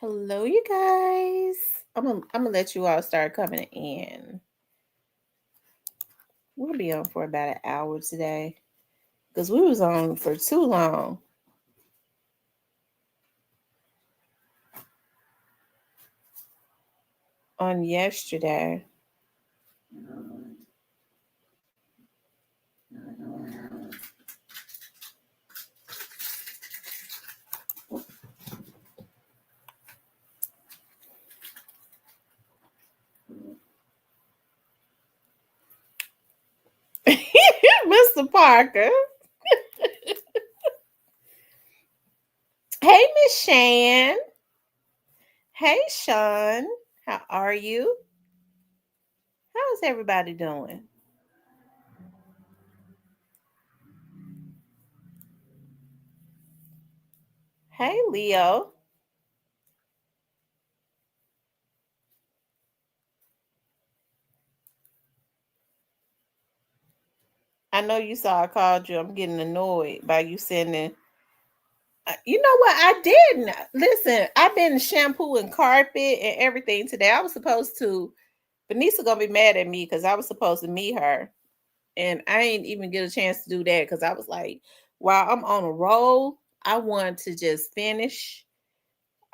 Hello, you guys. I'm gonna let you all start coming in. We'll be on for about an hour today because we was on for too long on yesterday. Mr. Parker. Hey, Miss Shan. Hey, Sean. How are you? How's everybody doing? Hey, Leo. I know you saw I called you. I'm getting annoyed by you sending. You know what? I didn't listen. I've been shampooing carpet and everything today. I was supposed to. Benisa gonna be mad at me because I was supposed to meet her, and I ain't even get a chance to do that because I was like, while I'm on a roll, I want to just finish.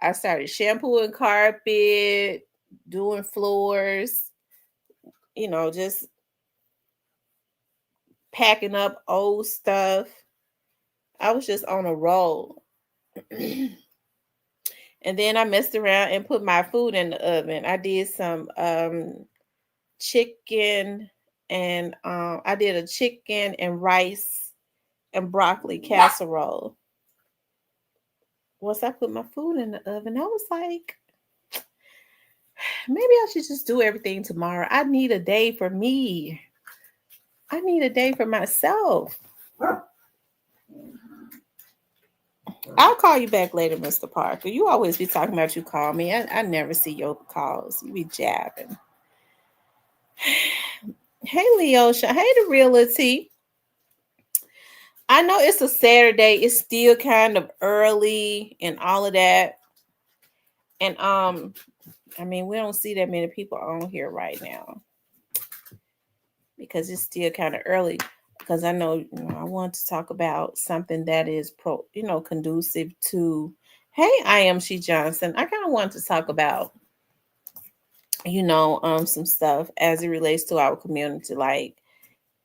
I started shampooing carpet, doing floors, just packing up old stuff. I was just on a roll. And then I messed around and put my food in the oven. I did some chicken and I did a chicken and rice and broccoli casserole. Once I put my food in the oven, I was like, maybe I should just do everything tomorrow. I need a day for me. I need a day for myself. I'll call you back later, Mr. Parker. You always be talking about you call me. I never see your calls. You be jabbing. Hey, Leosha. Hey, the realty. I know it's a Saturday. It's still kind of early and all of that. And I mean, we don't see that many people on here right now because it's still kind of early. Because I know, I want to talk about something that is conducive to. Hey, I am She Johnson. I kind of want to talk about, some stuff as it relates to our community. Like,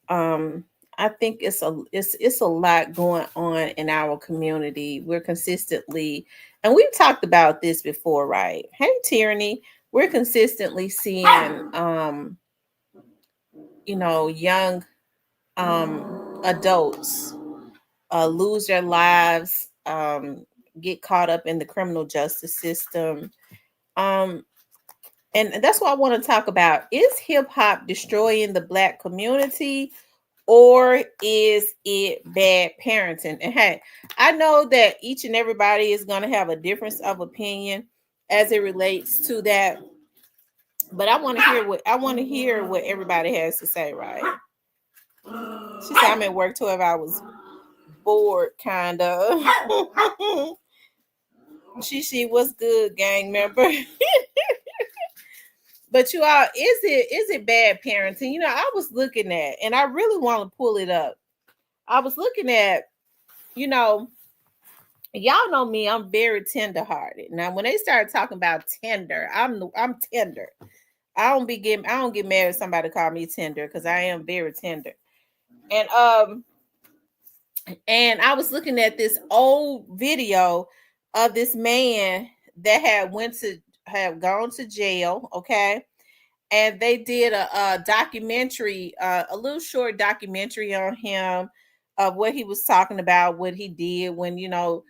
um, I think it's a lot going on in our community. We're consistently, and we've talked about this before, right? Hey, Tyranny, we're consistently seeing, young adults lose their lives, get caught up in the criminal justice system. Um, and that's what I want to talk about. Is hip hop destroying the Black community, or is it bad parenting? And hey, I know that each and everybody is going to have a difference of opinion as it relates to that, but I want to hear what everybody has to say, right? She said I'm at work 12 hours bored, kind of. She was good, gang member. But you all, is it bad parenting? I was looking at, and I really want to pull it up. I was looking at, you know, y'all know me, I'm very tender hearted. Now, when they start talking about tender, I'm tender. I don't get mad if somebody call me tender because I am very tender. And I was looking at this old video of this man that had gone to jail, okay? And they did a documentary, a little short documentary on him of what he was talking about, what he did when people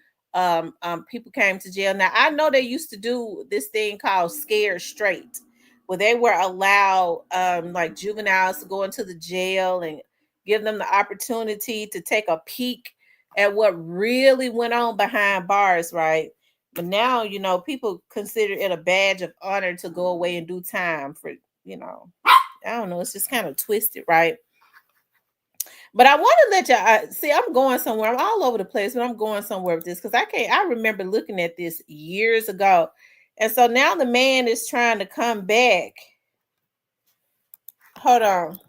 came to jail. Now I know they used to do this thing called Scared Straight, where they were allowed like juveniles to go into the jail and give them the opportunity to take a peek at what really went on behind bars, right? But now, people consider it a badge of honor to go away and do time for, I don't know, it's just kind of twisted, right? But I want to let y'all see, I'm going somewhere. I'm all over the place, but I'm going somewhere with this because I remember looking at this years ago. And so now the man is trying to come back. Hold on.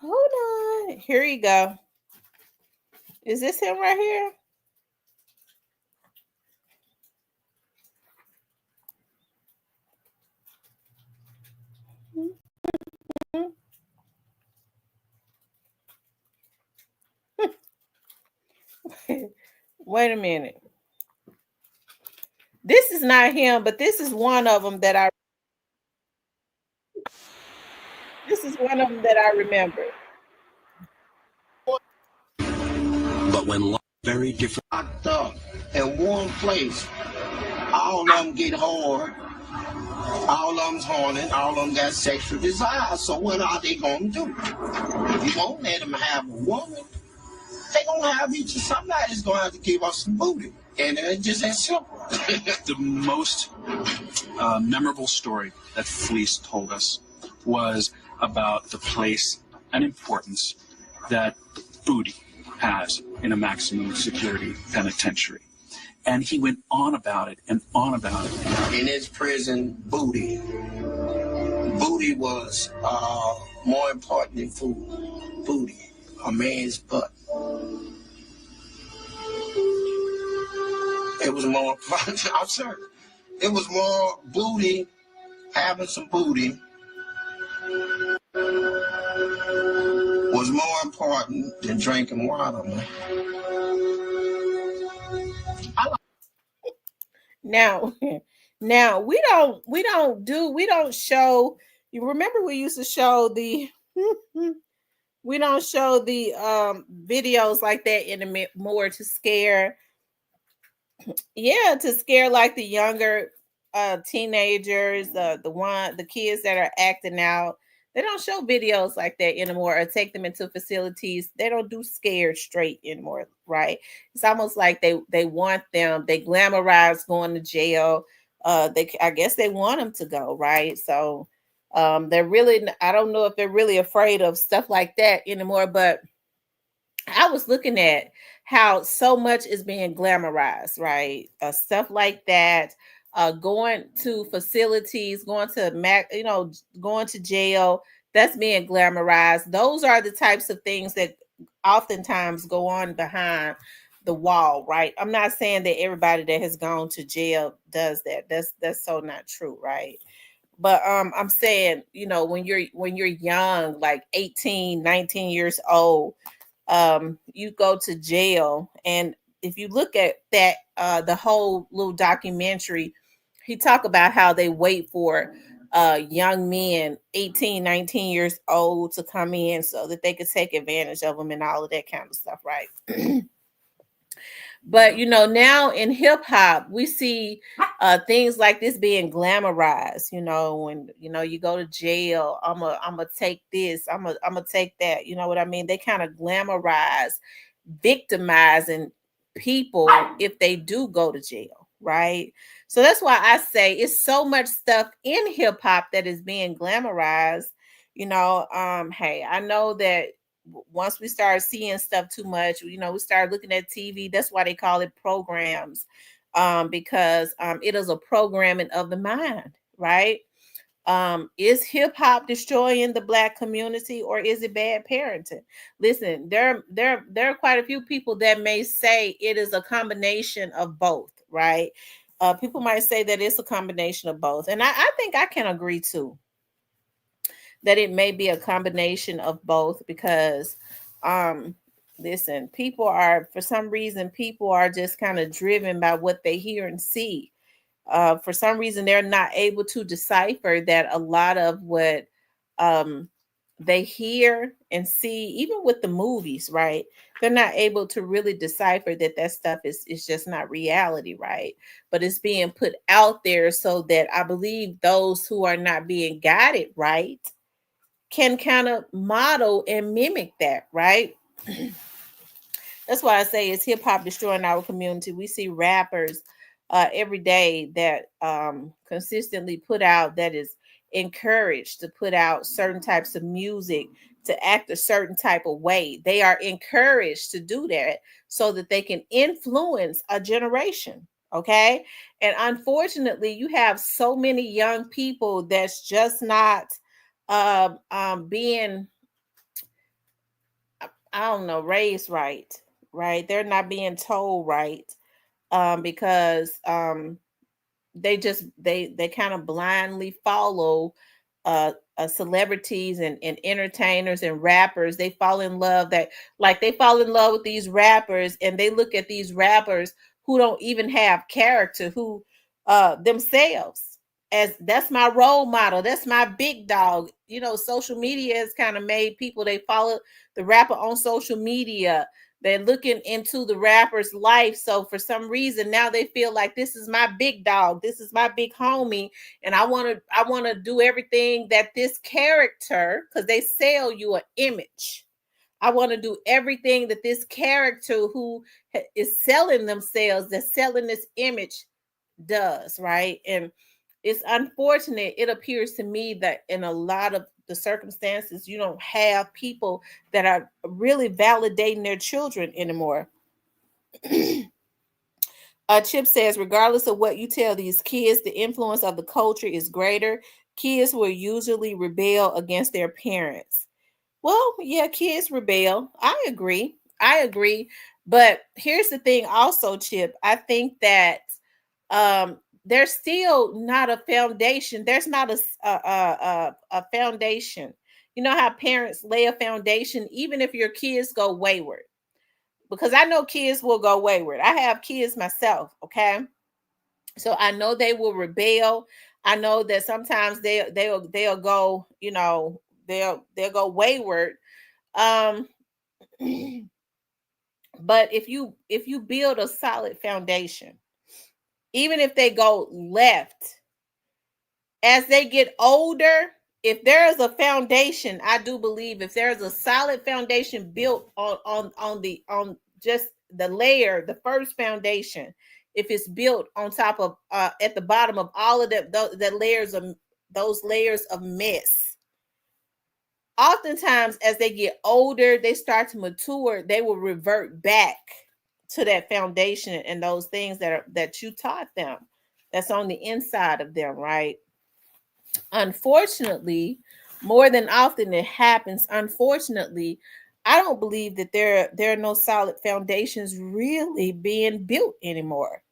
Hold on. Here you go. Is this him right here? Wait a minute. This is not him, but this is one of them that I. This is one of them that I remember. But when very different, locked up in one place, all of them get hard, all of them's horny, all of them got sexual desire. So what are they gonna do? If you won't let them have a woman, they gonna have each. Somebody's gonna have to give us some booty, and it's just that simple. The most memorable story that Fleece told us was about the place and importance that booty has in a maximum security penitentiary. And he went on about it and on about it. In his prison, booty was more important than food. Booty, a man's butt. It was more, I'm sorry, it was more booty, having some booty was more important than drinking water, man. Now, now we don't show. You remember we used to show the we don't show the videos like that in the more to scare, yeah, to scare like the younger teenagers, the kids that are acting out. They don't show videos like that anymore or take them into facilities. They don't do scared straight anymore, right? It's almost like they want them, they glamorize going to jail. They, I guess they want them to go, right? So they're really, I don't know if they're really afraid of stuff like that anymore, but I was looking at how so much is being glamorized, right? Stuff like that, going to facilities, going to going to jail. That's being glamorized. Those are the types of things that oftentimes go on behind the wall, right? I'm not saying that everybody that has gone to jail does that. That's so not true, right? But I'm saying, when you're young, like 18, 19 years old, you go to jail. And if you look at that, the whole little documentary, he talk about how they wait for young men 18, 19 years old to come in so that they could take advantage of them and all of that kind of stuff, right? But now in hip hop, we see things like this being glamorized. When you go to jail, I'm gonna take this, I'm gonna take that. You know what I mean? They kind of glamorize victimizing people if they do go to jail, right? So that's why I say it's so much stuff in hip hop that is being glamorized. Hey, I know that once we start seeing stuff too much, we start looking at TV. That's why they call it programs, because it is a programming of the mind, right? Is hip hop destroying the black community, or is it bad parenting? Listen, there are quite a few people that may say it is a combination of both, right? People might say that it's a combination of both, and I think I can agree too that it may be a combination of both, because um listen, people are, for some reason, people are just kind of driven by what they hear and see. For some reason, they're not able to decipher that a lot of what um they hear and see, even with the movies, right? They're not able to really decipher that that stuff is just not reality, right? But it's being put out there so that I believe those who are not being guided right can kind of model and mimic that, right? That's why I say it's hip hop destroying our community. We see rappers every day that consistently put out, that is encouraged to put out certain types of music to act a certain type of way. They are encouraged to do that so that they can influence a generation. Okay. And unfortunately, you have so many young people that's just not being, I don't know, raised right, right? They're not being told right, because they kind of blindly follow celebrities and entertainers and rappers. They fall in love that like they fall in love with these rappers, and they look at these rappers who don't even have character, who themselves, as that's my role model, that's my big dog. You know, social media has kind of made people, they follow the rapper on social media, they're looking into the rapper's life. So for some reason now they feel like this is my big dog, this is my big homie, and I want to do everything that this character, because they sell you an image. I want to do everything that this character who is selling themselves, that's selling this image, does, right? And it's unfortunate. It appears to me that in a lot of the circumstances, you don't have people that are really validating their children anymore. Chip says, regardless of what you tell these kids, the influence of the culture is greater. Kids will usually rebel against their parents. Well, yeah, kids rebel. I agree. I agree. But here's the thing also, Chip. I think that there's still not a foundation. There's not a foundation. You know how parents lay a foundation even if your kids go wayward, because I know kids will go wayward. I have kids myself, okay? So I know they will rebel. I know that sometimes they'll go, you know, they'll go wayward. Um but if you build a solid foundation, even if they go left as they get older, if there is a foundation, I do believe if there's a solid foundation built on just the layer, the first foundation, if it's built on top of at the bottom of all of the layers of those layers of mess, oftentimes as they get older, they start to mature, they will revert back to that foundation and those things that you taught them, that's on the inside of them, right? Unfortunately, more than often it happens, unfortunately, I don't believe that there are no solid foundations really being built anymore.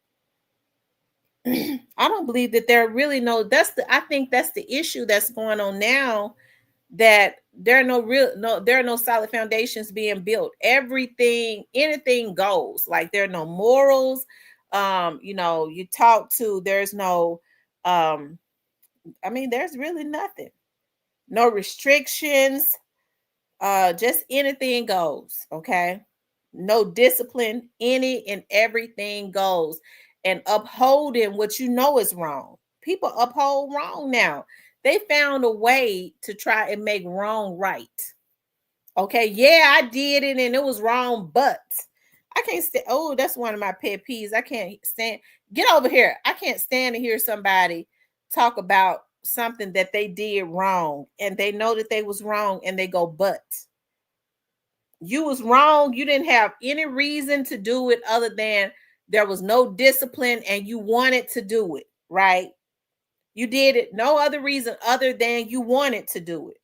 I don't believe that there are really no, I think that's the issue that's going on now, that there are no solid foundations being built. Everything, anything goes. Like there are no morals. You know, you talk to, there's no I mean, there's really nothing. No restrictions. Just anything goes, okay? No discipline, any and everything goes. And upholding what you know is wrong. People uphold wrong now. They found a way to try and make wrong right. Okay, yeah, I did it and it was wrong, but I can't stand. Oh, that's one of my pet peeves. I can't stand. Get over here. I can't stand to hear somebody talk about something that they did wrong and they know that they was wrong and they go, but you was wrong. You didn't have any reason to do it other than there was no discipline and you wanted to do it, right? You did it no other reason other than you wanted to do it.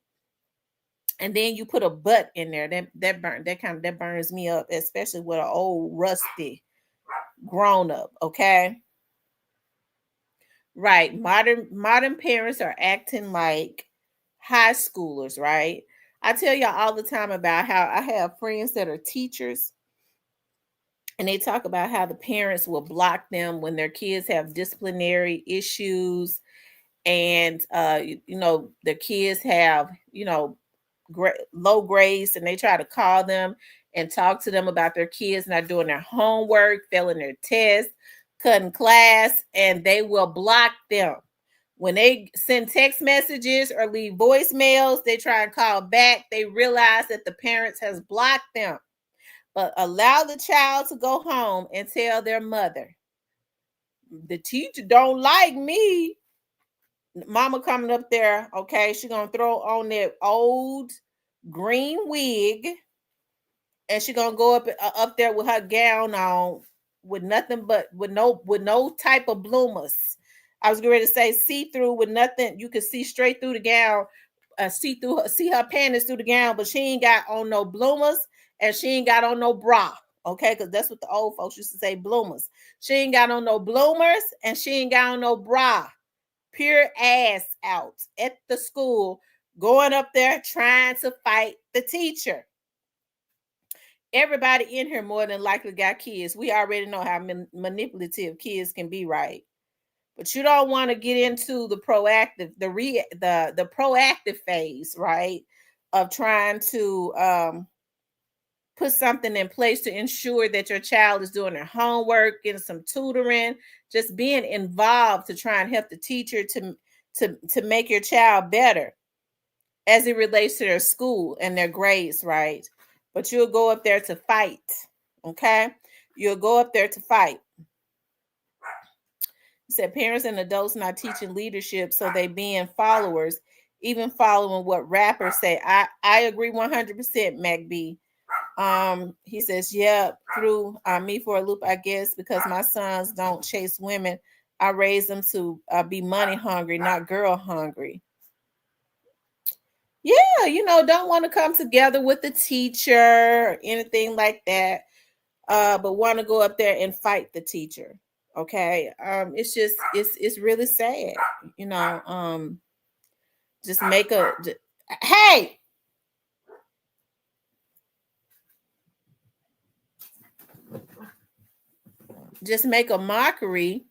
And then you put a but in there. That burns me up, especially with an old rusty grown up, okay? Right. Modern parents are acting like high schoolers, right? I tell y'all all the time about how I have friends that are teachers, and they talk about how the parents will block them when their kids have disciplinary issues, and you know, the kids have, you know, low grades, and they try to call them and talk to them about their kids not doing their homework, failing their tests, cutting class, and they will block them. When they send text messages or leave voicemails, they try and call back. They realize that the parents has blocked them. But allow the child to go home and tell their mother, the teacher don't like me. Mama coming up there, okay, she gonna throw on that old green wig, and she gonna go up there with her gown on, with nothing but with no type of bloomers. I was going to say see through, with nothing. You could see straight through the gown, see her panties through the gown, but she ain't got on no bloomers, and she ain't got on no bra. Okay, because that's what the old folks used to say, bloomers. She ain't got on no bloomers, and she ain't got on no bra. Pure ass out at the school, going up there trying to fight the teacher. Everybody in here more than likely got kids. We already know how manipulative kids can be, right? But you don't want to get into the proactive, the proactive phase, right? Of trying to put something in place to ensure that your child is doing their homework, getting some tutoring, just being involved to try and help the teacher to make your child better as it relates to their school and their grades, right? But you'll go up there to fight, okay? You'll go up there to fight. He said parents and adults not teaching leadership, so they being followers, even following what rappers say. I agree 100%, MacB. He says, yeah, threw me for a loop, I guess, because my sons don't chase women. I raise them to be money hungry, not girl hungry. Yeah, don't want to come together with the teacher or anything like that, but want to go up there and fight the teacher. Okay, it's just it's really sad, just make a hey. Just make a mockery.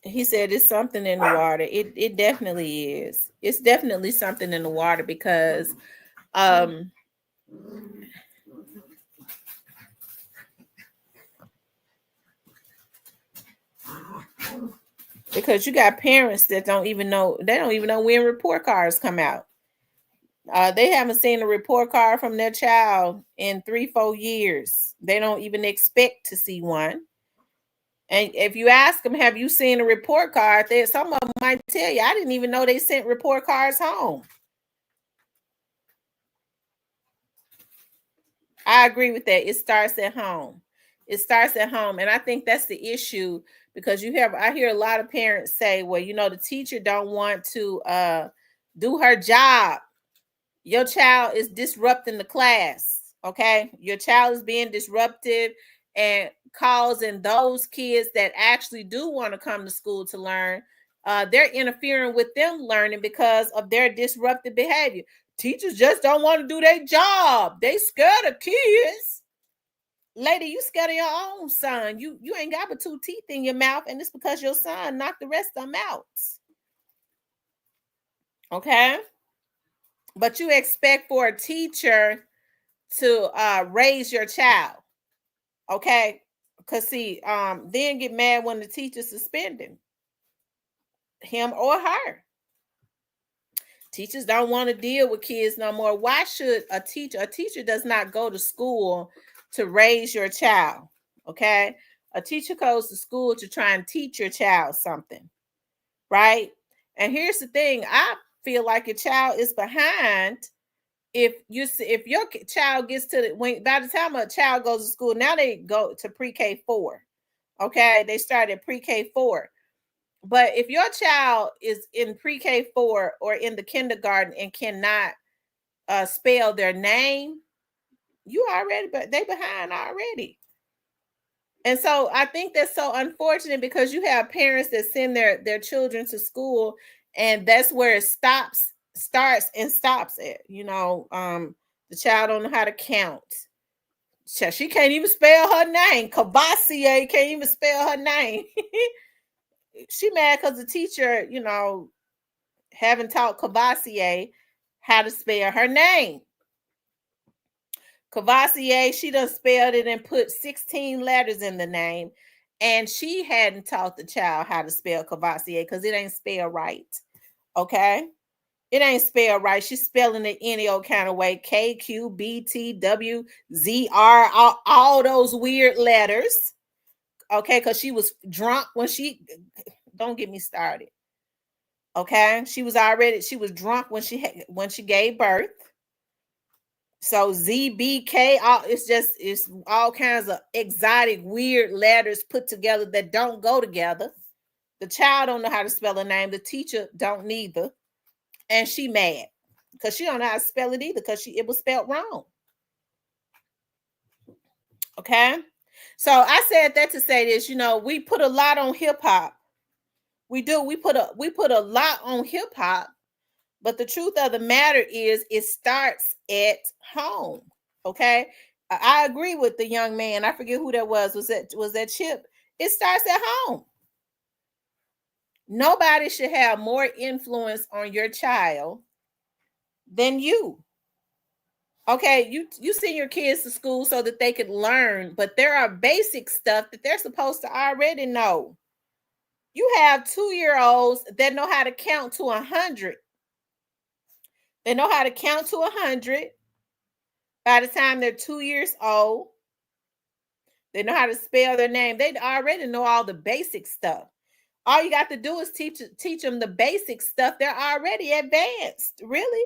He said it's something in the water. It definitely is. It's definitely something in the water because you got parents that don't even know when report cards come out. They haven't seen a report card from their child in 3-4 years. They don't even expect to see one. And if you ask them, have you seen a report card? Some of them might tell you, I didn't even know they sent report cards home. I agree with that. It starts at home. It starts at home. And I think that's the issue, because I hear a lot of parents say, well, the teacher don't want to do her job. Your child is disrupting the class. Okay. Your child is being disruptive and causing those kids that actually do want to come to school to learn, they're interfering with them learning because of their disruptive behavior. Teachers just don't want to do their job. They scared of kids. Lady, you scared of your own son. You ain't got but 2 teeth in your mouth, and it's because your son knocked the rest of them out. Okay? But you expect for a teacher to raise your child. Okay? Because see, then get mad when the teacher suspending him or her. Teachers don't want to deal with kids no more. Why should a teacher does not go to school to raise your child? Okay? A teacher goes to school to try and teach your child something, right? And here's the thing, I feel like your child is behind if your child gets to by the time a child goes to school. Now they go to pre-K 4. Okay? They start at pre-K 4. But if your child is in pre-K 4 or in the kindergarten and cannot spell their name, they behind already. And so I think that's so unfortunate, because you have parents that send their children to school, and that's where it starts and stops at. The child don't know how to count. She can't even spell her name. Cavassier can't even spell her name. She mad because the teacher, haven't taught Cavassier how to spell her name. Cavassier, she done spelled it and put 16 letters in the name, and she hadn't taught the child how to spell Cavassier because it ain't spelled right. Okay? It ain't spelled right. She's spelling it any old kind of way. KQBTWZR, all those weird letters. Okay, because she was drunk when don't get me started. Okay, she was drunk when she gave birth. So ZBK, it's all kinds of exotic, weird letters put together that don't go together. The child don't know how to spell a name. The teacher don't neither, and she mad because she don't know how to spell it either because it was spelled wrong. Okay, so I said that to say this. We put a lot on hip hop. We do. We put a lot on hip hop, but the truth of the matter is, it starts at home. Okay, I agree with the young man. I forget who that was. Was that Chip? It starts at home. Nobody should have more influence on your child than you. Okay, you send your kids to school so that they could learn, but there are basic stuff that they're supposed to already know. You have 2-year-olds that know how to count to 100. They know how to count to 100 by the time they're 2 years old. They know how to spell their name. They already know all the basic stuff. All you got to do is teach them the basic stuff. They're already advanced. Really,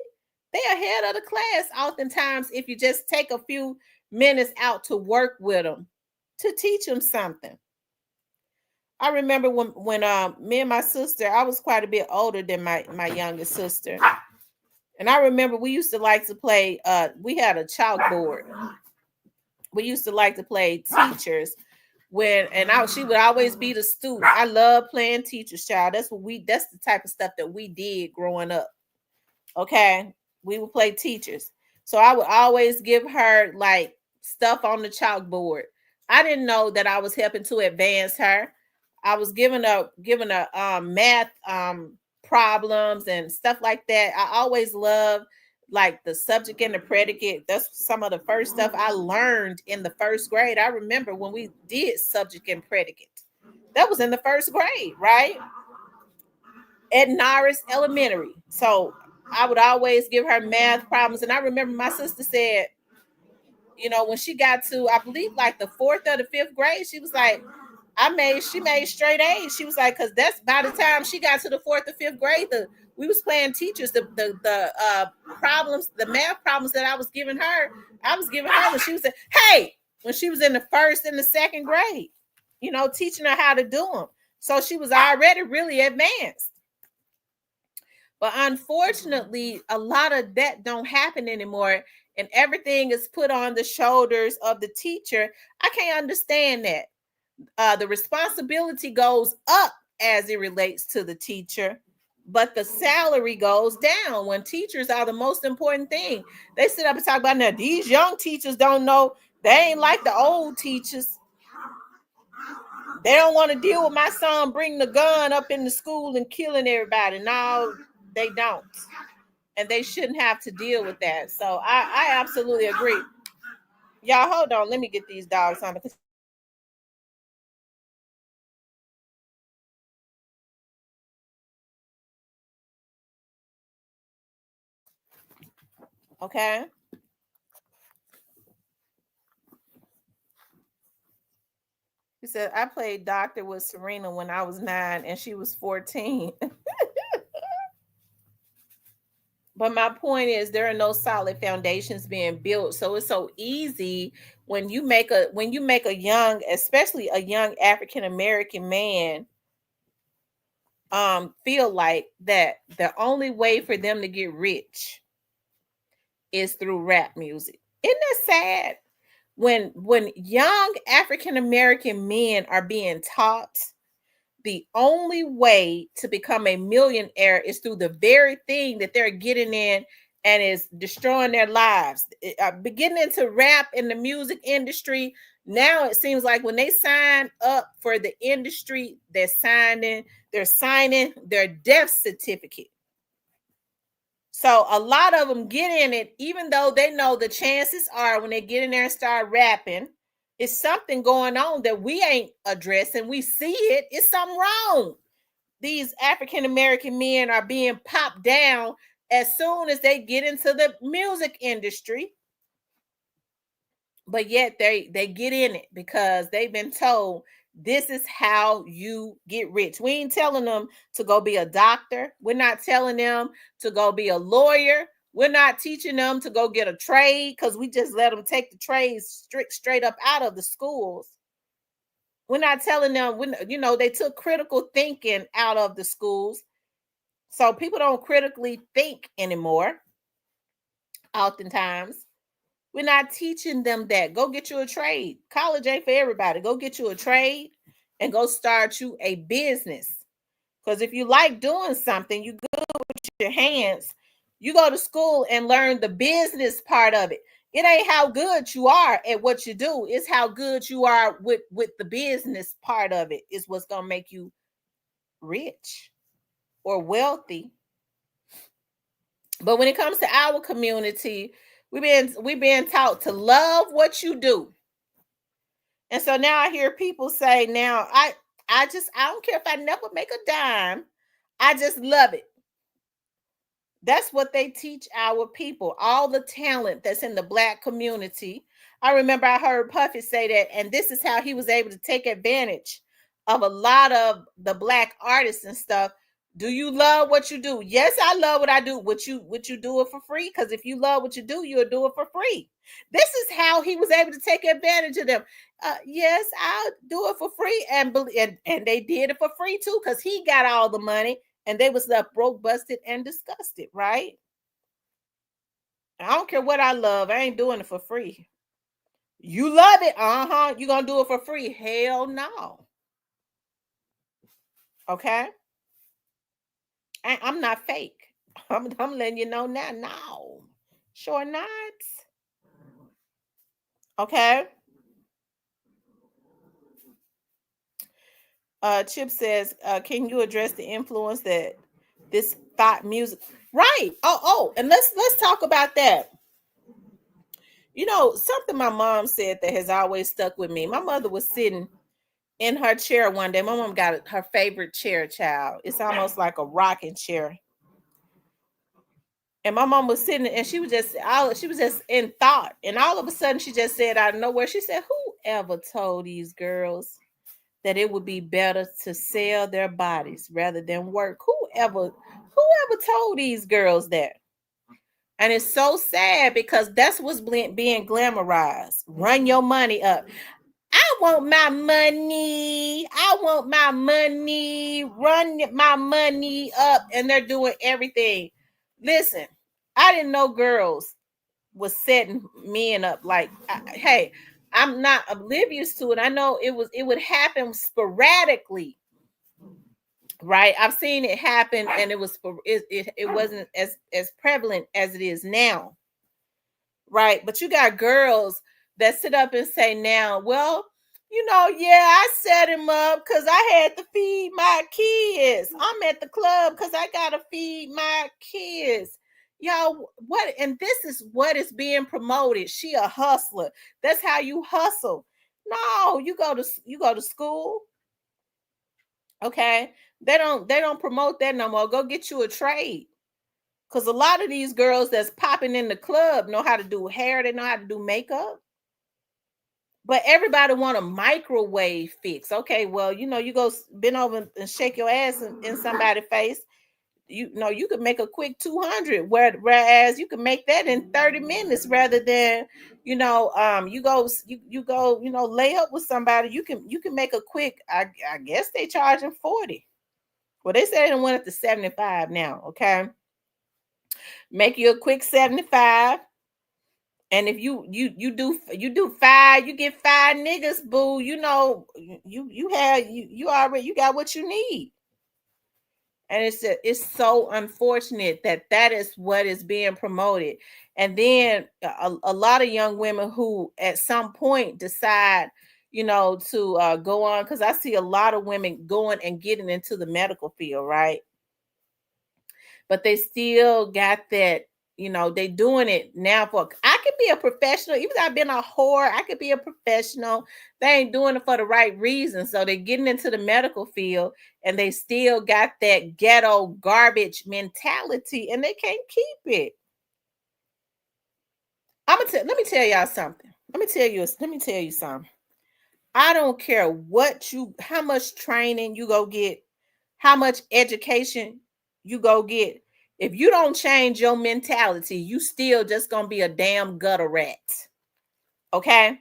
they're ahead of the class oftentimes if you just take a few minutes out to work with them, to teach them something. I remember when me and my sister, I was quite a bit older than my youngest sister, and I remember we used to like to play. We had a chalkboard. We used to like to play teachers. She would always be the student. I love playing teacher's child. That's the type of stuff that we did growing up. Okay. We would play teachers. So I would always give her like stuff on the chalkboard. I didn't know that I was helping to advance her. I was giving her math problems and stuff like that. I always loved like the subject and the predicate. That's some of the first stuff I learned in the first grade. I remember when we did subject and predicate. That was in the first grade, right? At Norris Elementary. So I would always give her math problems. And I remember my sister said, when she got to, I believe, like the 4th or the 5th grade, she was like, she made straight A's. She was like, because that's by the time she got to the 4th or 5th grade, we was playing teachers. The problems, the math problems that I was giving her when she was when she was in the 1st and the 2nd grade, teaching her how to do them. So she was already really advanced. But unfortunately, a lot of that don't happen anymore, and everything is put on the shoulders of the teacher. I can't understand that. The responsibility goes up as it relates to the teacher, but the salary goes down when teachers are the most important thing. They sit up and talk about, now these young teachers don't know. They ain't like the old teachers. They don't want to deal with my son bringing the gun up in the school and killing everybody. No, they don't. And they shouldn't have to deal with that. So I absolutely agree. Y'all, hold on. Let me get these dogs on. Okay. He said, I played doctor with Serena when I was 9 and she was 14. But my point is, there are no solid foundations being built. So it's so easy when you make a young, especially a young African American man, feel like that the only way for them to get rich is through rap music. Isn't that sad? When young African American men are being taught the only way to become a millionaire is through the very thing that they're getting in and is destroying their lives. Beginning to rap in the music industry, now it seems like when they sign up for the industry, they're signing their death certificate. So a lot of them get in it, even though they know the chances are when they get in there and start rapping, it's something going on that we ain't addressing. We see it. It's something wrong. These African American men are being popped down as soon as they get into the music industry. But yet they get in it because they've been told This is how you get rich. We ain't telling them to go be a doctor. We're not telling them to go be a lawyer. We're not teaching them to go get a trade because we just let them take the trades straight up out of the schools. We're not telling them, they took critical thinking out of the schools. So people don't critically think anymore. Oftentimes, we're not teaching them that. Go get you a trade. College ain't for everybody. Go get you a trade and go start you a business. Because if you like doing something, you good with your hands, you go to school and learn the business part of it. It ain't how good you are at what you do. It's how good you are with the business part of it is what's going to make you rich or wealthy. But when it comes to our community, we've been taught to love what you do. And so now I hear people say, now I don't care if I never make a dime. I just love it. That's what they teach our people, all the talent that's in the Black community. I remember I heard Puffy say that, and this is how he was able to take advantage of a lot of the Black artists and stuff. Do you love what you do? Yes, I love what I do. Would you do it for free? Because if you love what you do, you'll do it for free. This is how he was able to take advantage of them. Yes, I'll do it for free, and they did it for free too, because he got all the money. And they was left broke, busted, and disgusted, right? I don't care what I love. I ain't doing it for free. You love it. Uh-huh. You gonna do it for free? Hell no. Okay? I'm not fake. I'm letting you know now. No. Sure not. Okay? Chip says, can you address the influence that this thought music? Right. Oh, and let's talk about that. Something my mom said that has always stuck with me. My mother was sitting in her chair one day. My mom got her favorite chair, child. It's almost like a rocking chair. And my mom was sitting and she was just in thought. And all of a sudden she just said out of nowhere, she said, whoever told these girls that it would be better to sell their bodies rather than work? Whoever told these girls that? And it's so sad because that's what's being glamorized. Run your money up. I want my money. I want my money. Run my money up. And they're doing everything. Listen, I didn't know girls was setting men up like, hey, I'm not oblivious to it. I know it would happen sporadically. Right? I've seen it happen, and it wasn't as prevalent as it is now. Right? But you got girls that sit up and say now, well, yeah, I set him up because I had to feed my kids. I'm at the club because I gotta feed my kids. Y'all, what? And this is what is being promoted. She a hustler. That's how you hustle. No, you go to school. Okay, they don't promote that no more. Go get you a trade. Because a lot of these girls that's popping in the club know how to do hair. They know how to do makeup. But everybody want a microwave fix. Okay, well, you go bend over and shake your ass in somebody's face. You could make a quick 200, whereas you can make that in 30 minutes rather than, you go lay up with somebody. You can make a quick, I guess they charging 40. Well, they say they went up to 75 now. Okay. Make you a quick 75. And if you do 5, you get 5 niggas, boo. You got what you need. And it's so unfortunate that is what is being promoted. And then a lot of young women who at some point decide, to go on, because I see a lot of women going and getting into the medical field, right? But they still got that, they doing it now for, I could be a professional, even though I've been a whore, I could be a professional. They ain't doing it for the right reason. So they're getting into the medical field and they still got that ghetto garbage mentality and they can't keep it. Let me tell y'all something. Let me tell you something. I don't care how much training you go get, how much education you go get. If you don't change your mentality, you still just gonna be a damn gutter rat. Okay?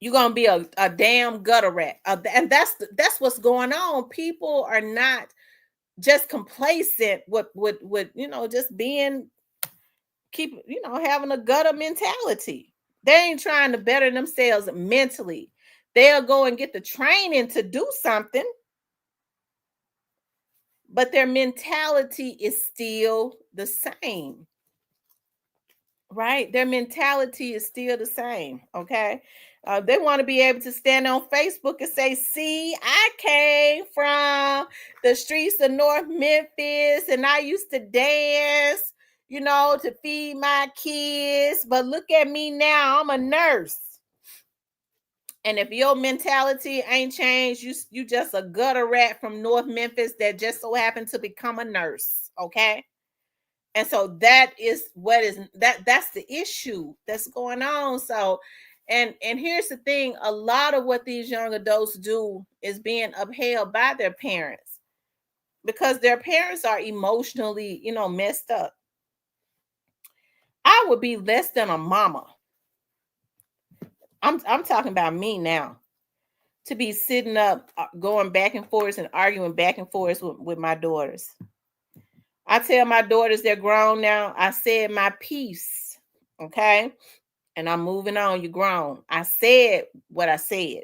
You're gonna be a damn gutter rat. And that's what's going on. People are not just complacent with just being having a gutter mentality. They ain't trying to better themselves mentally. They'll go and get the training to do something, but their mentality is still the same. Right? Their mentality is still the same. Okay. They want to be able to stand on Facebook and say, see, I came from the streets of North Memphis and I used to dance, to feed my kids. But look at me now, I'm a nurse. And if your mentality ain't changed, you just a gutter rat from North Memphis that just so happened to become a nurse. Okay. And so that's the issue that's going on. So and here's the thing, a lot of what these young adults do is being upheld by their parents because their parents are emotionally, messed up. I would be less than a mama. I'm talking about me now, to be sitting up going back and forth and arguing back and forth with my daughters. I tell my daughters they're grown now. I said my piece. Okay. And I'm moving on. You're grown. I said what I said.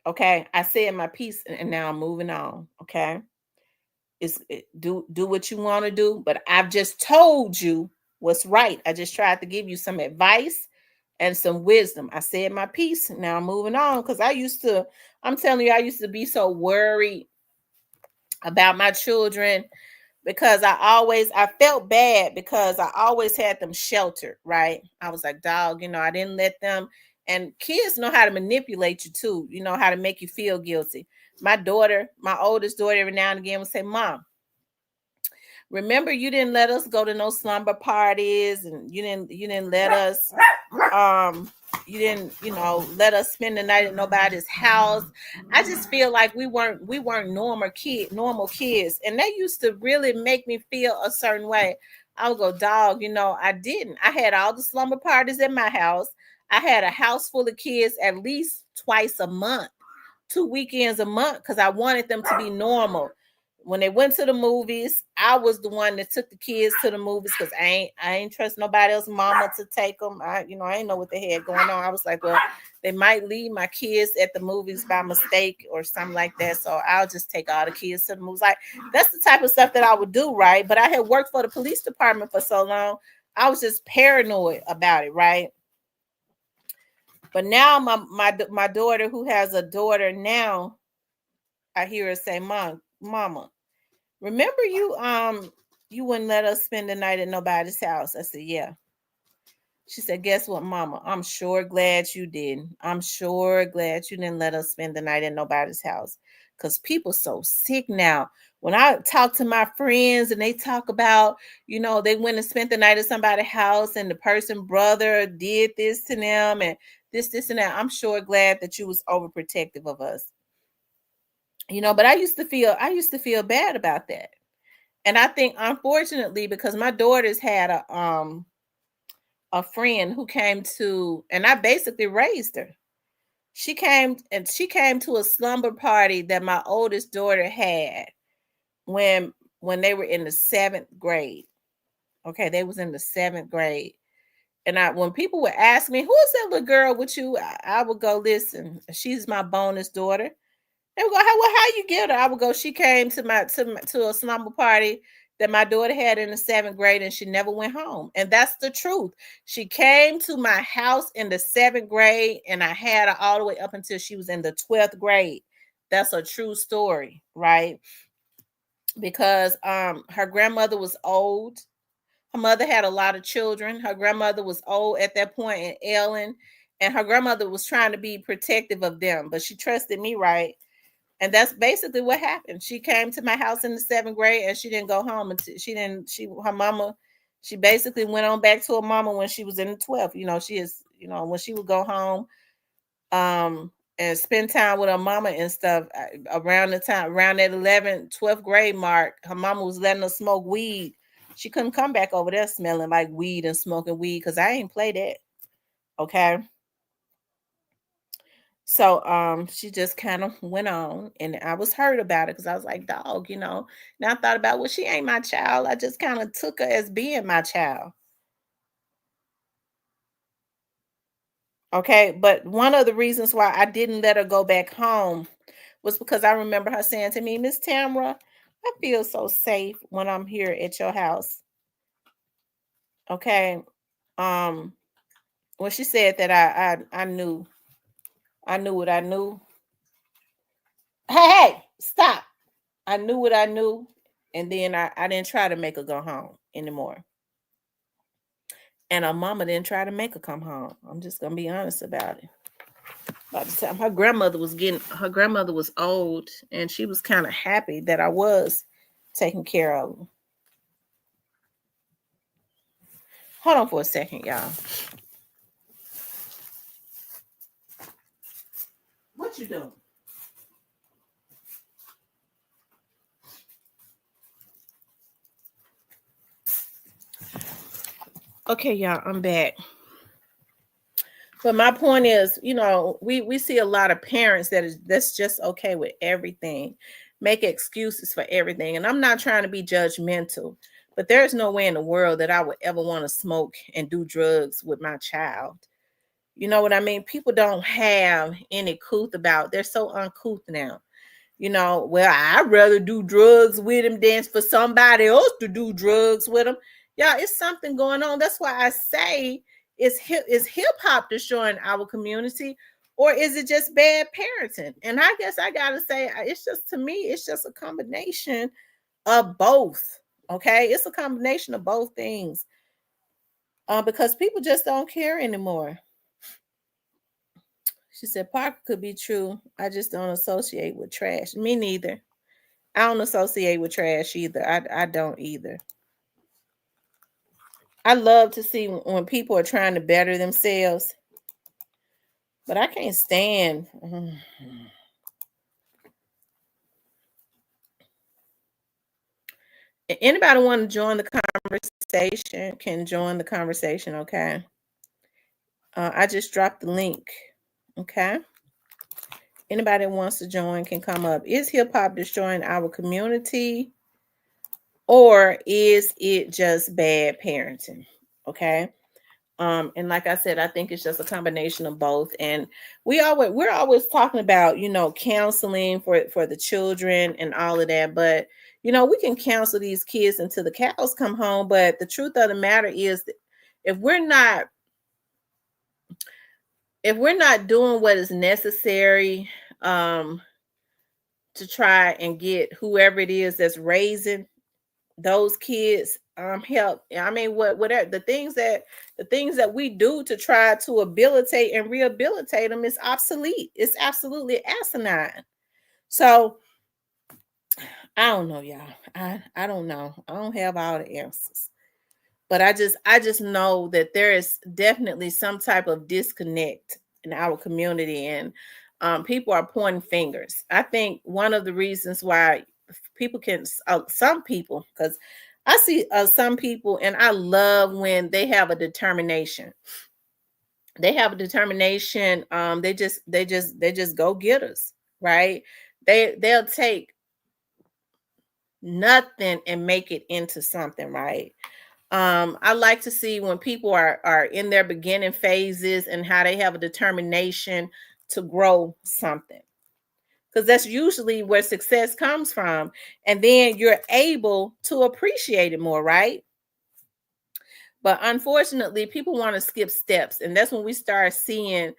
Okay. I said my piece and now I'm moving on. Okay. Do what you want to do, but I've just told you what's right. I just tried to give you some advice and some wisdom. I said my piece. Now I'm moving on because I'm telling you, I used to be so worried about my children because I felt bad because I always had them sheltered, right? I was like, dog, I didn't let them. And kids know how to manipulate you too, how to make you feel guilty. My oldest daughter, every now and again would say, Mom, remember you didn't let us go to no slumber parties and you didn't let us you didn't let us spend the night at nobody's house. I just feel like we weren't normal kids, and that used to really make me feel a certain way. I would go, dog, I didn't. I had all the slumber parties at my house. I had a house full of kids at least twice a month, 2 weekends a month, because I wanted them to be normal. When they went to the movies, I was the one that took the kids to the movies because I ain't trust nobody else mama to take them. I ain't know what they had going on. I was like, well, they might leave my kids at the movies by mistake or something like that. So I'll just take all the kids to the movies. Like, that's the type of stuff that I would do, right? But I had worked for the police department for so long, I was just paranoid about it, right? But now my daughter, who has a daughter now, I hear her say, Mama, remember you wouldn't let us spend the night at nobody's house. I said, yeah. She said, guess what, Mama? I'm sure glad you didn't. I'm sure glad you didn't let us spend the night at nobody's house. Because people so sick now. When I talk to my friends and they talk about, they went and spent the night at somebody's house and the person brother did this to them and this and that. I'm sure glad that you was overprotective of us. But I used to feel bad about that. And I think, unfortunately, because my daughters had a friend who came to, and I basically raised her. She came to a slumber party that my oldest daughter had when they were in the 7th grade. Okay, they was in the 7th grade. And when people would ask me, who is that little girl with you? I would go, listen, she's my bonus daughter. They would go, how you get her? I would go, she came to a slumber party that my daughter had in the 7th grade and she never went home. And that's the truth. She came to my house in the 7th grade and I had her all the way up until she was in the 12th grade. That's a true story, right? Because her grandmother was old. Her mother had a lot of children. Her grandmother was old at that point and ailing. And her grandmother was trying to be protective of them, but she trusted me, right? And that's basically what happened. She came to my house in the 7th grade and she didn't go home until her mama, she basically went on back to her mama when she was in the 12th. She is, when she would go home, and spend time with her mama and stuff. Around that 11th, 12th grade mark, her mama was letting her smoke weed. She couldn't come back over there smelling like weed and smoking weed because I ain't play that. Okay. So she just kind of went on, and I was hurt about it because I was like, dog, now I thought about, well, she ain't my child. I just kind of took her as being my child. Okay, but one of the reasons why I didn't let her go back home was because I remember her saying to me, Miss Tamara, I feel so safe when I'm here at your house. Okay. Um, when she said that, I knew what I knew. Hey, stop. I knew what I knew, and then I didn't try to make her go home anymore. And her mama didn't try to make her come home. I'm just gonna be honest about it. By the time her grandmother was old, and she was kind of happy that I was taking care of her. Hold on for a second, y'all. What you doing? Okay, y'all, I'm back. But my point is, we see a lot of parents that's just okay with everything, make excuses for everything. And I'm not trying to be judgmental, but there's no way in the world that I would ever want to smoke and do drugs with my child. You know what I mean? People don't have any couth about. They're so uncouth now. Well, I'd rather do drugs with him than for somebody else to do drugs with him. Yeah, it's something going on. That's why I say, is hip hop destroying our community, or is it just bad parenting? And I guess I gotta say, it's just, to me, it's just a combination of both. Okay, it's a combination of both things. Because people just don't care anymore. She said Parker could be true. I just don't associate with trash. Me neither. I don't associate with trash either. I don't either. I love to see when people are trying to better themselves, but I can't stand. Anybody want to join the conversation can join the conversation. Okay. I just dropped the link. Okay. Anybody that wants to join can come up. Is hip hop destroying our community, or is it just bad parenting? Okay. And like I said, I think it's just a combination of both. And we're always talking about, counseling for the children and all of that. But we can counsel these kids until the cows come home. But the truth of the matter is that if we're not doing what is necessary to try and get whoever it is that's raising those kids help. I mean, whatever the things that we do to try to habilitate and rehabilitate them is obsolete. It's absolutely asinine. So I don't know, y'all. I don't know. I don't have all the answers. But I just know that there is definitely some type of disconnect in our community, and people are pointing fingers. I think one of the reasons why people can, some people, because I see some people, and I love when they have a determination. They have a determination. They just go getters, right? They'll take nothing and make it into something, right? I like to see when people are in their beginning phases and how they have a determination to grow something, because that's usually where success comes from, and then you're able to appreciate it more, right? But unfortunately, people want to skip steps, and that's when we start seeing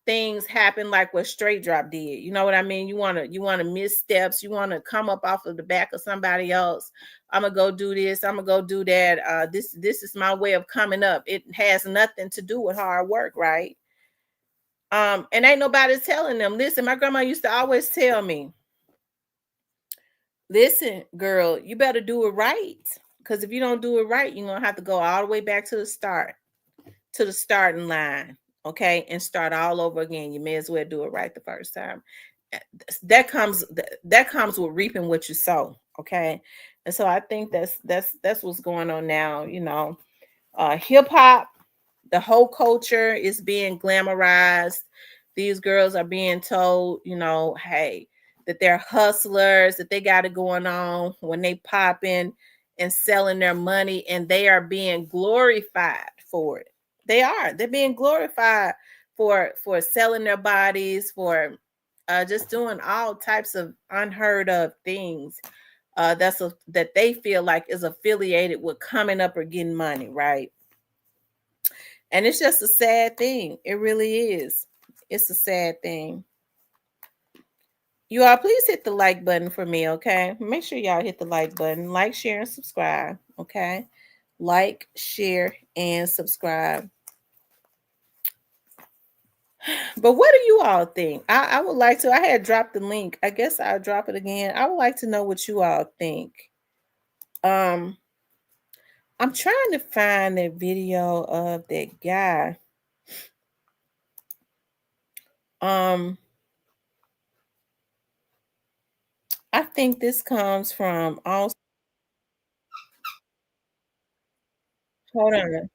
things happen like what Straight Drop did. You know what I mean? You want to miss steps. You want to come up off of the back of somebody else. I'm gonna go do this. I'm gonna go do that. This is my way of coming up. It has nothing to do with hard work, right? And ain't nobody telling them. Listen, my grandma used to always tell me, listen, girl, you better do it right. Because if you don't do it right, you're gonna have to go all the way back to the start, to the starting line. okay, and start all over again. You may as well do it right the first time. That comes with reaping what you sow, okay? And so I think that's what's going on now. Hip hop, the whole culture is being glamorized. These girls are being told, hey, that they're hustlers, that they got it going on when they pop in and selling their money, and they are being glorified for it. They're being glorified for selling their bodies, for just doing all types of unheard of things that they feel like is affiliated with coming up or getting money, right? And it's just a sad thing. It really is. It's a sad thing. You all, please hit the like button for me, okay? Make sure y'all hit the like button. Like, share, and subscribe, okay? Like, share, and subscribe. But what do you all think? I would like to. I had dropped the link. I guess I'll drop it again. I would like to know what you all think. I'm trying to find that video of that guy. I think this comes from also. Hold on.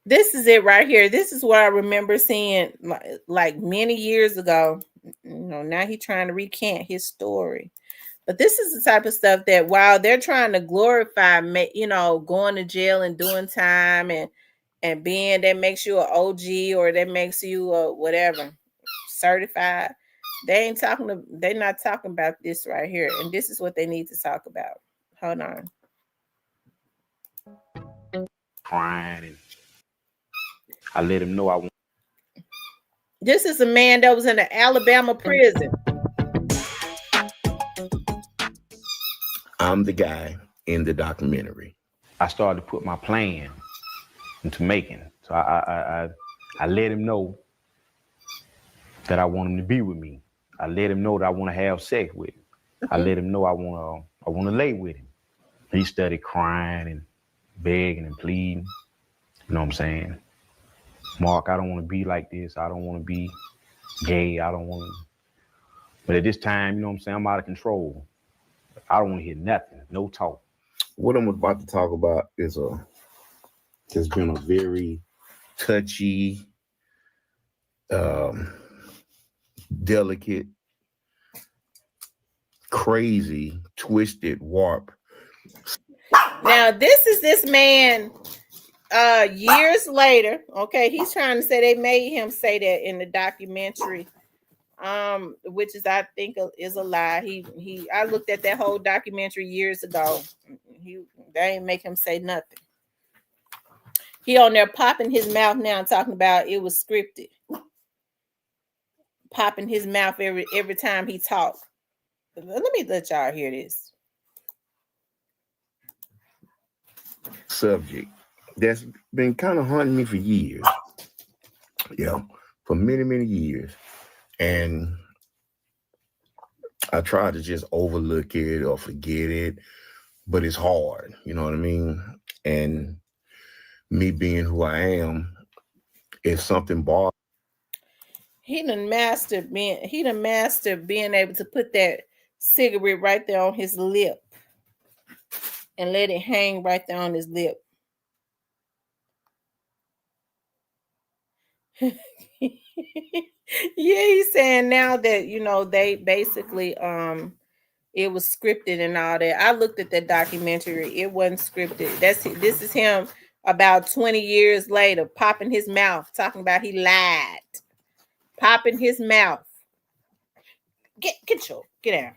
This is it right here. This is what I remember seeing like many years ago. Now he's trying to recant his story. But this is the type of stuff that while they're trying to glorify, going to jail and doing time and being that makes you an OG or that makes you a whatever certified, they're not talking about this right here. And this is what they need to talk about. Hold on. Crying, and I let him know I want. This is a man that was in an Alabama prison. I'm the guy in the documentary. I started to put my plan into making. So I let him know that I want him to be with me. I let him know that I want to have sex with him. I let him know I want to lay with him. He started crying and begging and pleading. You know what I'm saying? Mark, I don't want to be like this. I don't want to be gay. I don't want to. But at this time, you know what I'm saying? I'm out of control. I don't want to hear nothing. No talk. What I'm about to talk about has been a very touchy, delicate, crazy, twisted warp. Now, this man years later. Okay, he's trying to say they made him say that in the documentary. Which is I think is a lie. I looked at that whole documentary years ago. They ain't make him say nothing. He on there popping his mouth now, talking about it was scripted. Popping his mouth every time he talked. Let me let y'all hear this. Subject that's been kind of haunting me for years. Yeah, for many, many years. And I try to just overlook it or forget it, but it's hard. You know what I mean? And me being who I am, if something bothers. He done mastered being able to put that cigarette right there on his lip and let it hang right there on his lip. Yeah, he's saying now that they basically it was scripted and all that. I looked at that documentary. It wasn't scripted. This is him about 20 years later popping his mouth, talking about he lied. Popping his mouth. Get out.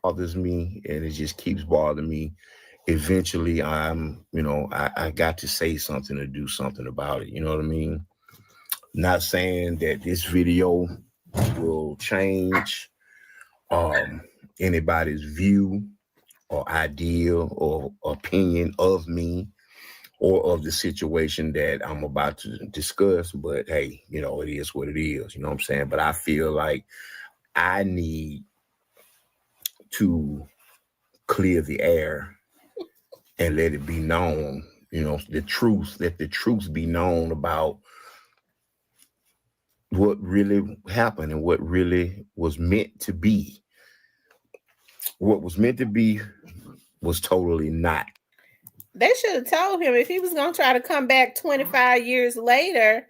Bothers me, and it just keeps bothering me. Eventually I got to say something or do something about it. You know what I mean? Not saying that this video will change anybody's view or idea or opinion of me or of the situation that I'm about to discuss. But hey, you know, it is what it is. You know what I'm saying? But I feel like I need to clear the air and let it be known, you know, the truth, let the truth be known about what really happened and what really was meant to be. What was meant to be was totally not. They should have told him if he was going to try to come back 25 years later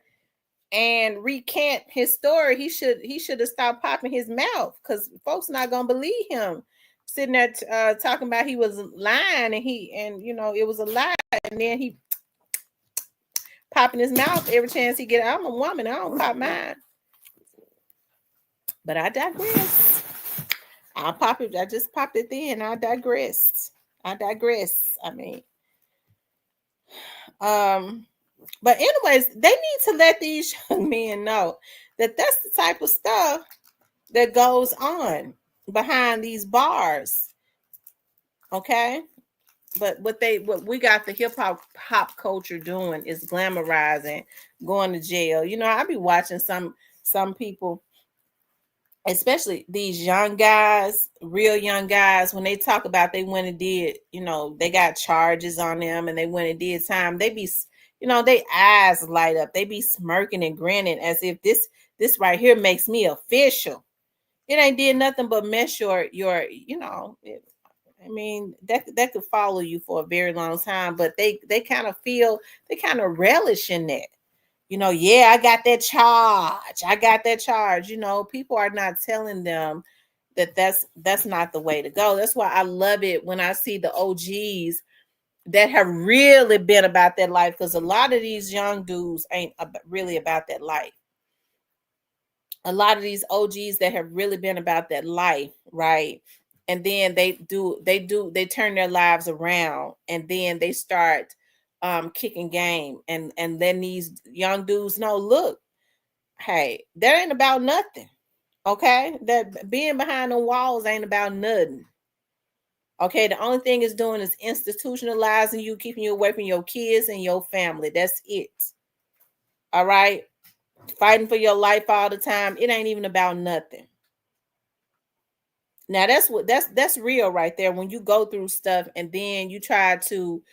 and recant his story, he should have stopped popping his mouth, because folks not going to believe him sitting there talking about he was lying, and you know it was a lie, and then he popping his mouth every chance he get. I'm a woman, I don't pop mine. But I digress. I'll pop it. I just popped it then. I digressed. I mean, but anyways, they need to let these young men know that that's the type of stuff that goes on behind these bars. Okay. But what we got the hip hop culture doing is glamorizing going to jail. You know, I be watching some people, especially these young guys, real young guys, when they talk about they went and did, you know, they got charges on them and they went and did time, they be, you know, they eyes light up. They be smirking and grinning as if this right here makes me official. It ain't did nothing but mess your you know, I mean, that could follow you for a very long time, but they kind of feel, they kind of relish in that. You know, yeah, I got that charge. I got that charge. You know, people are not telling them that that's not the way to go. That's why I love it when I see the OGs that have really been about that life, because a lot of these young dudes ain't really about that life. A lot of these OGs that have really been about that life, right? And then they turn their lives around, and then they start kicking game, and then these young dudes know, look, hey, that ain't about nothing. Okay, that being behind the walls ain't about nothing. Okay, the only thing it's doing is institutionalizing you, keeping you away from your kids and your family. That's it. All right, fighting for your life all the time. It ain't even about nothing. Now that's real right there. When you go through stuff and then you try to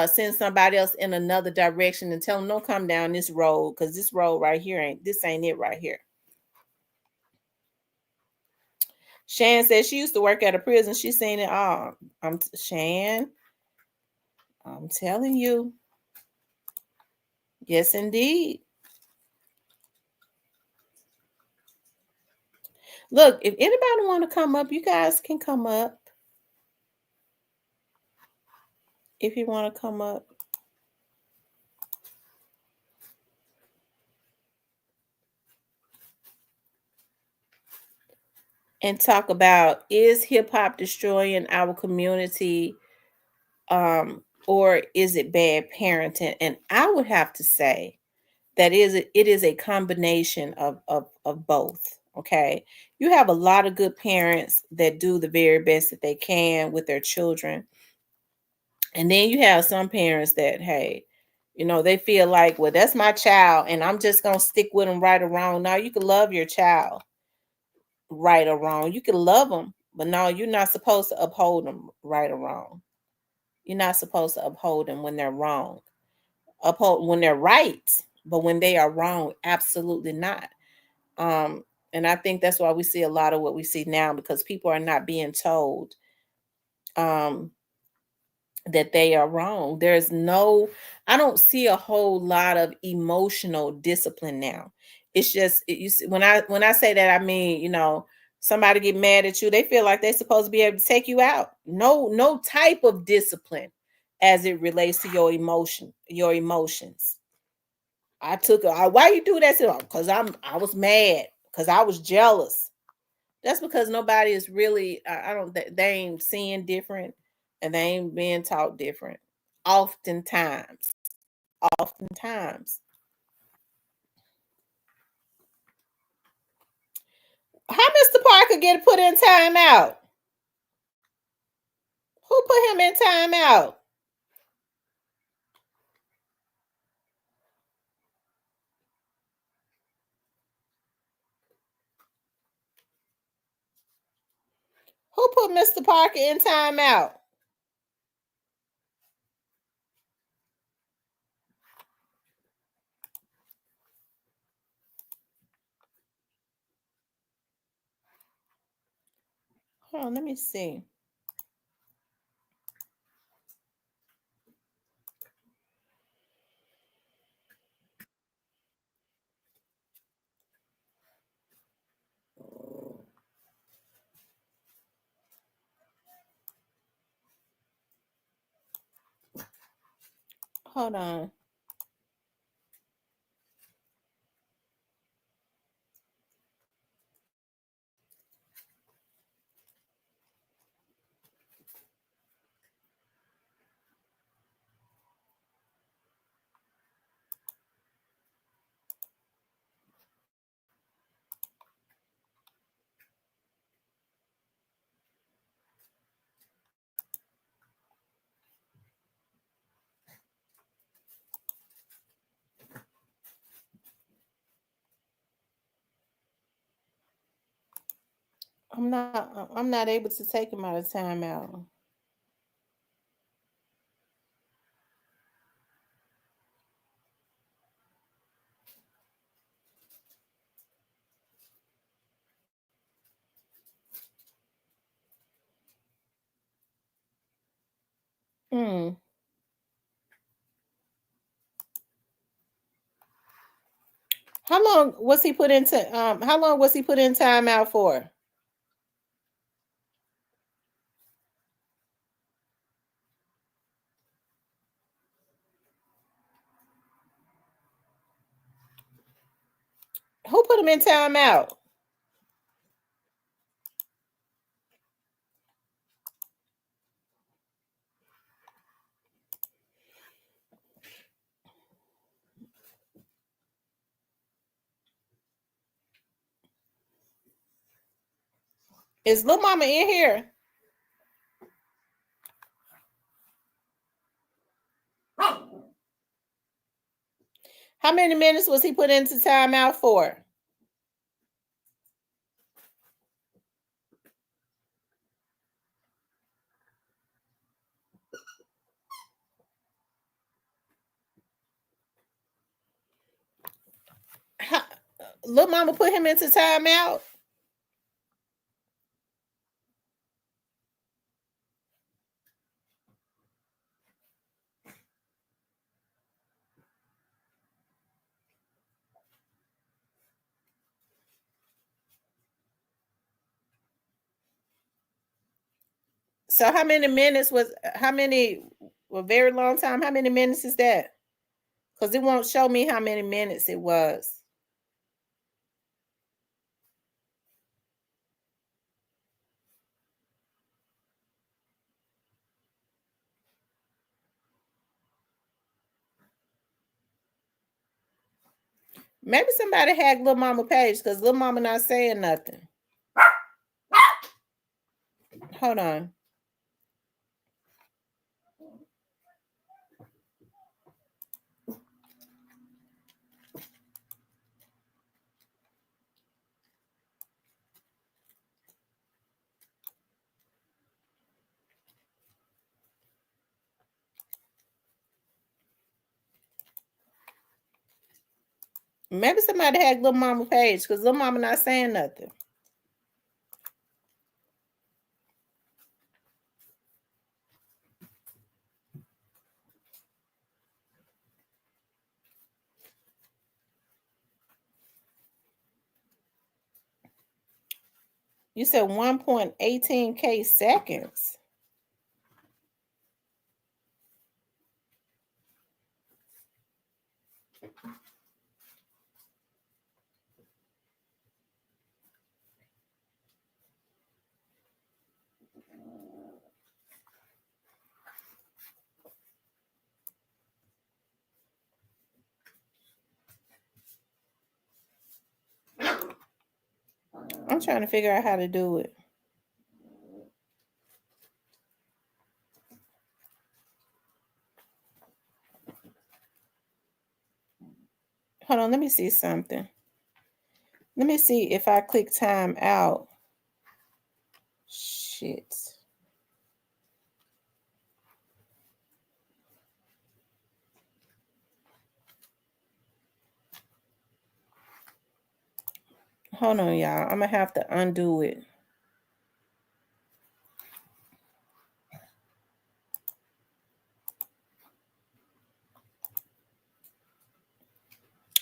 send somebody else in another direction and tell them don't come down this road, because this road right here ain't it right here. Shan said she used to work at a prison. She's seen it all. Shan, I'm telling you. Yes, indeed. Look, if anybody want to come up, you guys can come up. If you want to come up. And talk about, is hip hop destroying our community, or is it bad parenting? And I would have to say that it is a combination of both. Okay, you have a lot of good parents that do the very best that they can with their children, and then you have some parents that, hey, you know, they feel like, well, that's my child and I'm just gonna stick with them, right or wrong. Now you can love your child, right or wrong. You can love them, but no, you're not supposed to uphold them, right or wrong. You're not supposed to uphold them when they're wrong. Uphold when they're right, but when they are wrong, absolutely not. And I think that's why we see a lot of what we see now, because people are not being told um that they are wrong. I don't see a whole lot of emotional discipline now. It's just you see, when I say that, I mean, you know, somebody get mad at you, they feel like they're supposed to be able to take you out. No type of discipline as it relates to your emotions. Why you do that? Because I was mad, because I was jealous. That's because nobody is really, I don't, they ain't seeing different, and they ain't being taught different. Oftentimes. Oftentimes. How Mr. Parker get put in timeout? Who put him in timeout? Mr. Parker in timeout? Hold on, let me see. Hold on. I'm not able to take him out of timeout. Hmm. How long was he put into how long was he put in timeout for? Who put him in timeout? Is Lil Mama in here? How many minutes was he put into timeout for? Lil Mama put him into timeout? So how many minutes was a very long time? How many minutes is that? Because it won't show me how many minutes it was. Maybe somebody hacked Lil Mama page because Lil Mama not saying nothing. Hold on. Maybe somebody hacked Lil Mama page because Lil Mama not saying nothing. You said 1.18K seconds. I'm trying to figure out how to do it. Hold on, let me see something. Let me see if I click time out. Shit. Hold on, y'all. I'm gonna have to undo it.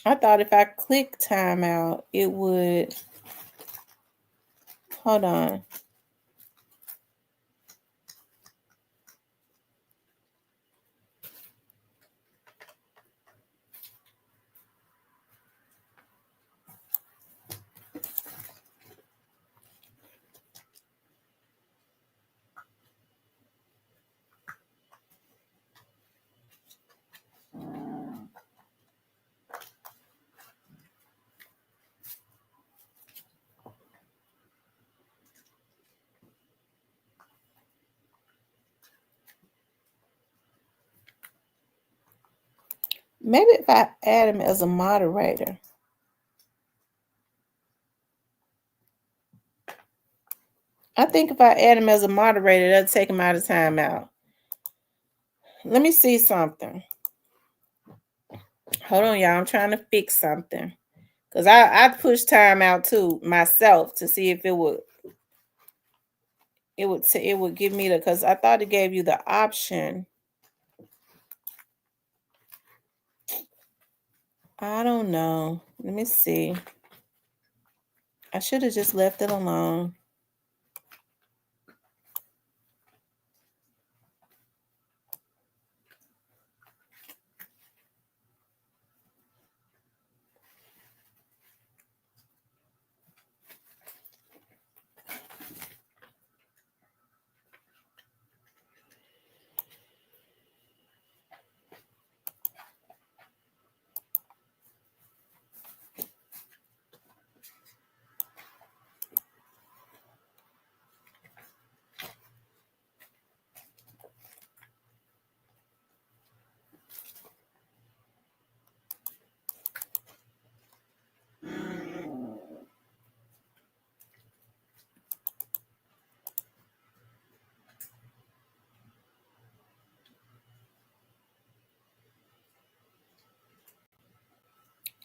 I thought if I click timeout, it would. Hold on. Maybe if I add him as a moderator. I think if I add him as a moderator, that'll take him out of timeout. Let me see something. Hold on, y'all. I'm trying to fix something. Because I pushed timeout too myself to see if it would give me the, because I thought it gave you the option. I don't know. Let me see. I should have just left it alone.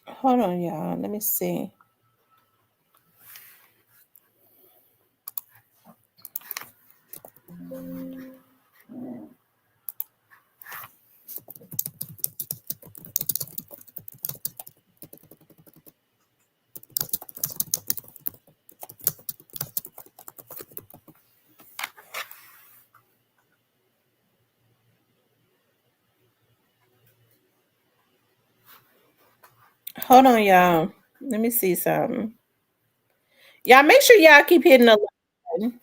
Hold on, y'all. Let me see. Hold on, y'all. Let me see something. Y'all make sure y'all keep hitting the like button.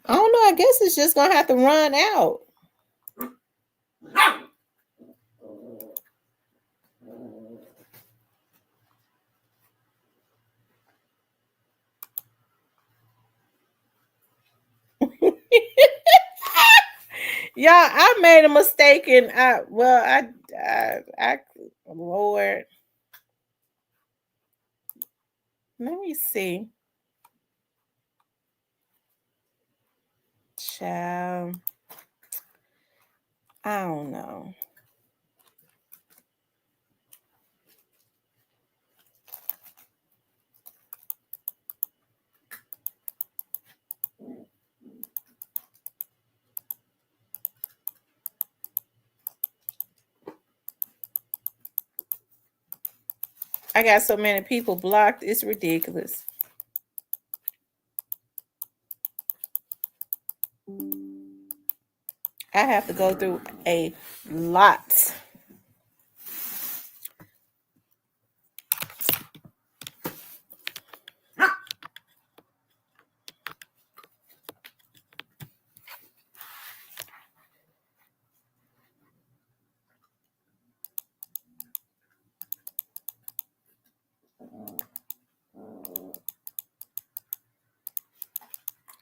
I don't know. I guess it's just gonna have to run out. Yeah, I made a mistake and Lord. Let me see. Child. I don't know. I got so many people blocked. It's ridiculous. I have to go through a lot.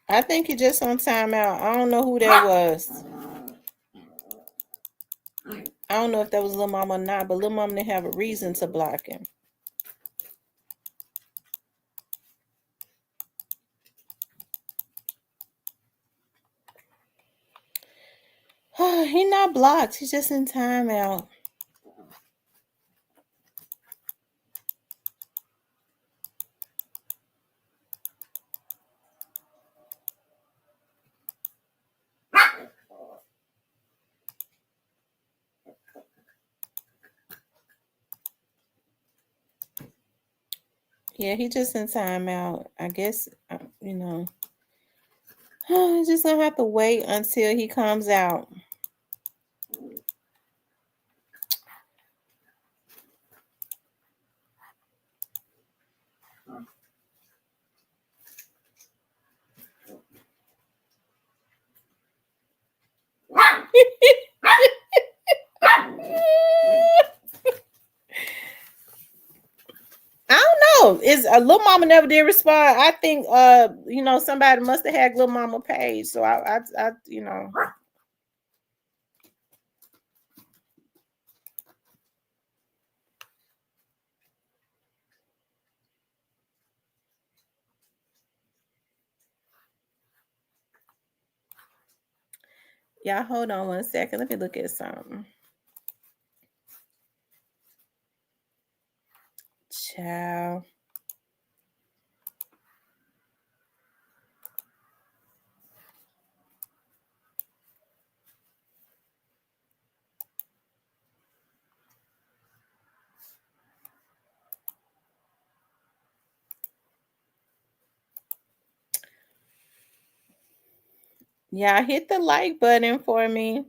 I think he just on timeout. I don't know who that was. I don't know if that was Lil Mama or not, but Lil Mama didn't have a reason to block him. He not blocked. He's just in timeout. Yeah, he just in timeout. I guess, you know. Just gonna have to wait until he comes out. I don't know. Is Lil Mama never did respond. I think you know, somebody must have hacked Lil Mama page. So I you know. Y'all hold on 1 second. Let me look at something. Ciao. Y'all hit the like button for me.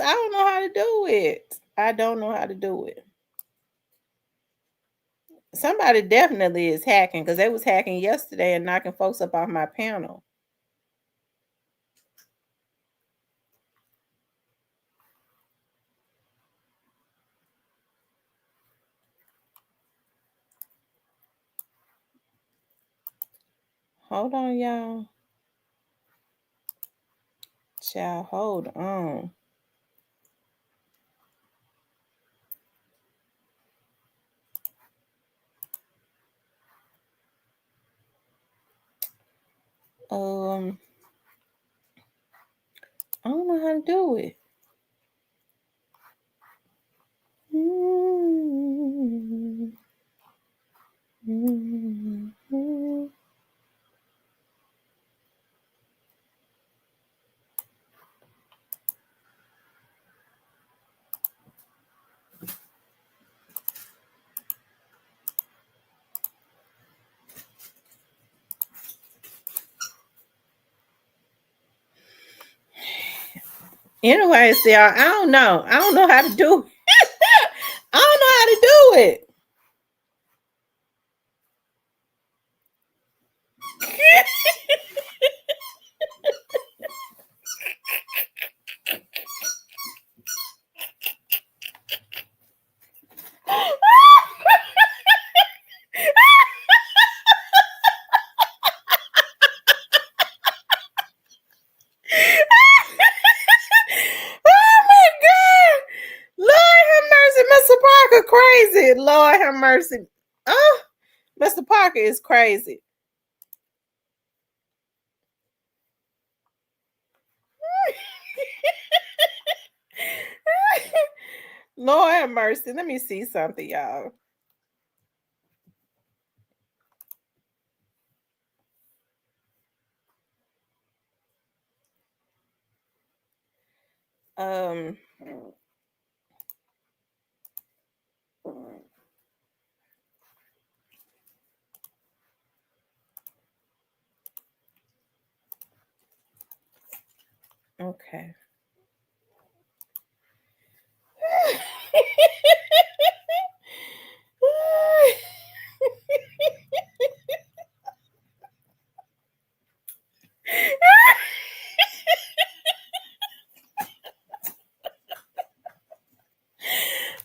I don't know how to do it. I don't know how to do it. Somebody definitely is hacking because they was hacking yesterday and knocking folks up off my panel. Hold on, y'all. Child, hold on. I don't know how to do it. Anyways, y'all, I don't know. I don't know how to do it. I don't know how to do it. Oh my God. Lord have mercy. Mr. Parker crazy. Lord have mercy. Oh, Mr. Parker is crazy. Lord have mercy. Let me see something, y'all. Um Okay.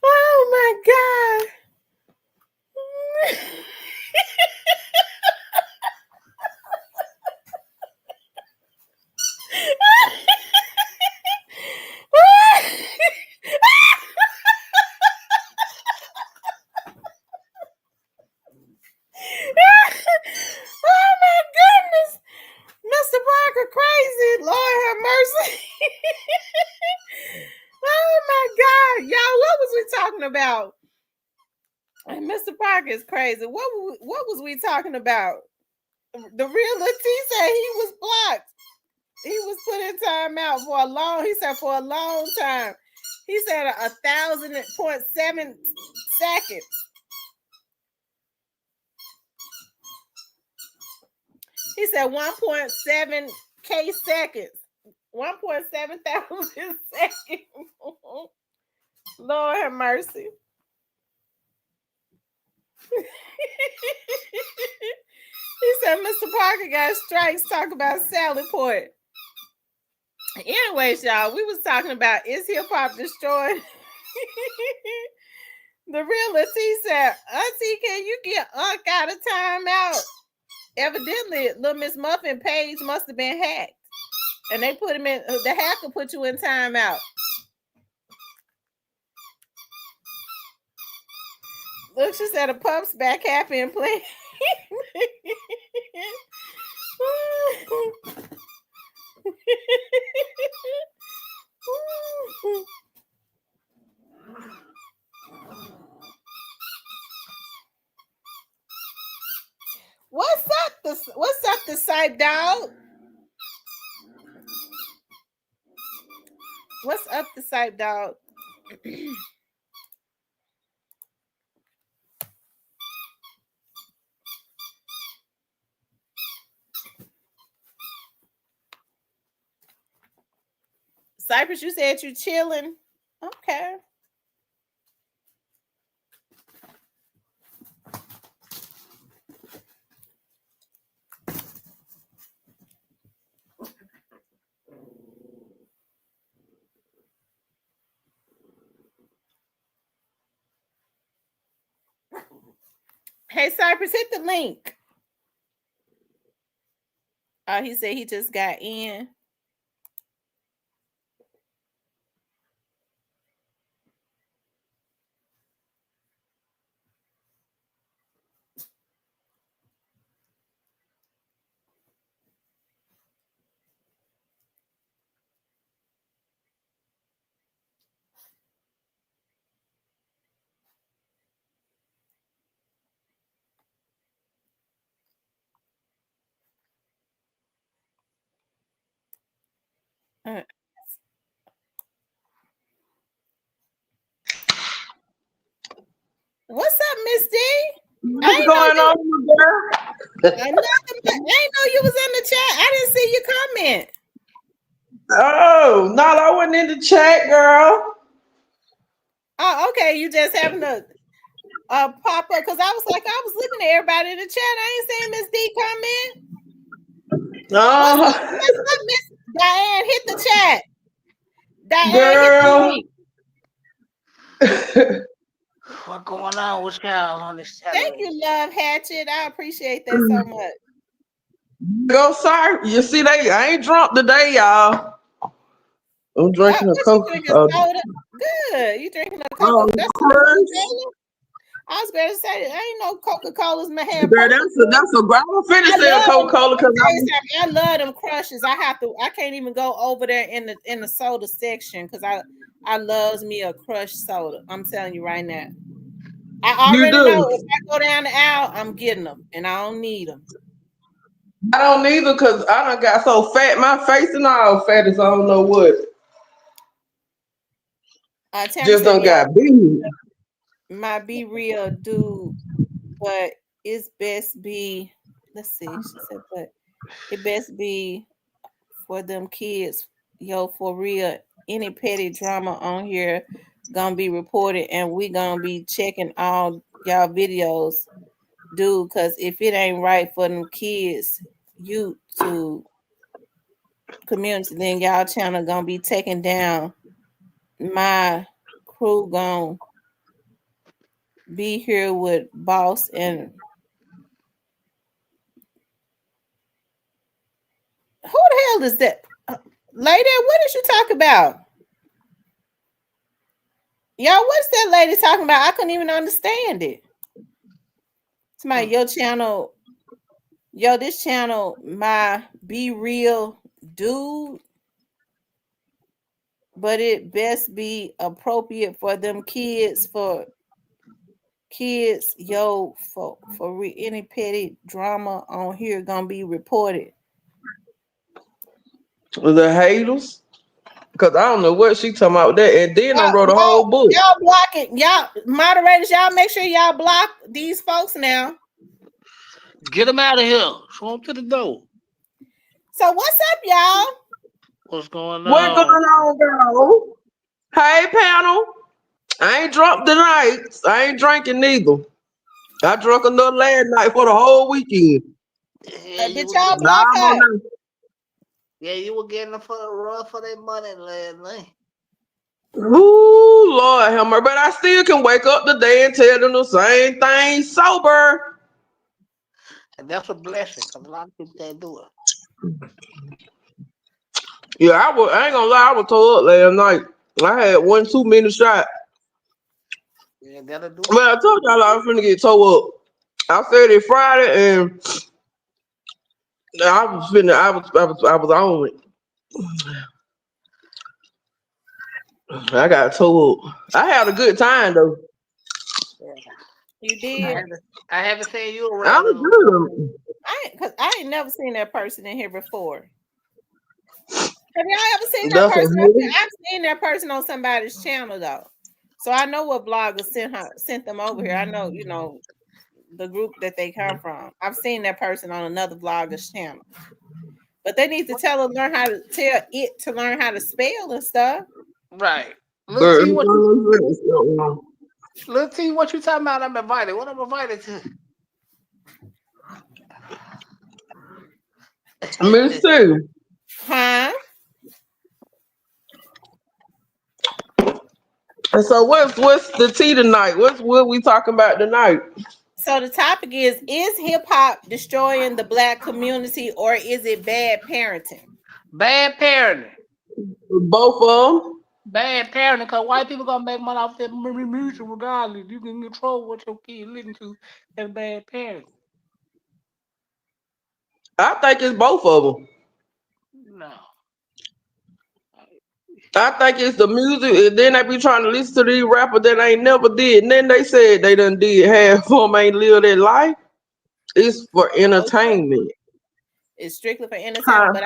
Oh my God. Oh my goodness. Mr. Parker crazy. Lord have mercy. Oh my God. Y'all, what was we talking about? And Mr. Parker is crazy. What was we talking about? The real Latif said he was blocked. He was put in timeout for a long, he said for a long time. He said 1,000.7 seconds. He said 1.7K seconds. 1.7 thousand seconds. Lord have mercy. He said Mr. Parker got strikes. Talk about Sally Port. Anyways, y'all, we was talking about is hip hop destroyed? The real Latif said, Auntie, can you get Unc out of timeout? Evidently, little Miss Muffin page must have been hacked. And they put him in, the hacker put you in timeout. Look, she said a pup's back happy and playing. What's up the side dog? What's up the side dog? Cypress, you said you chilling. Okay. Hey, Cypress, hit the link. He said he just got in. What's up, Miss D? What's going on, girl? I ain't know you was in the chat. I didn't see your comment. Oh, no, I wasn't in the chat, girl. Oh, okay. You just having to pop up because I was looking at everybody in the chat. I ain't seeing Miss D comment. What's up, Miss Diane? Hit the chat. Diane, girl. hit the link. What going on with y'all on this Saturday? Thank you, Love Hatchet. I appreciate that so much. Go, sorry. You see, I ain't drunk today, y'all. I'm drinking a Coke. Soda? Good. You drinking a Coca? That's Coca-Cola? I was going to say, I ain't no Coca-Cola's my hair. That's a ground finish of Coca-Cola because I love them crushes. I can't even go over there in the soda section because I loves me a crushed soda. I'm telling you right now. I already know if I go down the aisle, I'm getting them, and I don't need them. I don't either because I done got so fat, my face and all fat as I don't know what. Just don't got big. My be real dude, but it's best be. Let's see. She said, but it best be for them kids. yo, for real, any petty drama on here gonna be reported, and we gonna be checking all y'all videos, dude. Cause if it ain't right for them kids, you to community, then y'all channel gonna be taken down. My crew gonna be here with boss and who the hell is that? Lady, what did you talk about? Y'all, what's that lady talking about? I couldn't even understand it. Somebody, your channel, yo, this channel, my be real dude, but it best be appropriate for them kids, for kids, yo, for any petty drama on here gonna be reported. The haters. Cause I don't know what she talking about with that. And then I wrote a whole book. Y'all block it. Y'all moderators, y'all make sure y'all block these folks now. Get them out of here. Show them to the door. So what's up, y'all? What's going on? What's going on, girl? Hey, panel. I ain't drunk tonight. I ain't drinking neither. I drunk enough last night for the whole weekend. Yeah, Did y'all block her? Yeah, you were getting for the run for their money last night. Ooh, Lord have mercy. But I still can wake up today and tell them the same thing sober. And that's a blessing, because a lot of people can't do it. Yeah, I ain't gonna lie, I was tore up last night. I had 1 too many shots. Yeah, that'll do it. But I told y'all I was finna get tore up. I said it Friday and I was on it. I got tore up. I had a good time though. Yeah. You did. I haven't seen you around. I was good. I ain't never seen that person in here before. Have y'all ever seen that That's person? amazing. I've seen that person on somebody's channel though, so I know what blogger sent them over here. I know, you know, the group that they come from. I've seen that person on another blogger's channel, but they need to learn how to spell and stuff. Right. Little T, what you talking about? I'm invited. What I'm invited to? Me too. Huh? And so what's the tea tonight? What we talking about tonight? So the topic is hip hop destroying the black community or is it bad parenting? Bad parenting. Both of them. Bad parenting, because white people gonna make money off that music regardless. You can control what your kids listen to. That's bad parenting. I think it's both of them. No. I think it's the music, and then they be trying to listen to these rappers that ain't never did. And then they said they done did half of them ain't live their life. It's for entertainment. It's strictly for entertainment, but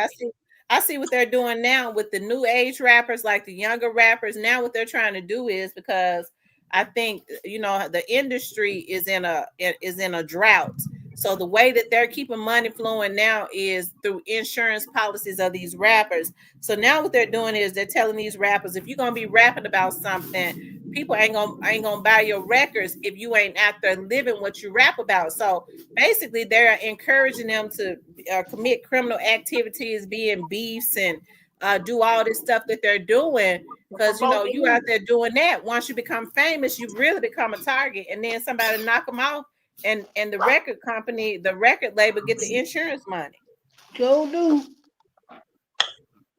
I see what they're doing now with the new age rappers, like the younger rappers. Now what they're trying to do is, because I think, you know, the industry is in a drought. So the way that they're keeping money flowing now is through insurance policies of these rappers. So now what they're doing is they're telling these rappers, if you're gonna be rapping about something, people ain't gonna buy your records if you ain't out there living what you rap about. So basically, they're encouraging them to commit criminal activities, being beefs, and do all this stuff that they're doing. Because, you know, you out there doing that. Once you become famous, you really become a target, and then somebody knock them off, and the record company, the record label, get the insurance money. Joe do.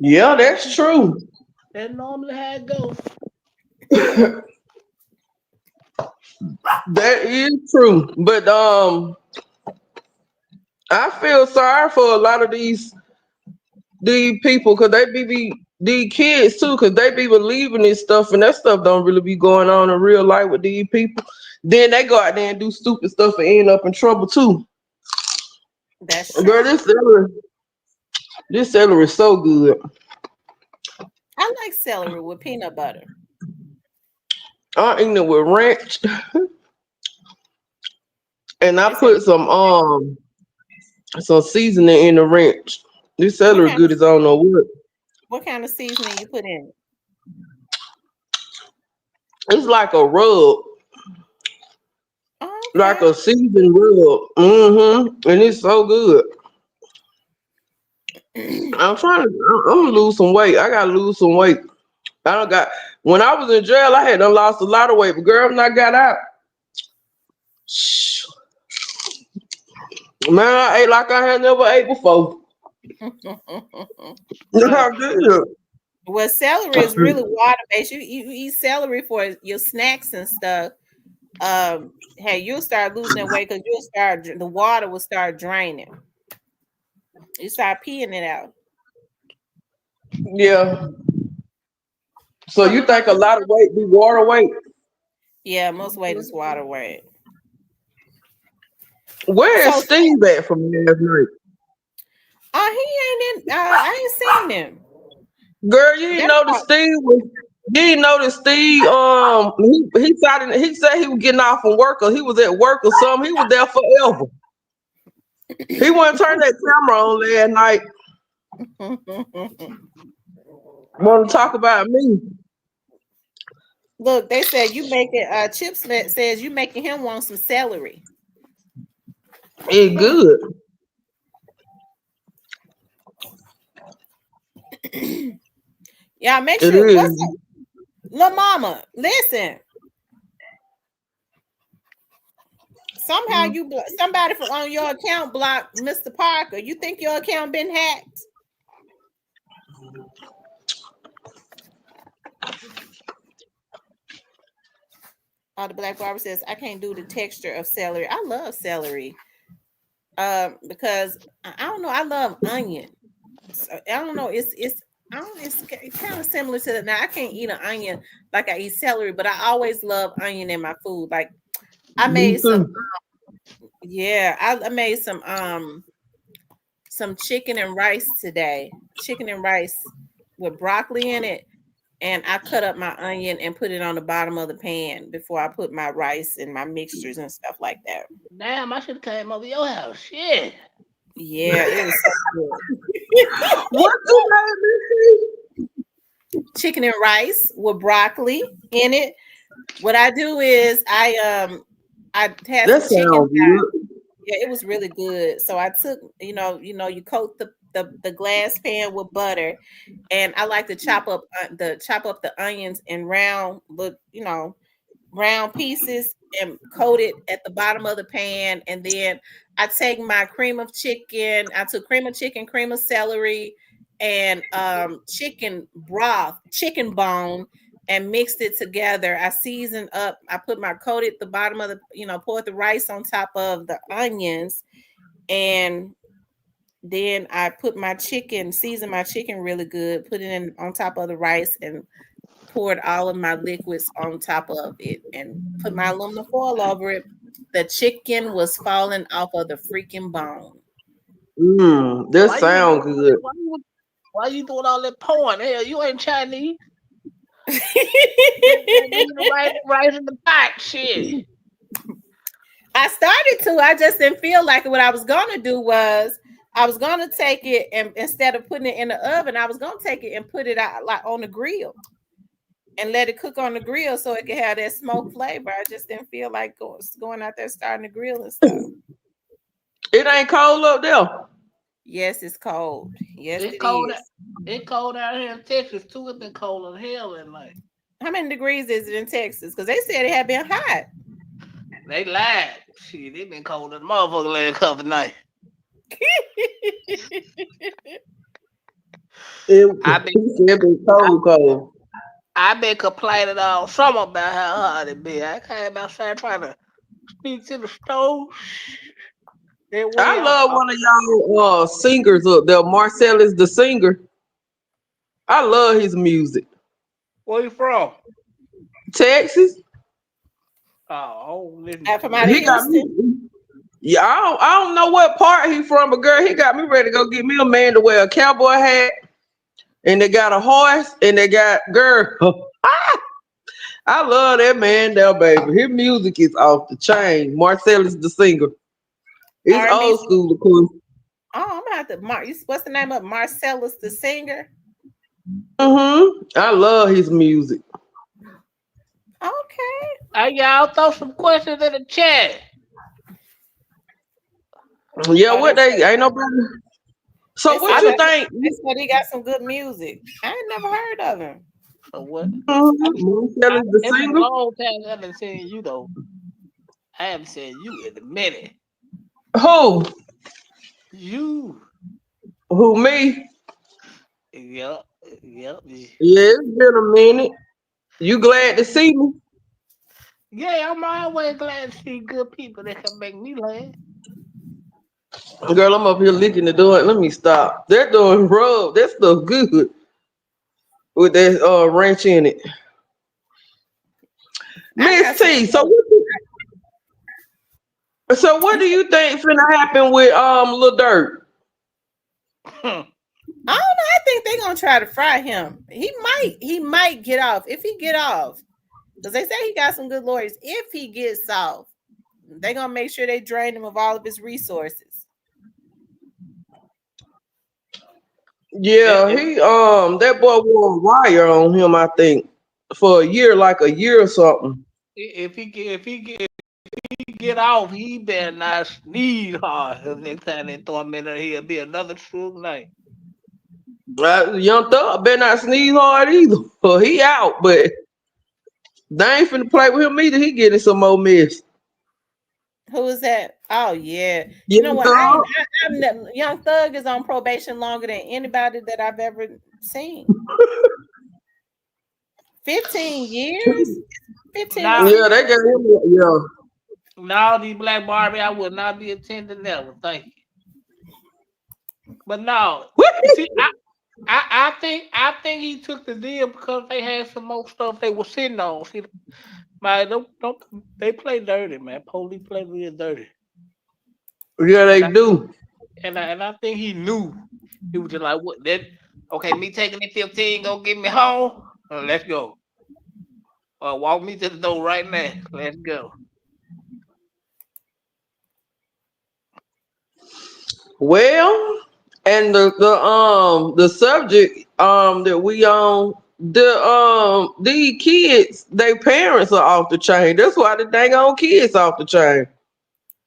Yeah, that's true. That's normally how it goes. That is true. But I feel sorry for a lot of these people, because they be these kids too, because they be believing this stuff, and that stuff don't really be going on in real life with these people. Then they go out there and do stupid stuff and end up in trouble too. That's true. Girl, this celery is so good. I like celery with peanut butter. I'm eating it with ranch. And I put some seasoning in the ranch. This celery good as I don't know what. What kind of seasoning you put in It's like a rub, it? like Okay. a seasoned rub. And it's so good. I'm gonna lose some weight. I gotta lose some weight. I don't got when I was in jail, I had done lost a lot of weight, but girl, when I got out, man, I ate like I had never ate before. Yeah. I did. Well, celery is really water based. You eat celery for your snacks and stuff. Hey, you'll start losing that weight because the water will start draining. You start peeing it out. Yeah. So Well, you look like think a lot of weight be water weight? Yeah, most weight is water weight. Where is So, Steve at from last night? he ain't in. I ain't seen him. Girl, you didn't That's know that all. Steve was. You didn't know that Steve. He said he was getting off from work, or he was at work or something. He was there forever. He wouldn't turn that camera on last night. Want to talk about me? Look, they said you making Chips says you making him want some celery. It's good. Yeah, make It sure. What's is. up, little mama? Listen. Somehow somebody from on your account blocked Mr. Parker. You think your account been hacked? The Black Barber says I can't do the texture of celery. I love celery. Because I don't know. I love onion. So, I don't know. It's kind of similar to that. Now I can't eat an onion like I eat celery, but I always love onion in my food. Like I Me made some. too. Yeah, I made some chicken and rice today. Chicken and rice with broccoli in it. And I cut up my onion and put it on the bottom of the pan before I put my rice and my mixtures and stuff like that. damn, I should have came over your house. Shit. Yeah, it was so good. What you made, Chicken and rice with broccoli in it. What I do is I had That some chicken. sounds good. Yeah, it was really good. So I took, you coat the glass pan with butter, and I like to chop up the onions in round, round pieces and coat it at the bottom of the pan. And then I take my cream of chicken. I took cream of chicken, cream of celery, and chicken broth, chicken bone, and mixed it together. I seasoned up. I put my coated the bottom of the, poured the rice on top of the onions, and then I put my chicken, seasoned my chicken really good, put it in on top of the rice, and poured all of my liquids on top of it and put my aluminum foil over it. The chicken was falling off of the freaking bone. That Why you doing sounds all good. that? Why you doing all that porn? Hell, you ain't Chinese. Leave the right in the back. Shit. I started to. I just didn't feel like it. What I was gonna do was I was gonna take it and instead of putting it in the oven, I was gonna take it and put it out like on the grill and let it cook on the grill so it could have that smoke flavor. I just didn't feel like going out there starting the grill and stuff. It ain't cold up there. Yes, it's cold. Yes, It it cold. is. It cold out here in Texas too. It's been cold as hell at night. How many degrees is it in Texas? Because they said it had been hot. They lied. Shit, it been cold as motherfucker last couple nights. I been It been cold. I been complaining all summer about how hot it be. I came outside trying to speak to the stove. That I way love I'm one of y'all singers up there. Marcellus the singer. I love his music. where you from? Texas. Oh, I don't listen From to out it. of He got Houston. me. Yeah, I don't know what part he from, but girl, he got me ready to go get me a man to wear a cowboy hat, and they got a horse, and they got girl. I love that man there, baby. His music is off the chain. Marcellus the singer. It's R&B. old school, of course. Oh, I'm gonna have to. What's the name of Marcellus the singer? I love his music. Okay. Y'all throw some questions in the chat. Yeah, Oh, what they ain't nobody. So what they you think? said he got some good music. I ain't never heard of him. So what? Moonshell is the It's been a singer. long time I've been seeing you though. I haven't seen you in a minute. Who? You. Who me? Yep. Yep. Yeah, it's been a minute. You glad to see me? Yeah, I'm always glad to see good people that can make me laugh. Girl, I'm up here licking the door. Let me stop. They're doing rub. That stuff good with that ranch in it. I got Miss some. T, so what You do said, you think finna happen with Lil Durk? I don't know. I think they're gonna try to fry him. He might get off. If he get off, because they say he got some good lawyers. If he gets off, they're gonna make sure they drain him of all of his resources. Yeah, if, he that boy wore a wire on him, I think, for a year, like a year or something. if he get off, he better not sneeze hard. The next time they throw him in there, he'll be another true night. Young Thug better not sneeze hard either. He out, but they ain't finna play with him either. He getting some more mess. Who is that? Oh yeah. You know Young what? Thug. Young Thug is on probation longer than anybody that I've ever seen. 15 years? 15 or Now, Yeah, they 16? got him. Yeah. now these Black Barbie, I would not be attending that one. Thank you. But no, see, I think he took the deal because they had some more stuff they were sitting on. See, man, don't they play dirty, man? Police play real dirty, Yeah, and they I do. and I think he knew. He was just like, what that? Okay, me taking the 15, go get me home. Let's go. Walk me to the door right now. Let's go. Well, and the subject that we on, these kids, their parents are off the chain. That's why the dang on kids off the chain.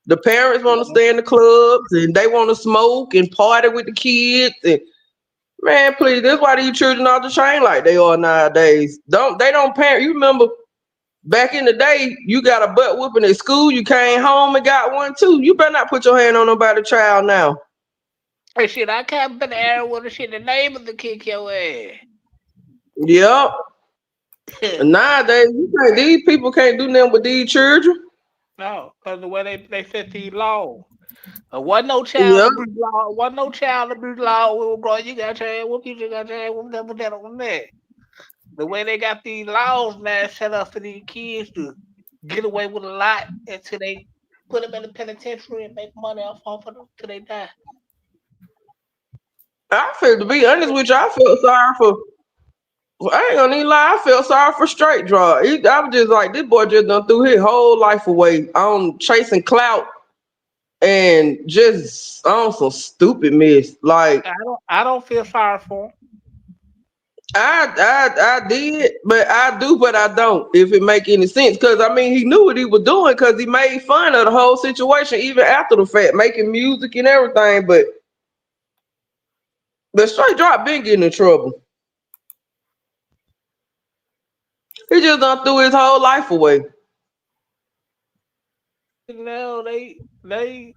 The parents want to stay in the clubs and they want to smoke and party with the kids. And man, please, that's why these children off the chain like they are nowadays. Don't parent? You remember back in the day, you got a butt whooping at school. You came home and got one too. You better not put your hand on nobody's child now. Hey, shit, I can't put the air with the shit. The name of the kick your ass. Yep. And nowadays, you think these people can't do nothing with these children? No, because the way they set these laws. Wasn't no child Yep. abuse law. Wasn't no child abuse law. We were growing. You got your ass whooped. You got your ass whooped. That on that. The way they got these laws now set up for these kids to get away with a lot until they put them in the penitentiary and make money off of them till they die. I feel to be honest with you, I felt sorry for. I ain't gonna even lie. I felt sorry for Straight Draw. I was just like, this boy just done threw his whole life away on chasing clout and just on some stupid mess. Like I don't feel sorry for them. I did, but I do, but I don't. If it make any sense, because I mean, he knew what he was doing because he made fun of the whole situation even after the fact, making music and everything. But the Straight Drop been getting in trouble. He just done threw his whole life away. No, they they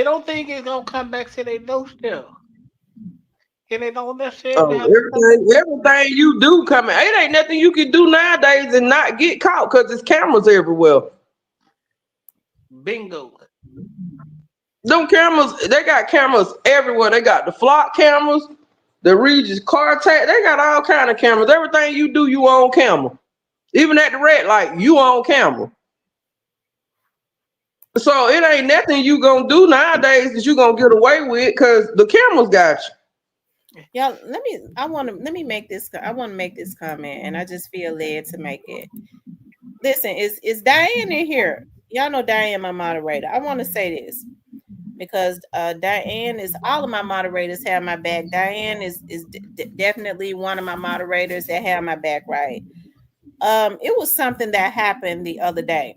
don't think it's gonna come back to their doorstep, and they don't necessarily Oh, have to come back. everything you do coming. It ain't nothing you can do nowadays and not get caught because there's cameras everywhere. Bingo. Them cameras, they got cameras everywhere. They got the flock cameras, the Regis car tag. They got all kind of cameras. Everything you do, you on camera. Even at the red light, you on camera. So it ain't nothing you gonna do nowadays that you gonna get away with because the cameras got you. Y'all, let me make this. I want to make this comment, and I just feel led to make it. Listen, is Diane in here? Y'all know Diane, my moderator. I want to say this because Diane is all of my moderators have my back. Diane is definitely one of my moderators that have my back, right? It was something that happened the other day.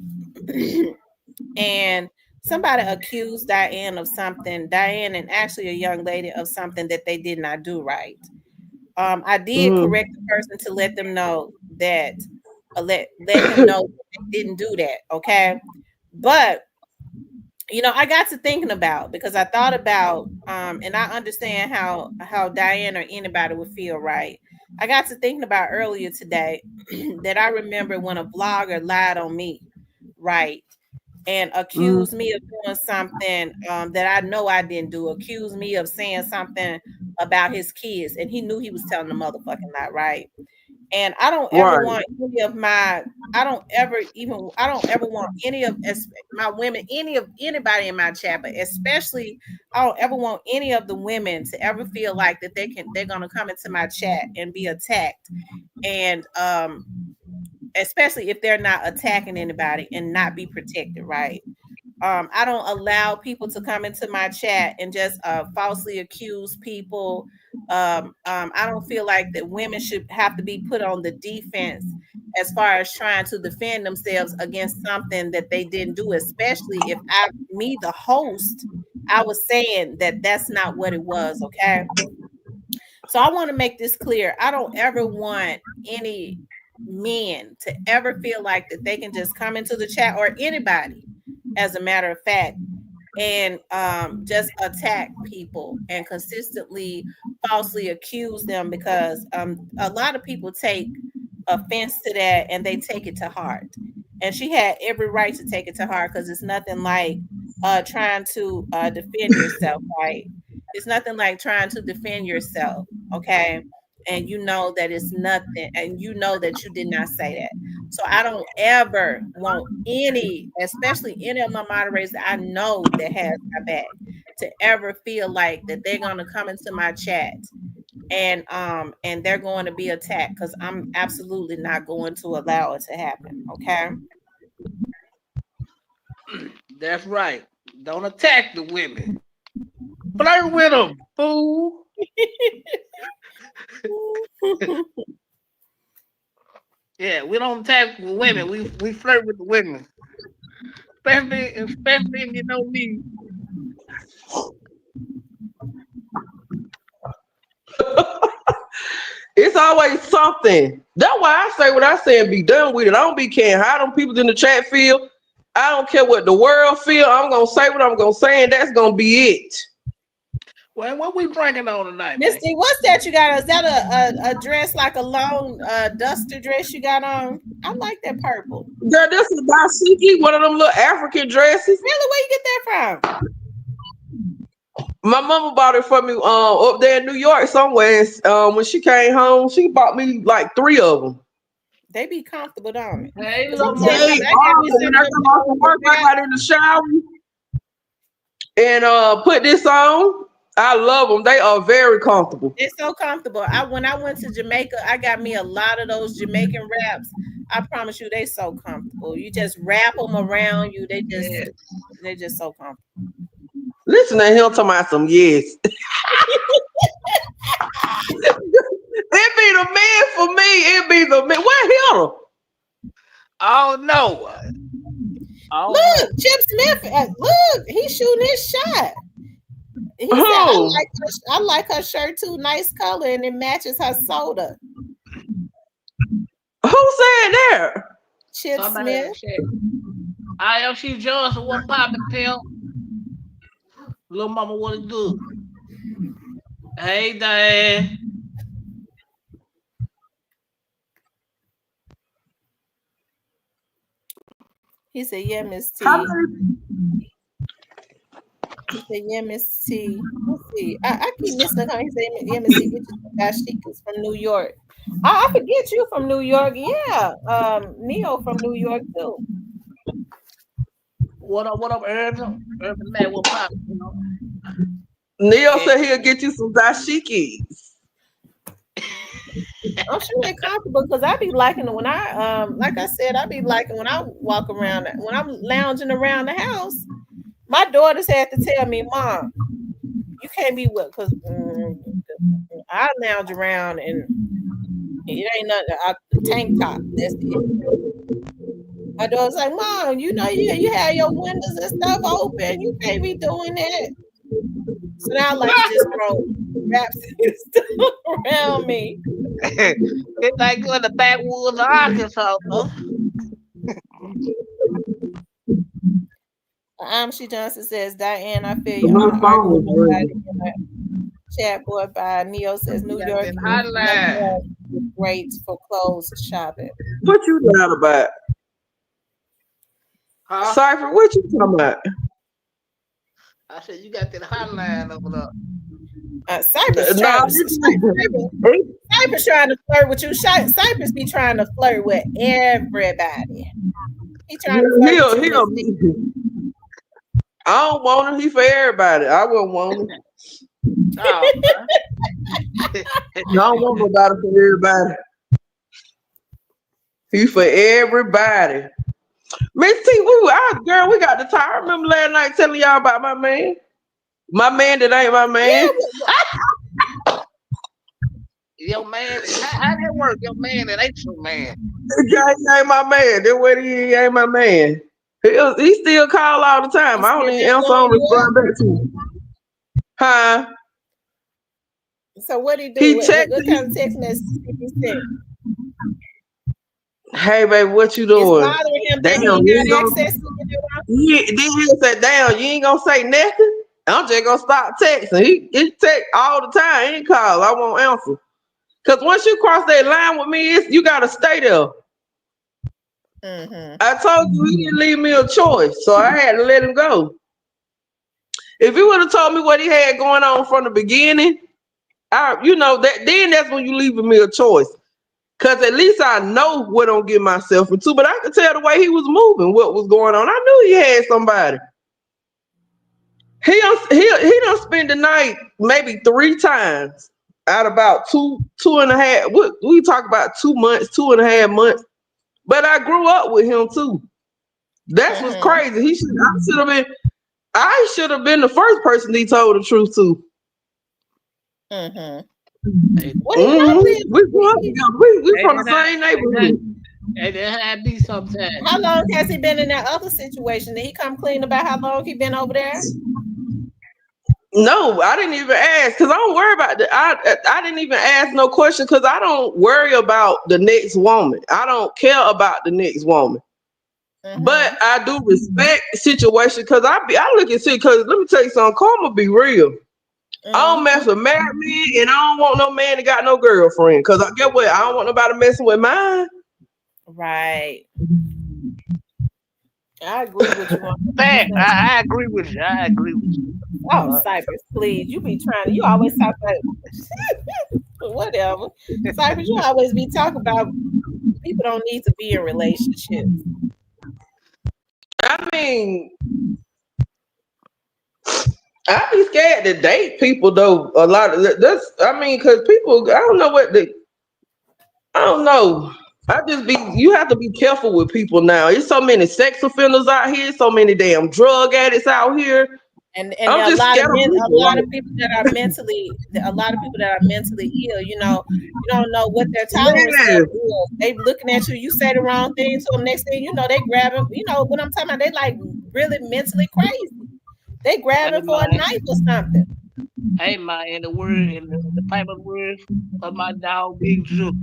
And somebody accused Diane of something, Diane and actually a young lady of something that they did not do right. I did correct the person to let them know that let him know that they didn't do that. Okay. But I got to thinking about, because I thought about and I understand how Diane or anybody would feel, right? I got to thinking about earlier today that I remember when a blogger lied on me, right? And accused me of doing something that I know I didn't do, accused me of saying something about his kids, and he knew he was telling the motherfucking lie, right? And I don't ever want any of my, I don't ever want any of my women, anybody in my chat, but especially I don't ever want any of the women to ever feel like that they're gonna come into my chat and be attacked. And especially if they're not attacking anybody and not be protected, right? I don't allow people to come into my chat and just falsely accuse people. I don't feel like that women should have to be put on the defense as far as trying to defend themselves against something that they didn't do, especially if me, the host, I was saying that that's not what it was. Okay. So I want to make this clear. I don't ever want any men to ever feel like that they can just come into the chat, or anybody, as a matter of fact, and just attack people and consistently falsely accuse them, because a lot of people take offense to that and they take it to heart. And she had every right to take it to heart, because it's nothing like trying to defend yourself, right? It's nothing like trying to defend yourself, okay? And you know that it's nothing, and you know that you did not say that. So I don't ever want any, especially any of my moderators that I know that has my back, to ever feel like that they're gonna come into my chat and they're going to be attacked, because I'm absolutely not going to allow it to happen. Okay. That's right. Don't attack the women. Flirt with them, fool. Yeah, we don't attack the women. We flirt with the women. Especially if you know me. It's always something. That's why I say what I say and be done with it. I don't be caring how them people in the chat feel. I don't care what the world feel. I'm gonna say what I'm gonna say, and that's gonna be it. Well, what we drinking on tonight, Misty, what's that you got? Is that a dress, like a long duster dress you got on? I like that purple. Girl, this is dashiki, one of them little African dresses. Really? Where you get that from? My mama bought it for me up there in New York somewhere. When she came home, she bought me like 3 of them. They be comfortable, don't it? Hey, When I come off from work, I got in the shower and put this on. I love them. They are very comfortable. They're so comfortable. When I went to Jamaica, I got me a lot of those Jamaican wraps. I promise you, they so comfortable. You just wrap them around you. They're just so comfortable. Listen to him talking about some yes. It be the man for me. It be the man. Where him? Oh no! Look, Chip Smith. Look, he's shooting his shot. He said, I like her shirt too. Nice color, and it matches her soda. Who said that? Chip Smith. I am. She Johnson. What poppin' pimp? Little mama, what it do? Hey, Diane. He said, yeah, Miss T. He said, yeah, Miss T. Let's see. I keep missing her. He said, yeah, Miss T, get you some dashikis from New York. I forget you from New York. Yeah. Neo from New York, too. What up, Urban Man? What pop? Neo said he'll get you some dashikis. I'm sure they're comfortable, because I be liking it when I like I said, I be liking when I walk around, when I'm lounging around the house. My daughters had to tell me, Mom, you can't be with, because I lounge around and it ain't nothing. Tank top. That's it. My daughter's like, Mom, you know you have your windows and stuff open. You can't be doing that. So now I like to just throw wraps and stuff around me. It's like you're in the backwoods of Arkansas, though. She Johnson says, Diane, I feel you. My I phone argue was with nobody ringing. in that chat board by Neo says New You got York that is number hotline. one is great for clothes shopping. What you down about? Huh? Cypher, what you talking about? I said, you got that hotline over there. Cypress Nah, Cypress trying to flirt with you. Cypress be trying to flirt with everybody. He trying to flirt with you, Miss B. I don't want him. He for everybody. I wouldn't want him. Oh, I don't want nobody for everybody. He for everybody. Miss T, girl, we got the time. I remember last night telling y'all about my man. My man that ain't my man. your man, how that work? Your man that ain't your man. He ain't my man. That way he ain't my man. He still call all the time. I don't even answer on respond back to him. Huh? So what he do? He What kind of text message did he send? Hey, baby, what you It's doing? bothering him that Damn, he ain't got access to you. Then he said, damn, you ain't gonna say nothing? I'm just gonna stop texting. He text all the time. He ain't call. I won't answer. Cause once you cross that line with me, you gotta stay there. Mm-hmm. I told you he didn't leave me a choice, so I had to let him go. If he would have told me what he had going on from the beginning, that's when you leaving me a choice. Cause at least I know what I'm getting myself into. But I could tell the way he was moving, what was going on. I knew he had somebody. He done spend the night maybe 3 times out about two and a half. We talk about 2 months, 2.5 months. But I grew up with him too. That's what's crazy. I should have been the first person he told the truth to. Mm-hmm. We grew up together. We from the same neighborhood. And it had me sometimes. How long has he been in that other situation? Did he come clean about how long he been over there? No, I didn't even ask because I don't worry about that. I didn't even ask no question because I don't worry about the next woman. I don't care about the next woman. But I do respect the situation because I look at it because let me tell you something, karma be real. I don't mess with married men and I don't want no man that got no girlfriend because get what? I don't want nobody messing with mine. Right. I agree with you on that. I agree with you. I agree with you. Oh, Cypress, please. You always talk about whatever. Cypress, you always be talking about people don't need to be in relationships. I mean, I be scared to date people though. A lot of that's. I mean, because people, I don't know. You have to be careful with people now. There's so many sex offenders out here, so many damn drug addicts out here. And I'm just scared of people. a lot of people that are mentally ill, you don't know what their tolerance level is. They looking at you, you say the wrong thing to them, next thing you know, they grabbing, what I'm talking about, they like really mentally crazy. They grabbing for a knife or something. Hey man, in the Piper words of my dog Big Juke,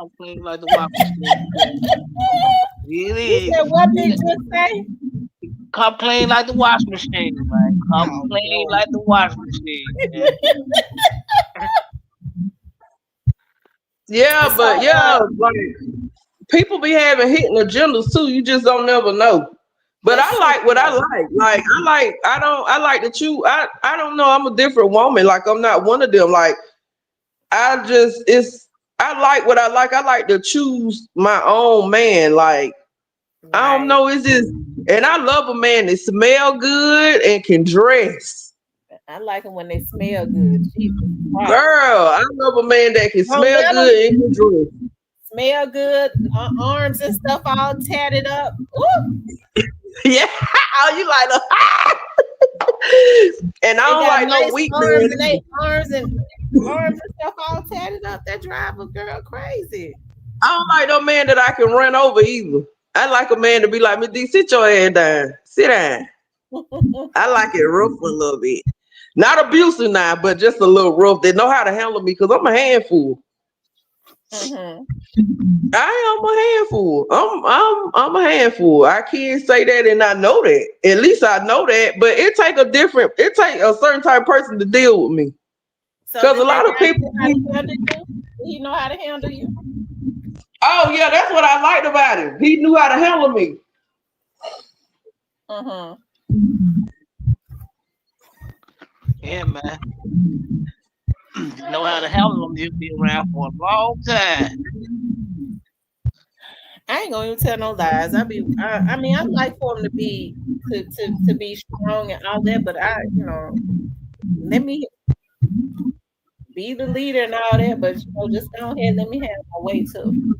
I'm clean like the waffle machine. You said what Big Juke say? Come clean like the wash machine, man. Come clean like the wash machine, man. Yeah, but like people be having hidden agendas too. You just don't never know. But I like what I like. Like I like that you. I don't know. I'm a different woman. Like I'm not one of them. Like I like what I like. I like to choose my own man. Like I don't know. It's just, and I love a man that smell good and can dress. I like them when they smell good. Jesus Christ. Girl, I love a man that can smell good and can dress. Smell good, arms and stuff all tatted up. Ooh. Yeah. Oh, you like the and I They don't got like no nice weak arms men. and they arms and stuff all tatted up. That drive a girl crazy. I don't like no man that I can run over either. I like a man to be like, Miss D, sit your head down. Sit down. I like it rough a little bit. Not abusive now, but just a little rough. They know how to handle me because I'm a handful. Mm-hmm. I am a handful. I'm a handful. I can't say that and I know that. At least I know that. But it take a certain type of person to deal with me. So Because a did that lot of guy people know how to handle you? Did he know how to handle you? oh yeah, that's what I liked about him. He knew how to handle me. Mm-hmm. Yeah, man. You know how to handle them. You'll be around for a long time. I ain't gonna even tell no lies. I mean, I like for him to be to be strong and all that, but let me be the leader and all that, but just go ahead, let me have my way too.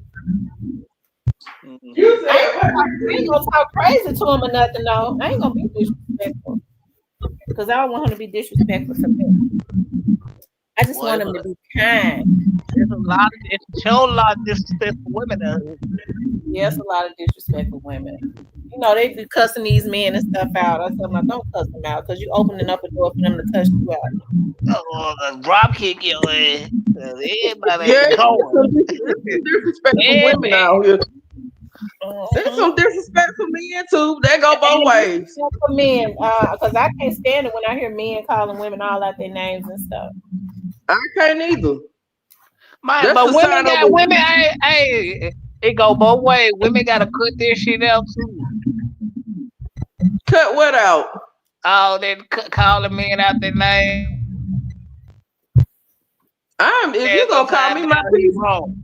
Mm-hmm. I ain't gonna talk crazy to him or nothing, though. I ain't gonna be disrespectful because I don't want him to be disrespectful to me. I just Well, want him to be kind. it's a show a lot of disrespectful women out here. Yes, a lot of disrespectful women. They be cussing these men and stuff out. I tell them, don't cuss them out because you opening up a door for them to cuss you out. Drop kick your ass. Everybody Yeah, ain't going. there's some disrespectful Yeah, women out here. There's Mm-hmm. some disrespectful men too. They go both And ways. for men, because I can't stand it when I hear men calling women all out their names and stuff. I can't either. man, That's but the women sign of got women. Hey, it go both ways. Women gotta cut their shit out too. cut what out. All that calling men out their name. If you gonna call Find me my out he piece, wrong.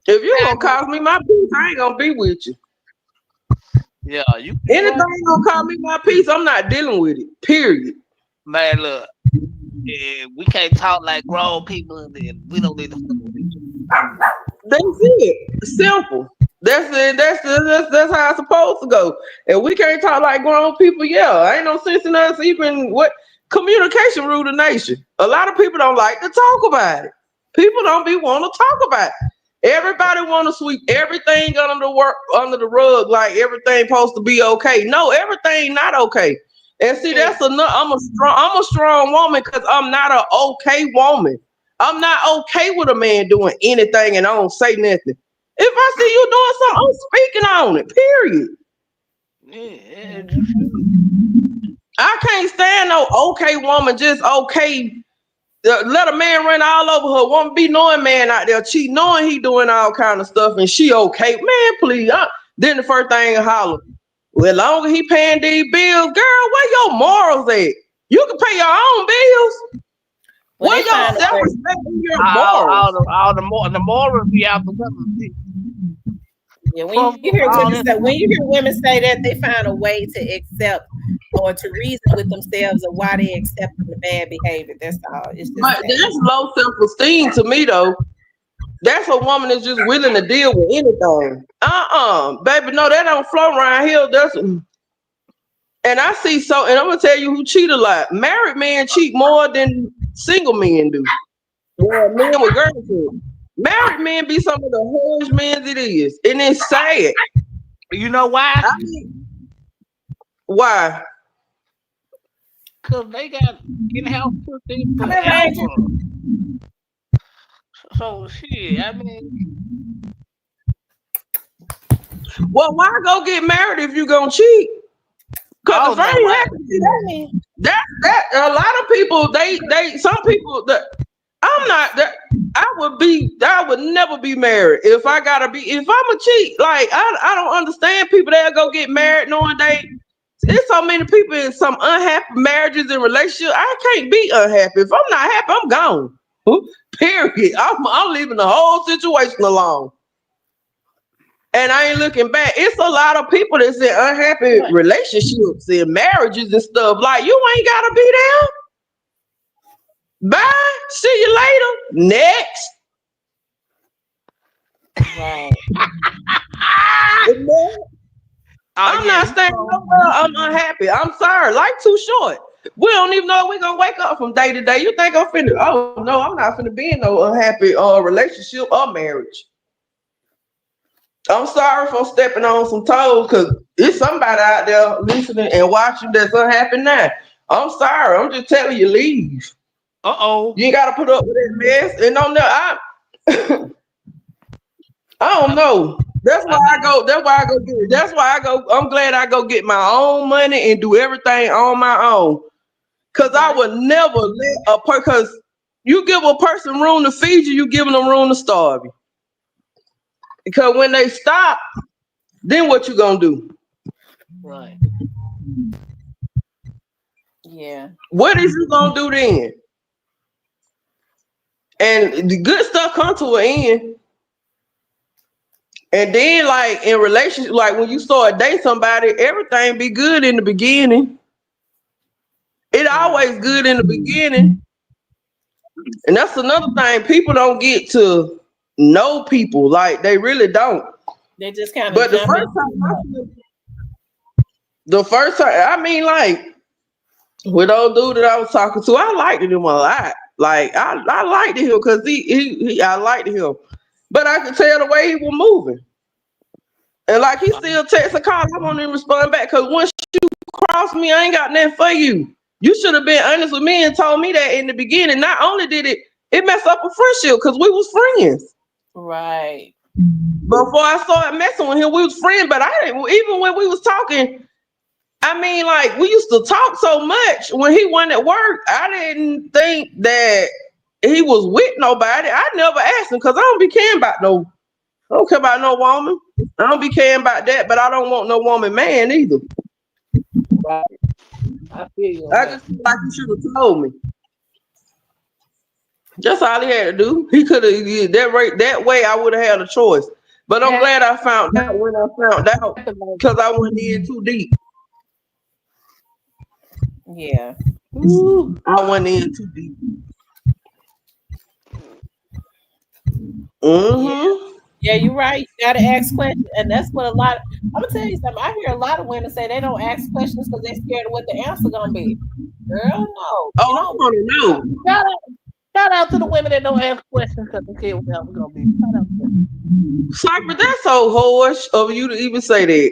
if you gonna call me my piece, I ain't gonna be with you. Yeah, you be Anything right. gonna call me my piece, I'm not dealing with it. Period. Man, look, we can't talk like grown people, and we don't need to fuck with each That's it. Simple. That's it. That's how it's supposed to go. And we can't talk like grown people. Yeah, ain't no sense in us even what communication rule the nation. A lot of people don't like to talk about it. People don't be want to talk about it. Everybody want to sweep everything under the rug like everything supposed to be okay. No, everything not okay. And see, Period. that's enough. I'm a strong woman because I'm not an okay woman. I'm not okay with a man doing anything and I don't say nothing. If I see you doing something, I'm speaking on it. Period. Yeah, you should. I can't stand no okay woman, just okay. Let a man run all over her. Won't be knowing man out there cheat, knowing he doing all kind of stuff, and she okay. Man, please. Then the first thing I holler. Well, long as he paying these bills, girl, where your morals at? You can pay your own bills. Well, Where they your find a way. self-respect and your morals? The morals be out the window. Yeah, when Fuck you hear all women that. say that, they find a way to accept or to reason with themselves of why they accepting the bad behavior. That's all. It's just But sad. that's low self-esteem to me, though. That's a woman that's just willing to deal with anything. Baby, no, that don't flow around here. And I see and I'm gonna tell you who cheat a lot. Married men cheat more than single men do. Yeah, men with girlfriends. Married men be some of the hardest men it is, and it's sad. You know why? I mean, why? Cause they got in-house pussy I'm imagine. forever. So shit, I mean, Well, why go get married if you gonna cheat? Cause I if don't know I ain't why. happy, that a lot of people some people that I'm not that I would never be married if I gotta be if I'm a cheat. Like I don't understand people that go get married knowing there's so many people in some unhappy marriages and relationships. I can't be unhappy. If I'm not happy, I'm gone. Period. I'm leaving the whole situation alone. And I ain't looking back. It's a lot of people that's in unhappy What? relationships and marriages and stuff. Like you ain't gotta be there. Bye. See you later. Next. Right. And then I'm not staying nowhere. I'm unhappy. I'm sorry. Life too short. We don't even know if we're gonna wake up from day to day. You think I'm finna? Oh no, I'm not finna be in no unhappy relationship or marriage. I'm sorry for stepping on some toes because it's somebody out there listening and watching that's unhappy now. I'm sorry. I'm just telling you, leave. You ain't gotta put up with that mess. And on there, I don't know. That's why I go. That's why I go get it. That's why I go. I'm glad I go get my own money and do everything on my own. Cause I would never let cause you give a person room to feed you, you giving them room to starve you. Because when they stop, then what you gonna do? Right. Yeah. What is you gonna do then? And the good stuff comes to an end. And then, like in relationship, like when you start dating somebody, everything be good in the beginning. It always good in the beginning. And that's another thing. People don't get to know people. Like they really don't. They just kind of But jump the first time, I mean, like with old dude that I was talking to, I liked him a lot. Like I liked him because I liked him. But I could tell the way he was moving. And like he still text a call, I won't even respond back because once you cross me, I ain't got nothing for you. You should have been honest with me and told me that in the beginning. Not only did it messed up a friendship because we was friends. Right. Before I started messing with him, we was friends, but I didn't even when we was talking, I mean, like we used to talk so much when he went at work. I didn't think that he was with nobody. I never asked him because I don't be caring about I don't care about no woman. I don't be caring about that, but I don't want no woman man either. Right. I feel you. I just feel like he should have told me. That's all he had to do. He could have that way I would have had a choice. But I'm glad I found out when I found out because I went in too deep. Yeah. I went in too deep. Yeah, you're right. You gotta ask questions. And that's what I'm gonna tell you something. I hear a lot of women say they don't ask questions because they're scared of what the answer gonna be. Girl, no. Oh, I want to know. Shout out to the women that don't ask questions because they care what the answer gonna be. Shout out to them. Cypher, that's so harsh of you to even say that.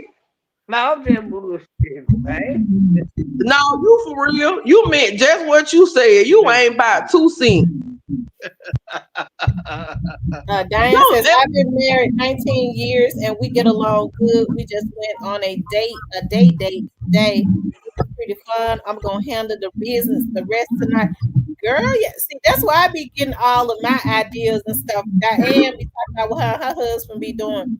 No, I'm just bullshit, man. No, you for real. You meant just what you said. You ain't about 2 cents. Diane says, I've been married 19 years and we get along good. We just went on a date today. It was pretty fun. I'm gonna handle the business the rest tonight. Girl, yeah, see, that's why I be getting all of my ideas and stuff. Diane be talking about what her husband be doing.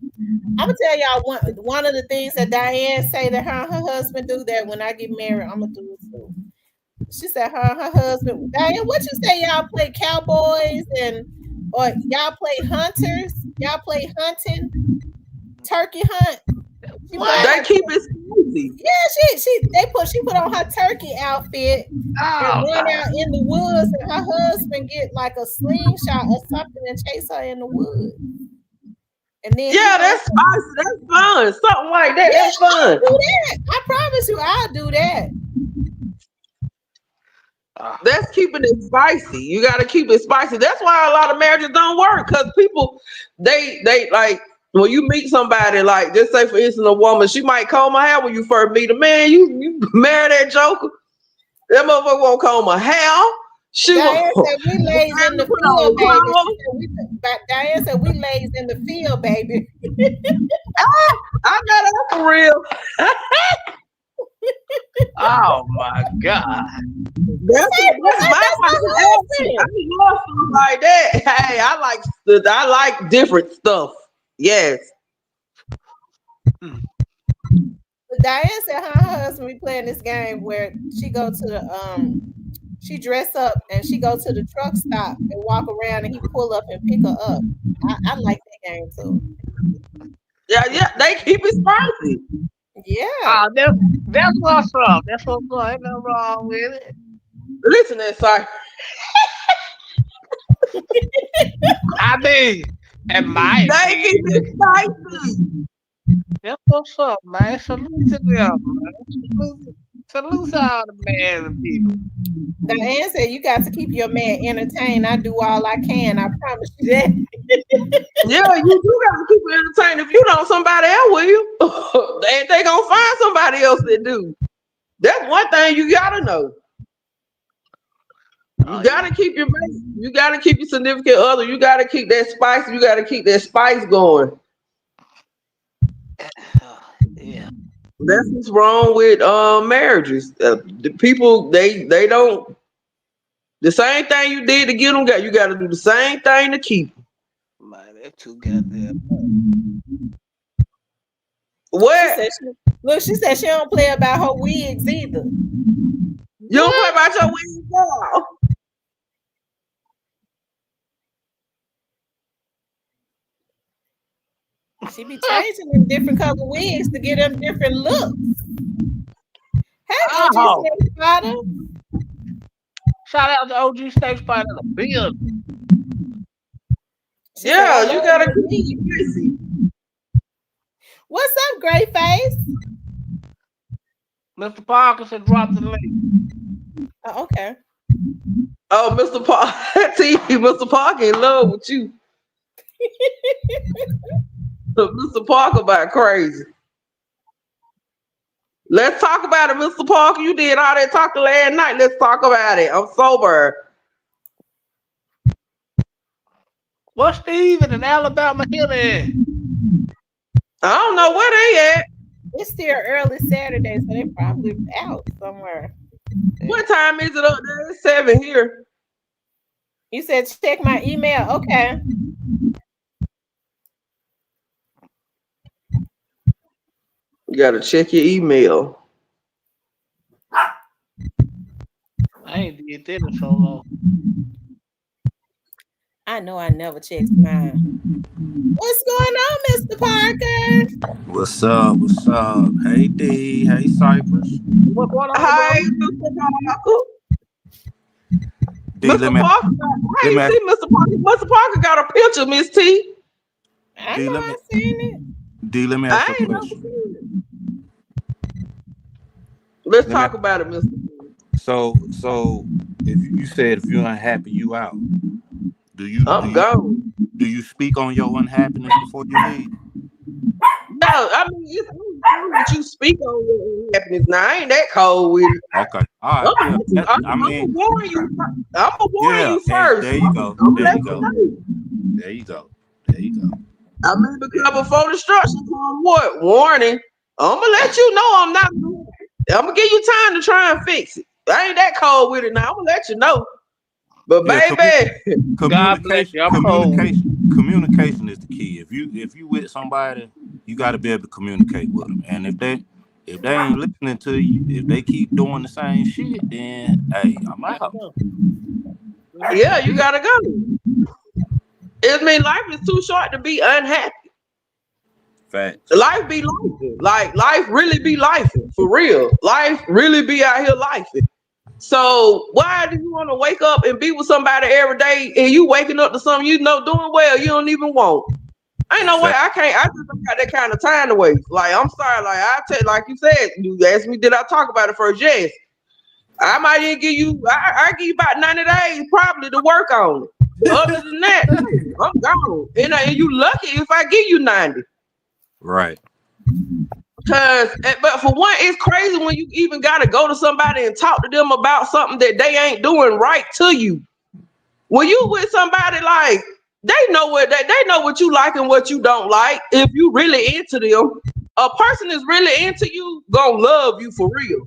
I'm gonna tell y'all one of the things that Diane say that her and her husband do that when I get married, I'm gonna do it too. She said her and her husband, Diane, what you say y'all play cowboys or y'all play hunters? Y'all play hunting, turkey hunt. They keep it spicy. Yeah, she put on her turkey outfit and run out in the woods, and her husband get like a slingshot or something and chase her in the woods. And then that's spicy. That's fun. Something like that. That's fun. I'll do that. I promise you, I'll do that. That's keeping it spicy. You got to keep it spicy. That's why a lot of marriages don't work because people, they like when you meet somebody, like just say for instance a woman, she might comb her hair when you first meet a man. You marry that joker, that motherfucker won't comb her hair. Diane said we lays in the field, baby. Diane said we lays in the field, baby. I got that for real. Oh my God. That's my husband. I love stuff like that. Hey, I like different stuff. Yes. Diane said her husband be playing this game where she go to the she dress up and she go to the truck stop and walk around and he pull up and pick her up. I like that game too. Yeah, they keep it spicy. Yeah. That's what's up. That's what's up. Ain't nothing wrong with it. Listen, that sorry. I mean, they keep it spicy. That's what's up, man. Salute to them, man. Salute to all the men and people. Diane said you got to keep your man entertained. I do all I can. I promise you that. Yeah, you do got to keep it entertained. If you don't, somebody else will. they gonna find somebody else that do. That's one thing you gotta know. You gotta keep your mate. You gotta keep your significant other. You gotta keep that spice. You gotta keep that spice going. Yeah. That's what's wrong with marriages. The people they don't. The same thing you did to get them, you got to do the same thing to keep them. Man, that's too goddamn What? She said she don't play about her wigs either. You don't play about your wigs, girl. She be changing them different color wigs to get them different looks. Hey, OG Snake Spider. Shout out to OG Snake Spider in the building. Yeah, you gotta keep it busy. What's up, Gray Face? Mr. Parkinson dropped the link. Oh, okay. Oh, Mr. Park, Mr. Parker in love with you. Mr. Parker about crazy. Let's talk about it, Mr. Parker. You did all that talking last night. Let's talk about it. I'm sober. What's Steven in Alabama Hill at? I don't know where they at. It's still early Saturday, so they probably out somewhere. What time is it up there? It's 7 here. You said check my email. Okay. You gotta check your email. I ain't did that in so long. I know I never checked mine. What's going on, Mr. Parker? What's up? What's up? Hey D. Hey Cypress. What's going on, Hi, bro? Mr. Parker. D, Mr. Parker. Hey, you see Mr. Parker? Mr. Parker got a picture, Miss T. I know I seen it. D, let me ask you a question. Let's talk about it, Mr. So if you said if you're unhappy, you out. Do you speak on your unhappiness before you leave? No, I mean it's that you speak on your unhappiness. Now I ain't that cold with it. Okay, all right. I'm gonna warn you. I'm gonna warn you first. There you go. There you go. There you go. There you go. I mean, because before destruction come, what warning? I'm gonna let you know I'm not. I'm gonna give you time to try and fix it. I ain't that cold with it now. I'm gonna let you know. But baby, communication is the key. If you with somebody, you got to be able to communicate with them. And if they ain't listening to you, if they keep doing the same shit, then hey, I'm out. Yeah, you gotta go. I mean, life is too short to be unhappy. Facts. Life be life. Life really be life for real. Life really be out here lifing. So why do you want to wake up and be with somebody every day and you waking up to something you know doing well you don't even want? Ain't no way. I just don't got that kind of time to waste. Like, I'm sorry. Like I tell, like you said, you asked me, did I talk about it first? Yes. I might even give you. I give you about 90 days probably to work on it. Other than that, I'm gone. And you lucky if I give you 90. Right. But for one, it's crazy when you even gotta go to somebody and talk to them about something that they ain't doing right to you. When you with somebody, like they know what you like and what you don't like. If you really into them, a person is really into you, gonna love you for real.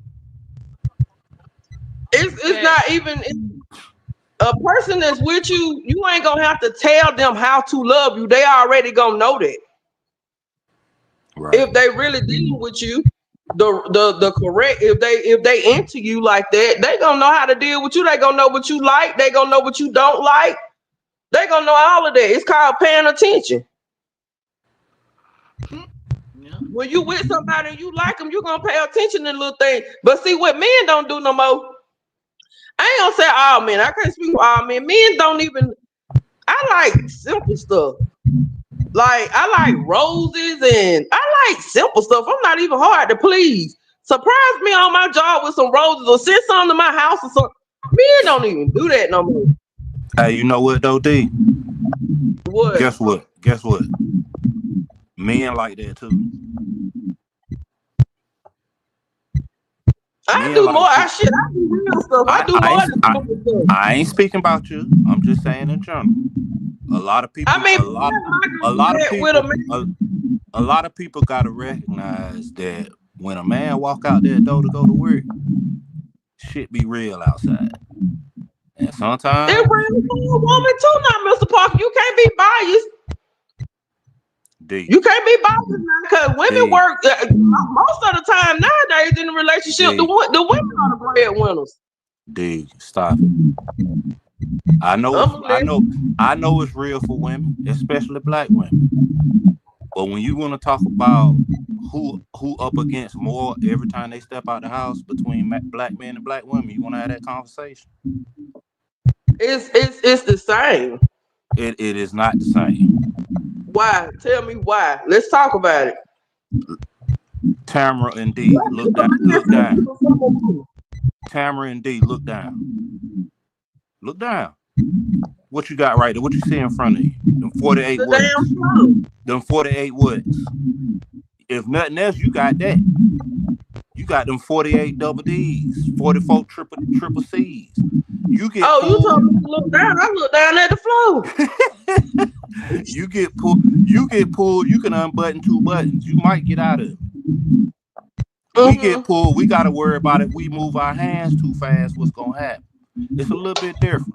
It's not even a person that's with you. You ain't gonna have to tell them how to love you. They already gonna know that. Right. If they really dealing with you, the correct, if they into you like that, they gonna know how to deal with you. They gonna know what you like. They gonna know what you don't like. They gonna know all of that. It's called paying attention. Yeah. When you with somebody and you like them, you're gonna pay attention to little things. But see what men don't do no more. I ain't gonna say all men. I can't speak for all men. Men don't even. I like simple stuff. Like I like roses and I like simple stuff. I'm not even hard to please. Surprise me on my job with some roses or send some to my house or something. Men don't even do that no more. Hey, you know what though, D? What? Guess what? Guess what? Men like that too. I Men do more. like I do real stuff. I do more than simple stuff. I ain't speaking about you. I'm just saying in general. A lot of people, I mean, a lot of with a people, man. a lot of people gotta recognize that when a man walk out that door to go to work, shit be real outside. And It sometimes, real for a woman too now, Mr. Parker. You can't be biased. D, You can't be biased now because women D, work most of the time nowadays in a relationship. D, The women are the breadwinners. D, stop it. I know it's real for women, especially black women. But when you want to talk about who up against more every time they step out the house between black men and black women, you want to have that conversation. It's the same. It is not the same. Why? Tell me why. Let's talk about it. Tamara and D, look down. Look down. Tamara and D, look down. Look down. What you got right there? What you see in front of you? Them 48 The watts. damn truth. Them 48 watts. If nothing else, you got that. You got them 48 double D's, 44 triple C's. You get pulled. You told me to look down. I look down at the floor. You get pulled. You can unbutton 2 buttons. You might get out of it. We get pulled. We got to worry about if we move our hands too fast, what's going to happen. It's a little bit different.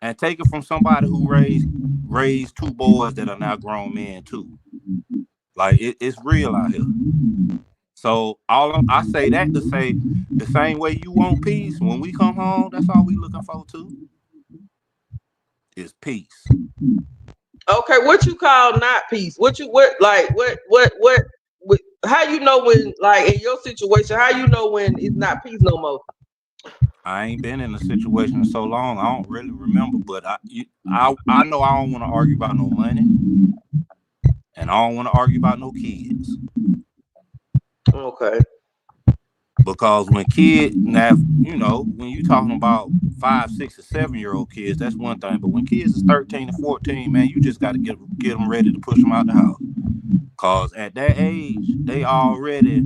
And take it from somebody who raised 2 boys that are now grown men too. Like it's real out here. So I say that to say the same way you want peace when we come home, that's all we looking for too. Is peace. Okay, what you call not peace? What how you know when, like in your situation, how you know when it's not peace no more? I ain't been in a situation in so long, I don't really remember, but I know I don't want to argue about no money, and I don't want to argue about no kids. Okay. Because when kids, now, you know, when you talking about 5, 6, and 7-year-old kids, that's one thing. But when kids is 13 and 14, man, you just got to get them ready to push them out the house. Because at that age, they already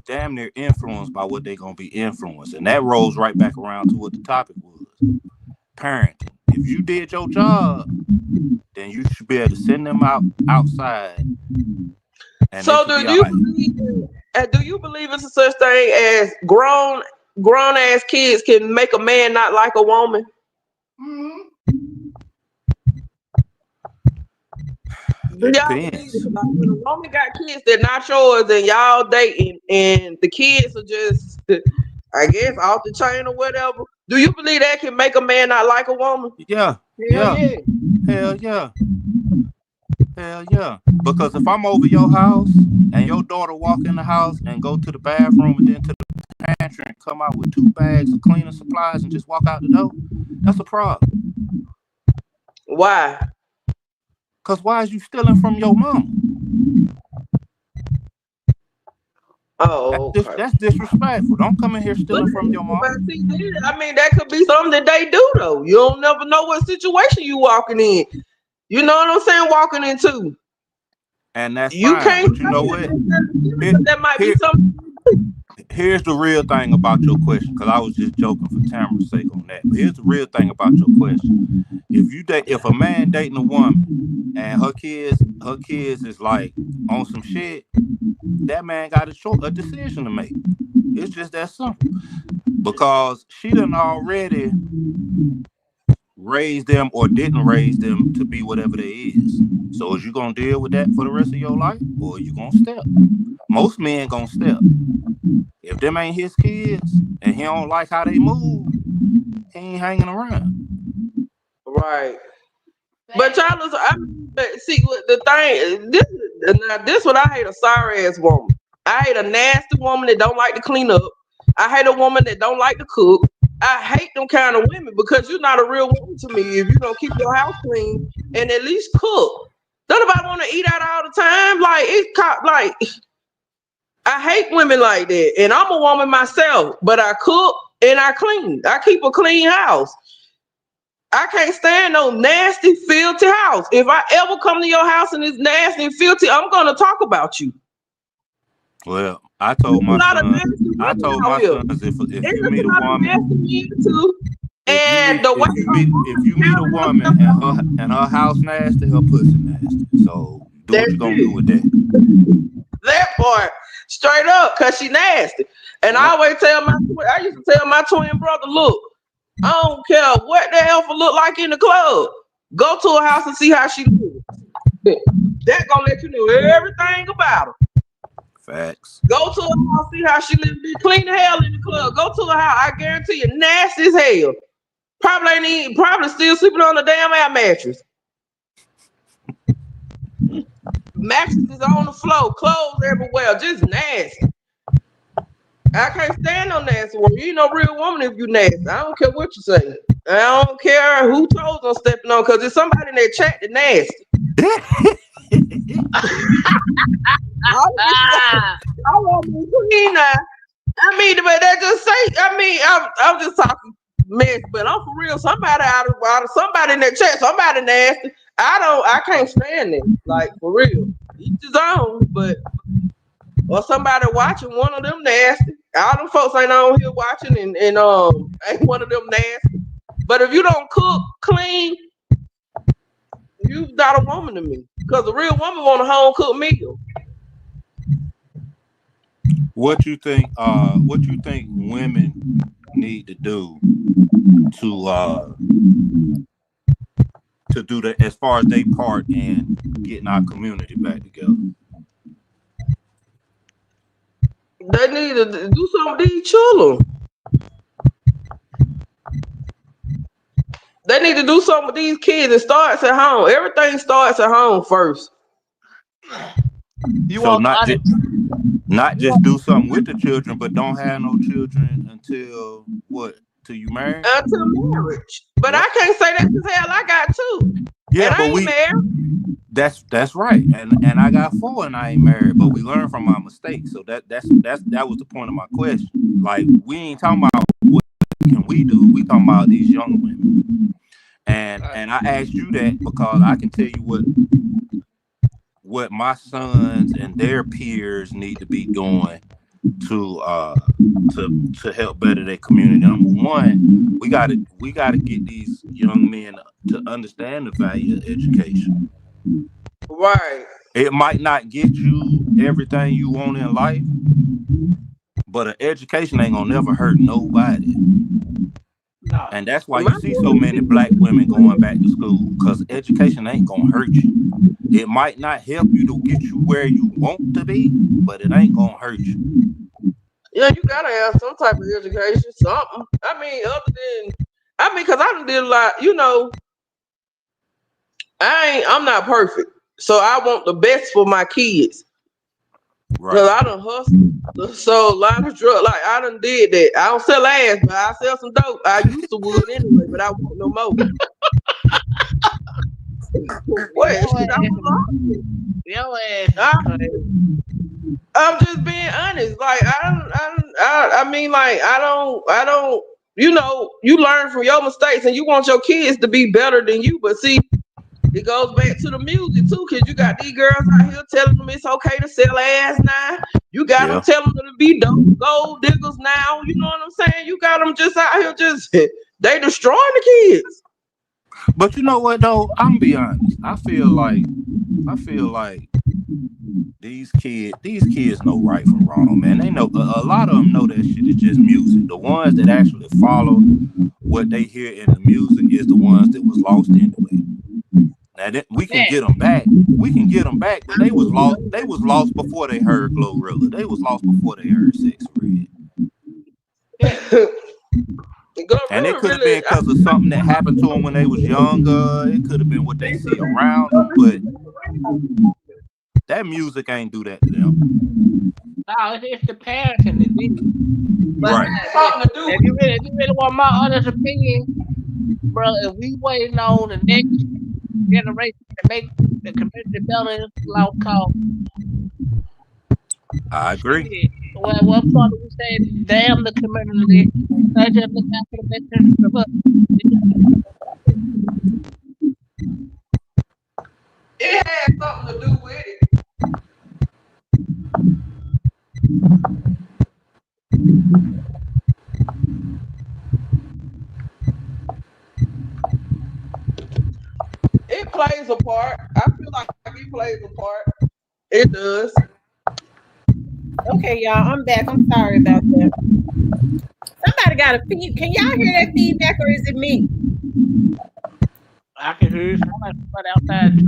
damn near influenced by what they going to be influenced. And that rolls right back around to what the topic was. Parenting. If you did your job, then you should be able to send them outside. And so do you believe it's a such thing as grown ass kids can make a man not like a woman? It depends. Like when a woman got kids, they're not yours, and y'all dating, and the kids are just, I guess, off the chain or whatever. Do you believe that can make a man not like a woman? Yeah. Hell yeah. Because if I'm over your house and your daughter walk in the house and go to the bathroom and then to the pantry and come out with 2 bags of cleaning supplies and just walk out the door, that's a problem. Why? Because why is you stealing from your mama? Oh, okay. That's disrespectful. Don't come in here stealing from your mama. I mean, that could be something that they do, though. You don't never know what situation you walking in. You know what I'm saying? Walking into. And that's you fine, can't. But you know what? That might be something. Here's the real thing about your question, because I was just joking for Tamara's sake on that. But here's the real thing about your question. If a man dating a woman and her kids is like on some shit, that man got a decision to make. It's just that simple. Because she done already raised them or didn't raise them to be whatever they is. So is you gonna deal with that for the rest of your life, or are you gonna step? Most men gonna step. If them ain't his kids and he don't like how they move, he ain't hanging around. Right. But Charles, see what the thing. This what I hate: a sorry ass woman. I hate a nasty woman that don't like to clean up. I hate a woman that don't like to cook. I hate them kind of women because you're not a real woman to me if you don't keep your house clean and at least cook. Don't nobody want to eat out all the time. Like like I hate women like that. And I'm a woman myself, but I cook and I clean. I keep a clean house. I can't stand no nasty, filthy house. If I ever come to your house and it's nasty and filthy, I'm gonna talk about you. Well, I told my sons, if you meet a woman, if you meet a woman and her house nasty, her pussy nasty. So do what you gonna do with that. That part, straight up, cause she nasty. And I always I used to tell my twin brother, look, I don't care what the alpha look like in the club. Go to her house and see how she lives. That's gonna let you know everything about her. Facts. Go to her house, see how she lives. Clean the hell in the club. Go to her house. I guarantee you, nasty as hell. Probably still sleeping on the damn air mattress. Mattresses on the floor, clothes everywhere, just nasty. I can't stand no nasty woman. You ain't no real woman if you nasty. I don't care what you say. I don't care who toes I'm stepping on, because there's somebody in that chat that nasty. I want to be clean now. I mean, but that just say, I'm just talking mess, but I'm for real. Somebody out of somebody in that chat, somebody nasty. I can't stand it. Like, for real. Each his own, but or somebody watching, one of them nasty. All them folks ain't on here watching and ain't one of them nasty. But if you don't cook clean, you not a woman to me. Because a real woman want a home cooked meal. What you think women need to do to do that as far as they part in getting our community back together? They need to do something with these children. They need to do something with these kids. It starts at home. Everything starts at home first. Not just do something with the children, but don't have no children until what? Till you marry? Until marriage. But yep. I can't say that because hell, I got 2. Yeah, and but I ain't married. That's right. And I got 4 and I ain't married, but we learn from our mistakes. So that was the point of my question. Like, we ain't talking about what can we do, we talking about these young women. And I asked you that because I can tell you what my sons and their peers need to be doing to help better their community. Number one, we gotta get these young men to understand the value of education. Right. It might not get you everything you want in life, but an education ain't gonna never hurt nobody. No. And that's why you see so many black women going back to school, because education ain't gonna hurt you. It might not help you to get you where you want to be, but it ain't gonna hurt you. Yeah, you gotta have some type of education, something. Because I done did a lot, I'm not perfect. So I want the best for my kids. Right. Because I done hustled, so a lot of drugs. Like, I done did that. I don't sell ass, but I sell some dope. I used to would anyway, but I want no more. I'm just being honest. Like, you learn from your mistakes and you want your kids to be better than you. But see, it goes back to the music too, because you got these girls out here telling them it's okay to sell ass now. You got them telling them to be dope gold diggers now. You know what I'm saying? You got them just out here they destroying the kids. But you know what though? I'm gonna be honest. I feel like these kids know right from wrong, man. They know, a lot of them know that shit is just music. The ones that actually follow what they hear in the music is the ones that was lost anyway. Now we can get them back. We can get them back, but they was lost. They was lost before they heard Glorilla. They was lost before they heard Sex Red. And it could have been because of something that happened to them when they was younger. It could have been what they see around them, but that music ain't do that to them. No, it's the parenting that did it. But Right. Something to do with if you really want my honest opinion, bro, if we waiting on the next generation to make the community better, it's lost cause. I agree. Shit. Well, what part do we say, damn the community? I just look out for the best interest of us. it had something to do with it. It plays a part. I feel like it plays a part. It does. Okay, y'all, I'm back. I'm sorry about that. Somebody got a feed. Can y'all hear that feedback or is it me? I can hear you sound like somebody outside.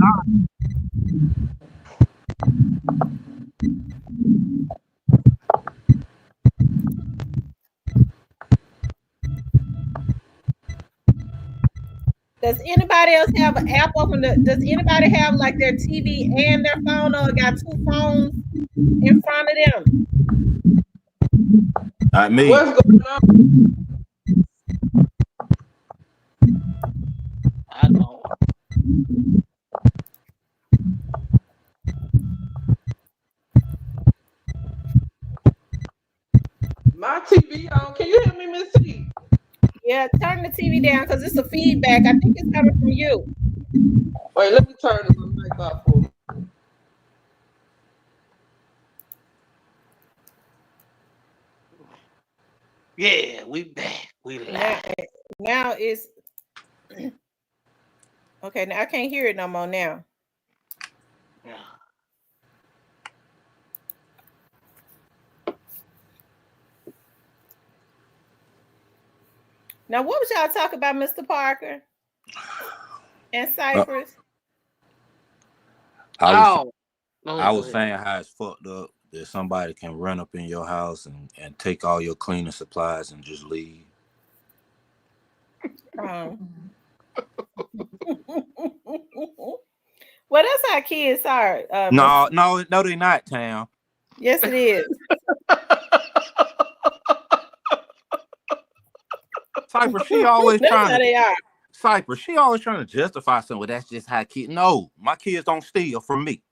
Does anybody else have an app open? Does anybody have like their TV and their phone or got two phones in front of them? Not me. What's going on? I don't. My TV on. Can you hear me, Miss T? Yeah, turn the TV down because it's a feedback. I think it's coming from you. Wait, let me turn the mic off for me. Yeah, we back. We live. Now it's okay. Now I can't hear it no more now. Yeah. Now, what was y'all talking about, Mr. Parker and Cypress? I was saying how it's fucked up that somebody can run up in your house and take all your cleaning supplies and just leave. Well, that's how kids are. No, they're not, Tam. Yes, it is. Cypress, she always That's trying how to. they are. Cypress, she always trying to justify something. Well, that's just how kids. No, my kids don't steal from me.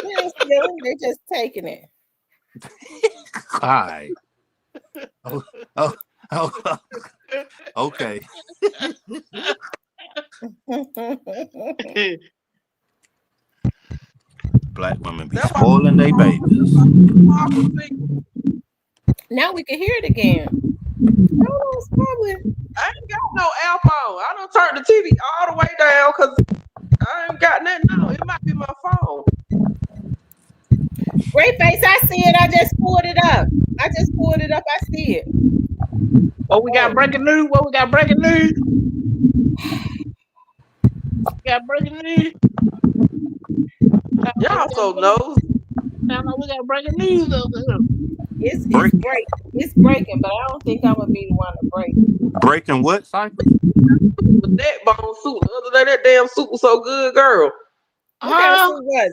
They ain't stealing, they just taking it. All right. Oh, okay. Black women be spoiling their babies. Now we can hear it again. No, it's probably. I ain't got no app on. I don't turn the TV all the way down because I ain't got nothing on. It might be my phone. Great face, I see it. I just pulled it up. I see it. What we got breaking news? What we got breaking news? We got breaking news. Y'all so nosy. Sound like we got breaking news over here. It's breaking, but I don't think I'm gonna be the one to break it. Breaking what, Cypress? The neck bone suit. The other day, that damn suit was so good, girl. What kind of suit was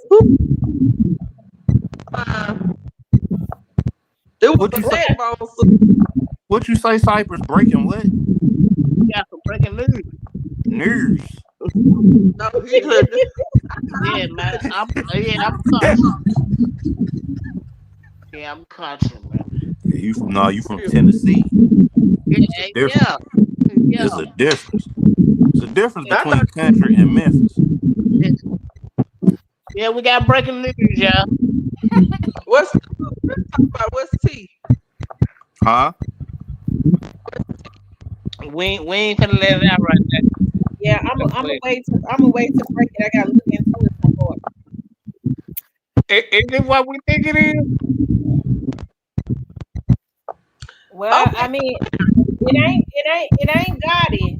it? It was a neck bone suit. What you say, Cypress? Breaking what? We got some breaking news. News. No, yeah, man. I'm country. Yeah, I'm country, man. You from Tennessee. Yeah. There's a difference. It's a difference between country and Memphis. Yeah, we got breaking news, y'all. What's T? Huh? We ain't gonna let it out right now. Yeah, I'm gonna wait to break it. I gotta look into it some more. Is it what we think it is? Well, okay. I mean, it ain't got it.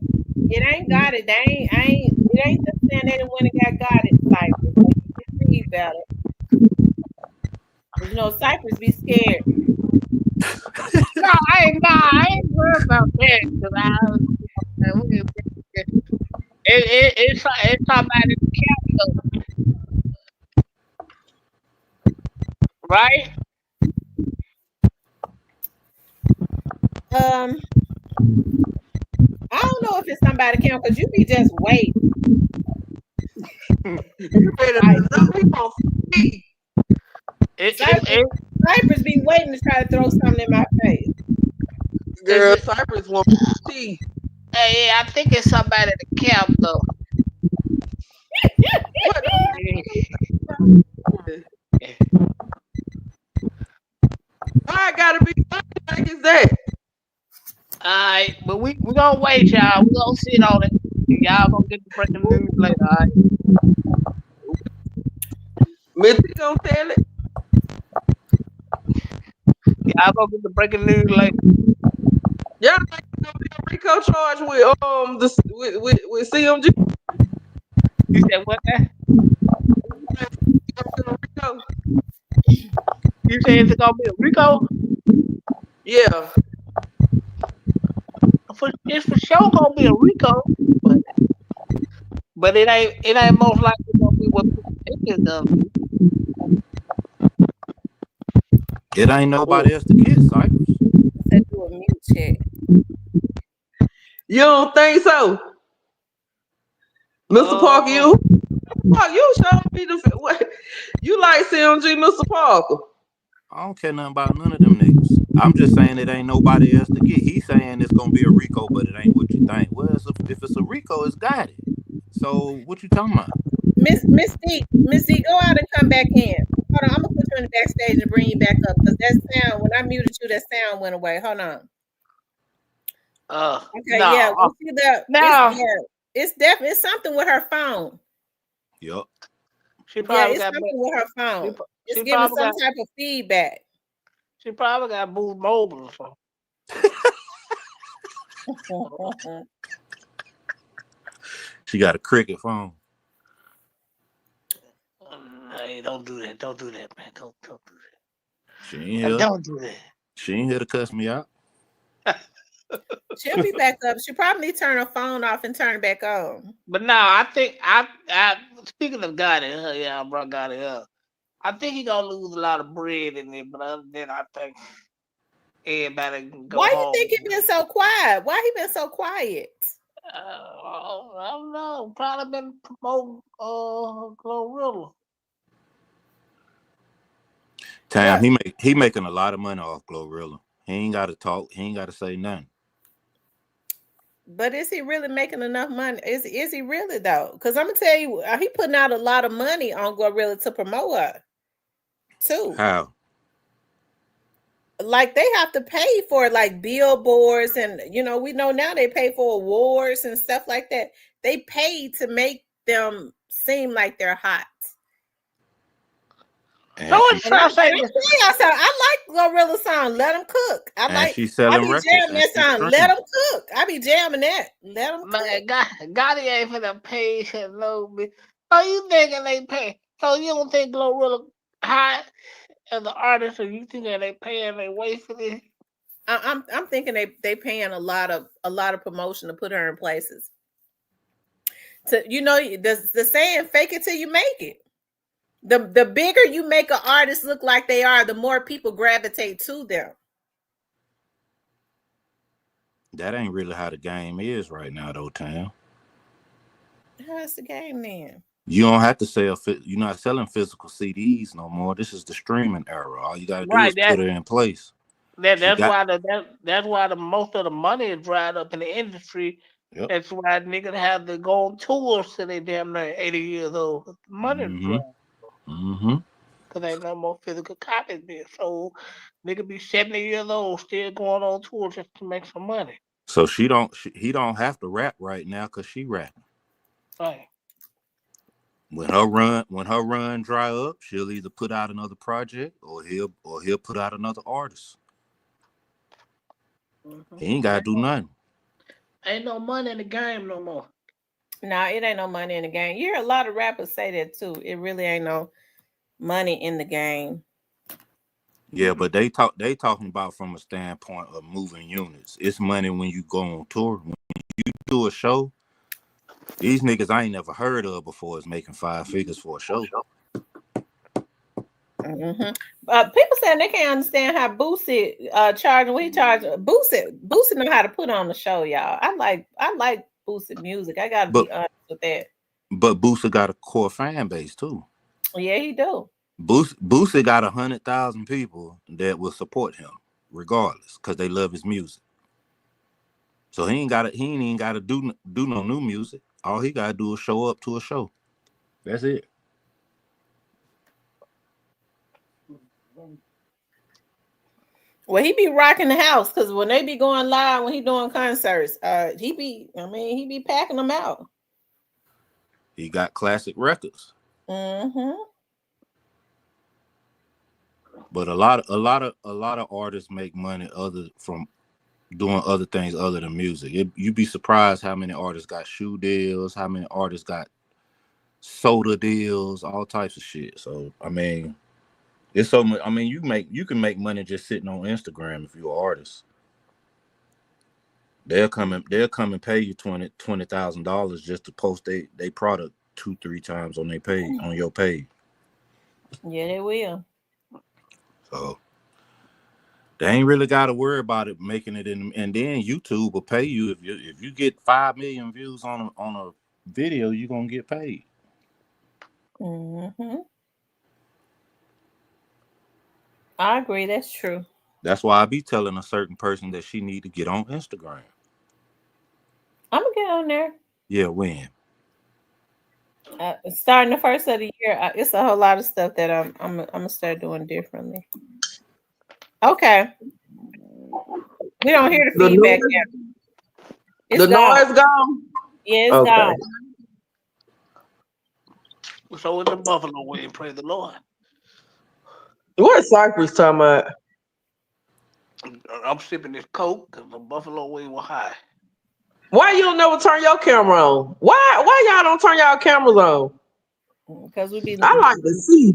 It ain't got it. It ain't just saying they didn't win and got it. Cypress, like, you can read about it. You know, Cypress be scared. No, I ain't worried about that because it's talking about in the capital. Right? I don't know if it's somebody can because you be just waiting. You better Like know he gonna feed. Cypress be waiting to try to throw something in my face. Girl, Cypress want tea. Hey, I think it's somebody at the camp though. What? Yeah. Why it gotta be like is that? Alright, but we gonna wait, y'all. We gonna sit on it. Y'all gonna get the breaking news later, alright? Missy gonna tell it. Y'all gonna get the breaking news later. Y'all think it's gonna be a RICO charge with CMG? You said what now? RICO? You said it's gonna be a RICO? Yeah. It's for sure gonna be a RICO, but it ain't most likely gonna be what people think it's gonna be. It ain't nobody else to get, Cypress. Let's do a mute check. You don't think so? Mr. Parker, you showed me the you like CMG, Mr. Parker. I don't care nothing about none of them niggas. I'm just saying it ain't nobody else to get. He's saying it's gonna be a RICO, but it ain't what you think. Well, if it's a RICO, it's got it. So what you talking about? Miss D, go out and come back in. Hold on, I'm gonna put you in the backstage and bring you back up because that sound, when I muted you, that sound went away. Hold on. Okay, no. yeah, we see that. Now It's definitely something with her phone. Yep. She probably it's got something with her phone. It's she giving some got, type of feedback. She probably got Boost Mobile or something. She got a cricket phone. Hey, don't do that. Don't do that, man. Don't do that. She ain't here. Don't do that. She ain't here to cuss me out. She'll be back up. She probably turn her phone off and turn it back on. But now I think I speaking of God in her, yeah, I brought God in her. I think he gonna lose a lot of bread in it, but other than I think everybody can go Why home. you think he been so quiet? Why he been so quiet? I don't know. Probably been promoting Glorilla. Tam, he making a lot of money off Glorilla. He ain't got to talk. He ain't got to say nothing. But is he really making enough money? Is he really though? Because I'm gonna tell you, he putting out a lot of money on Glorilla to promote her too. How? Like they have to pay for like billboards, and we know now they pay for awards and stuff like that. They pay to make them seem like they're hot. And so it's trying to say I like Glorilla's song, Let Them Cook. she's selling records. Jamming that song, Let Them Cook. I be jamming that. Let Them Cook. Man, God ain't finna pay his low bit. So you thinking they pay? So you don't think Glorilla hot as an artist, or you think that they paying their way for this? I'm thinking they paying a lot of promotion to put her in places. To the saying, fake it till you make it. The bigger you make an artist look like they are, the more people gravitate to them. That ain't really how the game is right now, though, Tam. How's the game then? You don't have to sell. You're not selling physical CDs no more. This is the streaming era. All you got to do is put it in place. That's why the most of the money is dried up in the industry. Yep. That's why niggas have to go on tours till they damn near 80 years old. The money is dried. Cause ain't no more physical copies being sold. Nigga be 70 years old still going on tour just to make some money. So he don't have to rap right now because she rapping. Right. When her run dry up, she'll either put out another project or he'll put out another artist. He ain't gotta do nothing. Ain't no money in the game no more. No, it ain't no money in the game. You hear a lot of rappers say that too. It really ain't no money in the game. Yeah, but they talking about from a standpoint of moving units. It's money when you go on tour. When you do a show, these niggas I ain't never heard of before is making 5 figures for a show. Mm-hmm. People saying they can't understand how Boosie charging what he charged. Boosie know how to put on the show, y'all. I like Boosie music. I gotta But be honest with that. Boosie got a core fan base too. Yeah, he do. Boosie got 100,000 people that will support him regardless because they love his music. So he ain't even gotta do no new music. All he gotta do is show up to a show. That's it. Well, he be rocking the house because when they be going live when he doing concerts, he be packing them out. He got classic records. Mm-hmm. But a lot of artists make money from doing other things other than music. You'd be surprised how many artists got shoe deals, how many artists got soda deals, all types of shit. So I mean, it's so much. I mean, you can make money just sitting on Instagram if you're an artist. They'll come and pay you $20,000 just to post they product 2-3 times on your page. Yeah, they will. So they ain't really got to worry about it making it in, and then YouTube will pay you if you get 5 million views on a video, you're gonna get paid. Mm-hmm. I agree. That's true. That's why I be telling a certain person that she need to get on Instagram. I'm gonna get on there. Yeah, when? Starting the first of the year, it's a whole lot of stuff that I'm gonna start doing differently. Okay, we don't hear the feedback yet. It's the gone. noise gone. Yeah, it's gone. So in the Buffalo way, praise the Lord. What Cypress talking about? I'm sipping this Coke because the Buffalo way was high. Why you don't never turn your camera on? Why y'all don't turn y'all cameras on? Because we be. I like to see.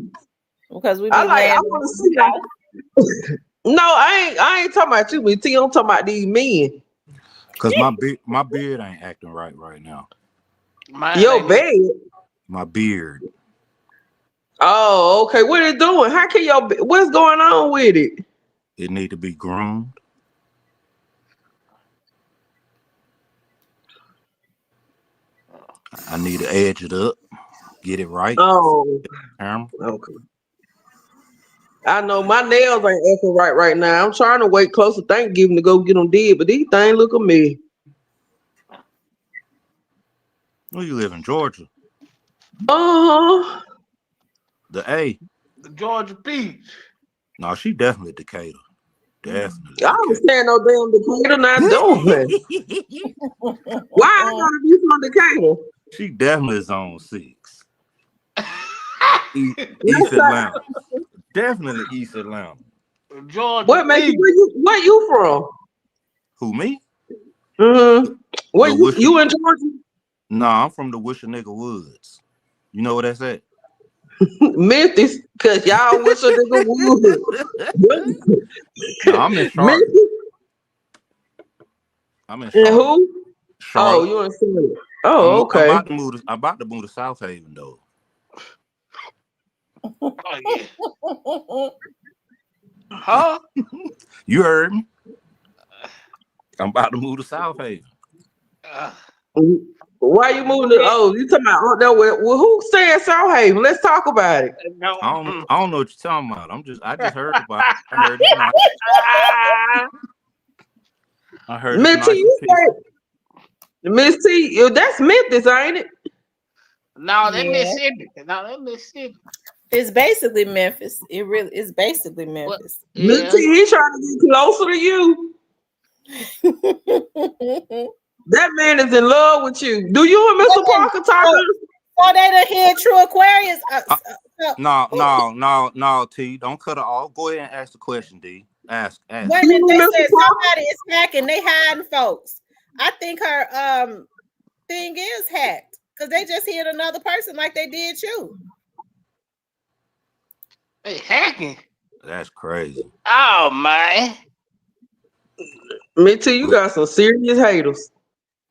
Because we be. I want to see that. No, I ain't talking about you, but I'm talking about these men. Cause my beard ain't acting right now. Your bed. My beard. Oh, okay. What it doing? How can what's going on with it? It need to be groomed. I need to edge it up, get it right. Oh, okay. I know my nails ain't acting right now. I'm trying to wait close to Thanksgiving to go get them did, but these things look at me. Where you live in Georgia? Uh-huh. The A. The Georgia Peach. No, she definitely Decatur. Definitely. I don't stand no damn Decatur not doing. Why I gotta be from Decatur? She definitely is on 6. East Atlanta. Definitely East Atlanta. Georgia. Where you from? Who, me? Mm-hmm. Where you in Georgia? No, I'm from the Wisher Nigga Woods. You know where that's at? Memphis, cause y'all Wisher Nigga Woods. No, I'm in Charlotte. I'm in Charlotte. And who? Charlotte. Oh, you in Charlotte. Oh, okay. I'm about to move to South Haven though. Oh yeah. Huh? You heard me. I'm about to move to South Haven. Why you moving to? Oh, you talking about? Well, who said South Haven? Let's talk about it. I don't know what you're talking about. I just heard about it. I heard it's nice. I heard it's Miss T, you say Miss T, that's Memphis, ain't it? No, that's Mississippi. It's basically Memphis. It really is basically Memphis. Miss T, he's trying to get closer to you. That man is in love with you. Do you and Mr. Parker talk? So they done hit True Aquarius. No, T. Don't cut it off. Go ahead and ask the question, D. Ask. Wait a minute, they said somebody is hacking. They hiding folks. I think her thing is hacked because they just hit another person like they did you. They hacking. That's crazy. Oh man. Me too. You got some serious haters.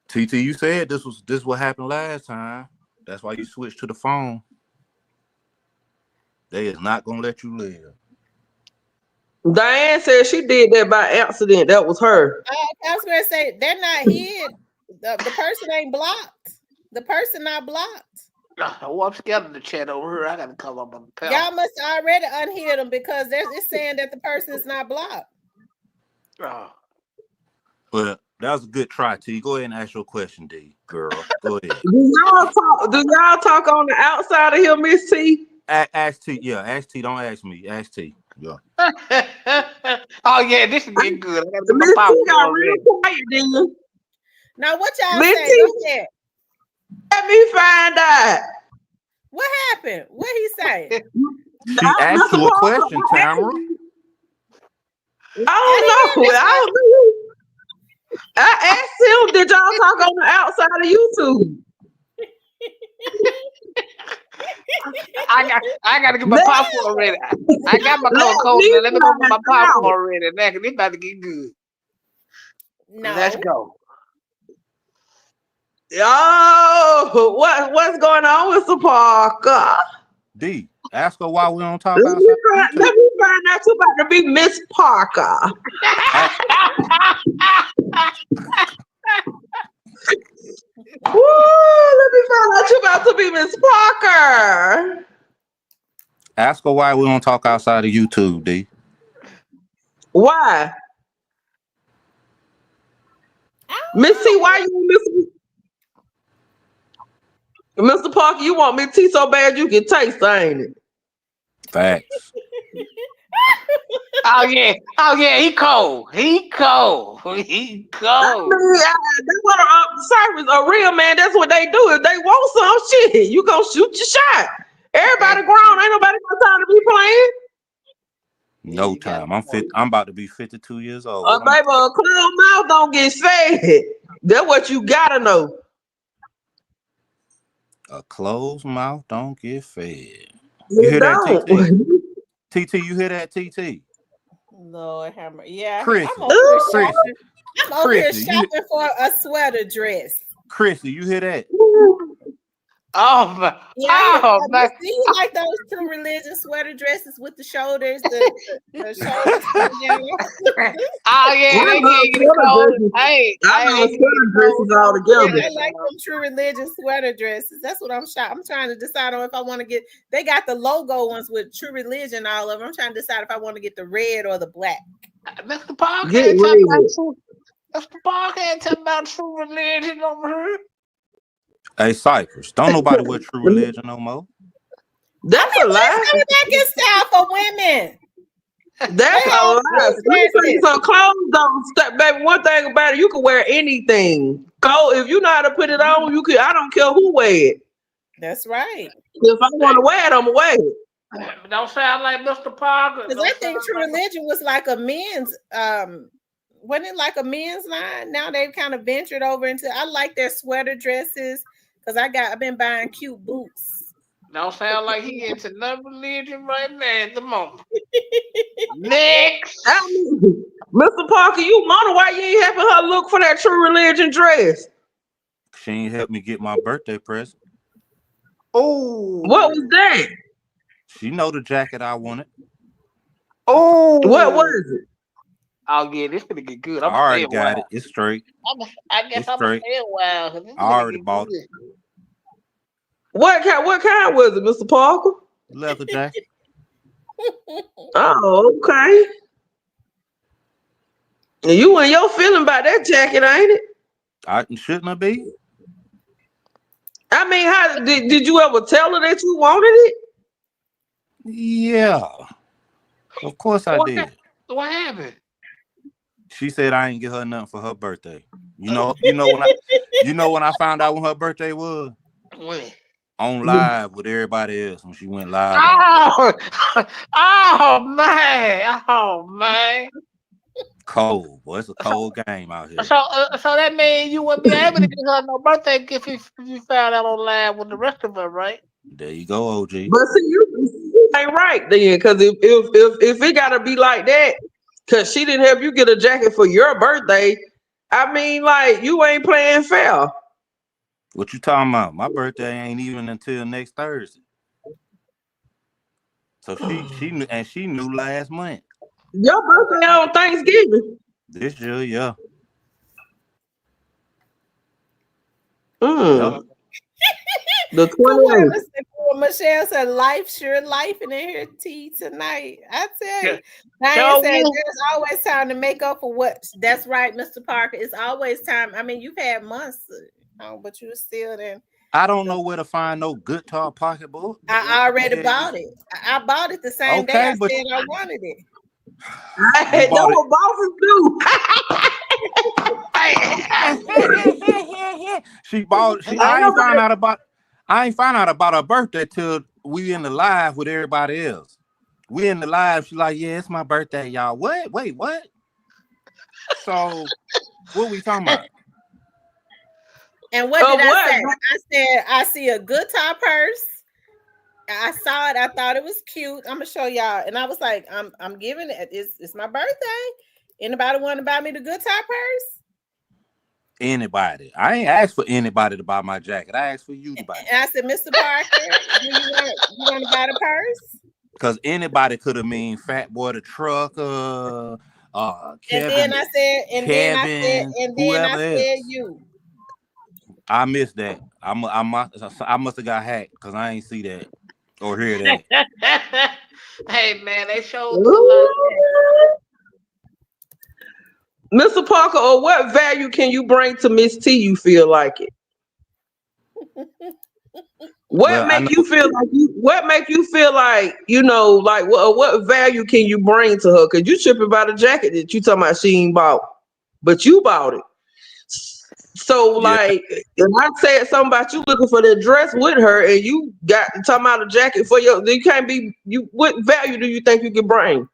TT, you said this what happened last time. That's why you switched to the phone. They is not gonna let you live. Diane said she did that by accident. That was her. I was gonna say they're not hid. The person ain't blocked. The person not blocked. Oh, I'm scared of the chat over here. I gotta come up on the panel. Y'all must already unhid them because it's saying that the person is not blocked. Oh. Well, that was a good try, T. Go ahead and ask your question, D. Girl, go ahead. Do y'all talk on the outside of here, Miss T? Ask T. Yeah, ask T. Don't ask me. Ask T. Yeah. Oh yeah, this is getting good. I gotta get my Miss T popcorn got real ready. quiet, then. Now what y'all Miss say? T, Go ahead. let me find out. What happened? What he say? She asked you a question, Tamara. I don't know. I asked him, did y'all talk on the outside of YouTube? I gotta get my popcorn ready. I got my Coca-Cola. Let me go get my popcorn ready. Now, cause it's about to get good. No. Let's go. Oh, what's going on with the Parker? D, ask her why we don't talk Let outside. me find out you about to be Miss Parker. Woo, let me find out you about to be Miss Parker. Ask her why we don't talk outside of YouTube, D. Why? Miss T, why you Mr. Parker, you want Miss T so bad you can taste, ain't it? Facts. Oh yeah, he cold. He cold. I mean, that's what a real man, that's what they do. If they want some shit, you gonna shoot your shot. Everybody grown, ain't nobody got time to be playing. No time. I'm about to be 52 years old. Baby, a clown mouth don't get fed. That's what you gotta know. A closed mouth don't get fed. You hear don't. that, TT? TT, you hear that, TT? Lord hammer. Yeah, Chrissy. I'm over here shopping for a sweater dress. Chrissy, you hear that? Oh my! Yeah, oh my! Do you like those true religion sweater dresses with the shoulders, the shoulders coming down? Oh yeah, they get you cold. Hey, I love sweater dresses all together. Yeah, I like them true religion sweater dresses. That's what I'm shopping. I'm trying to decide on if I want to get. They got the logo ones with true religion all of them. I'm trying to decide if I want to get the red or the black. Mr. Parker ain't talking about true. Mr. Parker ain't talking about true religion over here. Hey, Cypress, don't nobody wear true religion no more. That's a lie. Coming back in style for women. That's a lie. Let me tell you some clothes don't step, baby. One thing about it, you can wear anything. Go if you know how to put it on, you can. I don't care who wear it. That's right. If I want to wear it, I'm gonna wear it. Don't sound like Mr. Parker. Because I think true religion was like a men's wasn't it like a men's line? Now they've kind of ventured over into. I like their sweater dresses because I've been buying cute boots. Don't sound like he into no religion right now at the moment. Next, Mr. Parker, you wonder why you ain't helping her look for that true religion dress? She ain't helped me get my birthday present. Oh, what was that? She know the jacket I wanted. Oh, what was it? Oh yeah, this gonna get good. I already got it. It's straight. I guess I'm gonna stay a while. I already bought it. What kind was it, Mr. Parker? Leather jacket. Oh, okay. You and your feeling about that jacket, ain't it? I shouldn't have been. I mean, how did you ever tell her that you wanted it? Yeah, of course I did. What happened? She said I ain't get her nothing for her birthday. You know when I found out when her birthday was? When? On live with everybody else when she went live. Oh man. Cold, boy. It's a cold game out here. So that means you wouldn't be able to get her no birthday gift if you found out on live with the rest of us, right? There you go, OG. But see, you ain't right then, because if it gotta be like that, because she didn't help you get a jacket for your birthday, I mean, like, you ain't playing fair. What you talking about? My birthday ain't even until next Thursday. So she knew, and she knew last month. Your birthday on Thanksgiving. This year, yeah. Yep. The 28th. Michelle said, "Life, sure life," and in here tea tonight. I tell you, Yeah. Diane said, "There's always time to make up for what." That's right, Mr. Parker. It's always time. I mean, you've had months, but you still then. I don't know where to find no guitar pocketbook. I already bought it. I bought it the same day I said I wanted it. Hey, know what bosses do. She bought. I ain't find out about her birthday till we in the live with everybody else. We in the live. She like, yeah, it's my birthday, y'all. What? Wait, what? So, what we talking about? And what did I say? I said I see a guitar purse. I saw it. I thought it was cute. I'm gonna show y'all. And I was like, I'm giving it. It's my birthday. Anybody want to buy me the guitar purse? Anybody. I ain't asked for anybody to buy my jacket. I asked for you to buy it. And I said, Mr. Parker, you want to buy the purse? Because anybody could have mean Fat Boy the Trucker, Kevin. And then I said, you. I missed that. I must have got hacked because I ain't see that or hear that. Hey man, they showed Mr. Parker, or what value can you bring to Miss T? You feel like it? What make you feel like you know, like what value can you bring to her? Cause you tripping about a jacket that you talking about she ain't bought, but you bought it. So like, if I said something about you looking for the dress with her, and you got talking about a jacket for you can't be you. What value do you think you can bring?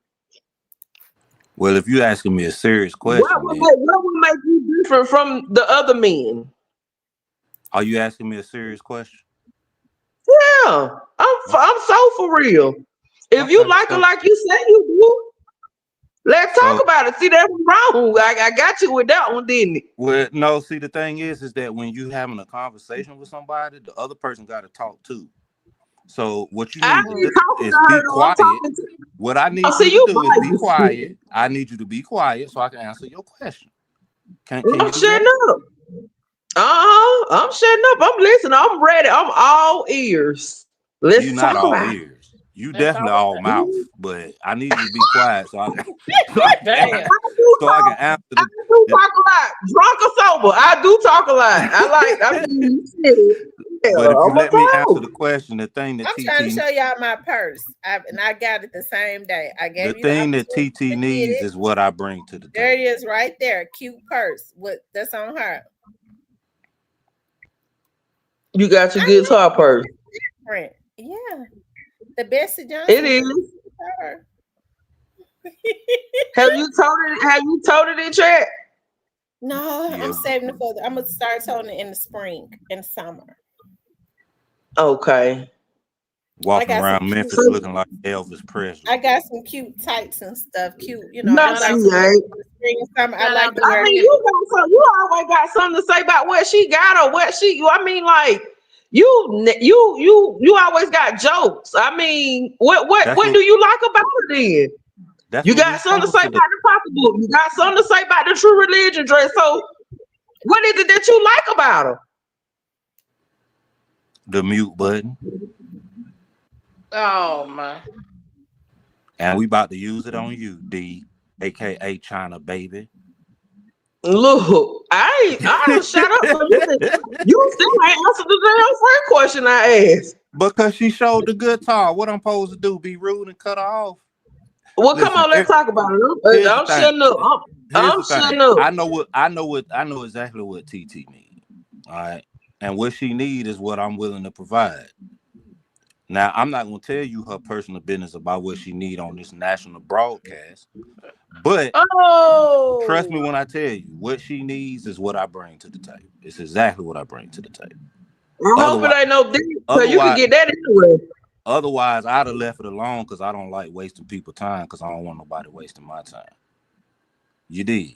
Well, if you asking me a serious question, what would make you different from the other men? Are you asking me a serious question? Yeah, I'm so for real. If you like her like you say you do, let's talk about it. See, that was wrong. I got you with that one, didn't it? Well, no. See, the thing is that when you having a conversation with somebody, the other person got to talk too. So what you need to do is be quiet. What I need you to do is be quiet. I need you to be quiet so I can answer your question. Can you I'm shutting up. I'm shutting up. I'm listening. I'm ready. I'm all ears. You're not all ears. You definitely all mouth, but I need you to be quiet so I can answer. I do talk a lot, drunk or sober. I do talk a lot. But if you let me answer the question, the thing that I'm trying to show y'all my purse, and I got it the same day. I gave the you thing that TT needs is what I bring to the table. There it is, right there, cute purse. That's on her. You got your guitar purse. Different, yeah. The Bessie Johnson. It is. Have you told it in chat? No, I'm saving it for. I'm gonna start toting it in the spring and summer. Okay. Walking around Memphis looking like Elvis Presley. I got some cute tights and stuff. Cute, you know. I like spring and summer. I like to wear. I mean, you always got something to say about what she got or what she. I mean, like you always got jokes. I mean, what do you like about her then? You got something to say about the pocketbook. You got something to say about the True Religion dress. So, what is it that you like about her? The mute button. Oh man. And we about to use it on you, D, aka China baby. Look, I don't shut up. You still ain't answered the damn first question I asked. Because she showed the guitar. What I'm supposed to do? Be rude and cut her off? Well, listen, come on, let's talk about it. I'm shutting up. I'm shutting up. I know exactly what TT needs. All right. And what she needs is what I'm willing to provide. Now, I'm not going to tell you her personal business about what she needs on this national broadcast. But trust me when I tell you, what she needs is what I bring to the table. It's exactly what I bring to the table. I hope it ain't no deal, so you can get that anyway. Otherwise, I'd have left it alone because I don't like wasting people's time because I don't want nobody wasting my time. You did.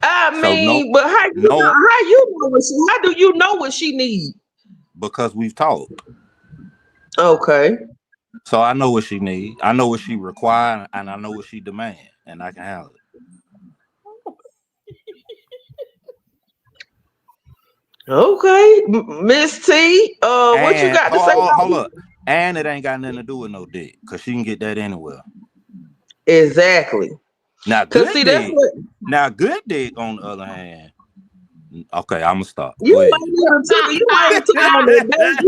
I mean, but how do you know what she needs? Because we've talked. Okay. So I know what she need. I know what she require, and I know what she demand, and I can handle it. Okay, Miss T. What you And got to say about hold up. And it ain't got nothing to do with no dick, cause she can get that anywhere. exactly? Now Cause good see, that's dick. what Now good dick, on the other hand. Okay, I'ma stop. you Go ahead. ain't even took. You ain't took on no date.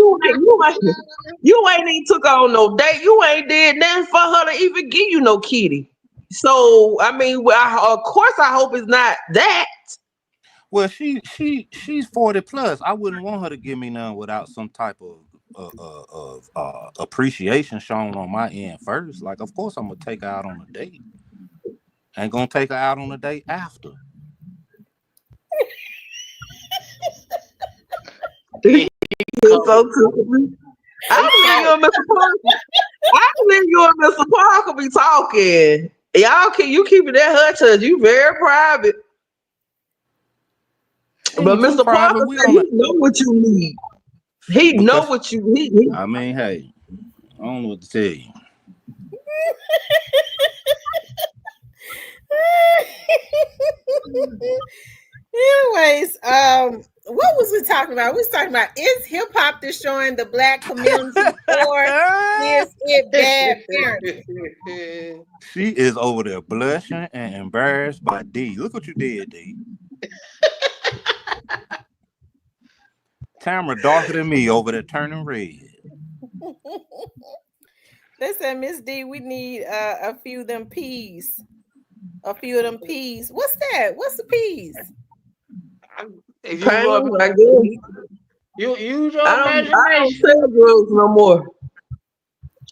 You ain't even took on no date. You ain't did nothing for her to even give you no kitty. So I mean, of course, I hope it's not that. Well, she's 40 plus. I wouldn't want her to give me none without some type of appreciation shown on my end first. Like, of course, I'm gonna take her out on a date. Ain't gonna take her out on a date after. So too. I believe you and Mr. Parker. I believe you and Mr. Parker be talking. Y'all you keep it that hush hush. You very private. But Ain't too Mr. private. Parker We said on he a know what you need. He know because what you need. I mean, hey, I don't know what to tell you. Anyways, what was we talking about? We was talking about, is hip hop destroying the black community, or is it bad parenting? She is over there blushing and embarrassed by D. Look what you did, D. Tamara darker than me over there turning red. They said, Miss D, we need a few of them peas. A few of them peas. What's that? What's the peas? Use Pain, your, I guess. use your I don't imagination. sell drugs no more.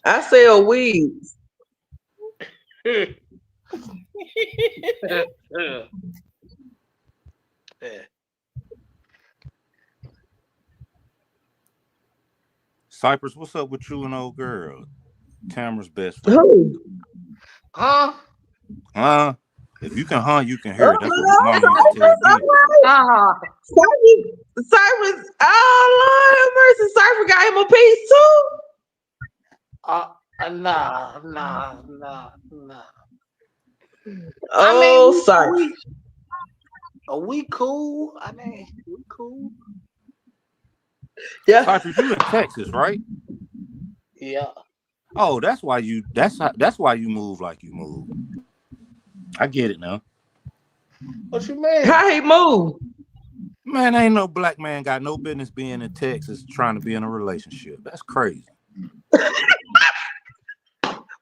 I sell weeds. Cypress, what's up with you and old girl? Tamara's best friend. Who? Huh? Huh? If you can you can hear Oh, it. That's what no, mama used to tell D. Uh-huh. Cyrus, oh Lord have mercy. Cyrus got him a piece too. Nah. I Oh, mean, Cyrus. we cool. I mean, we cool. Yeah. Cypress, you in Texas, right? Yeah. Oh, that's why you move like you move. I get it now. What you mean? How he move? Man, ain't no black man got no business being in Texas trying to be in a relationship. That's crazy.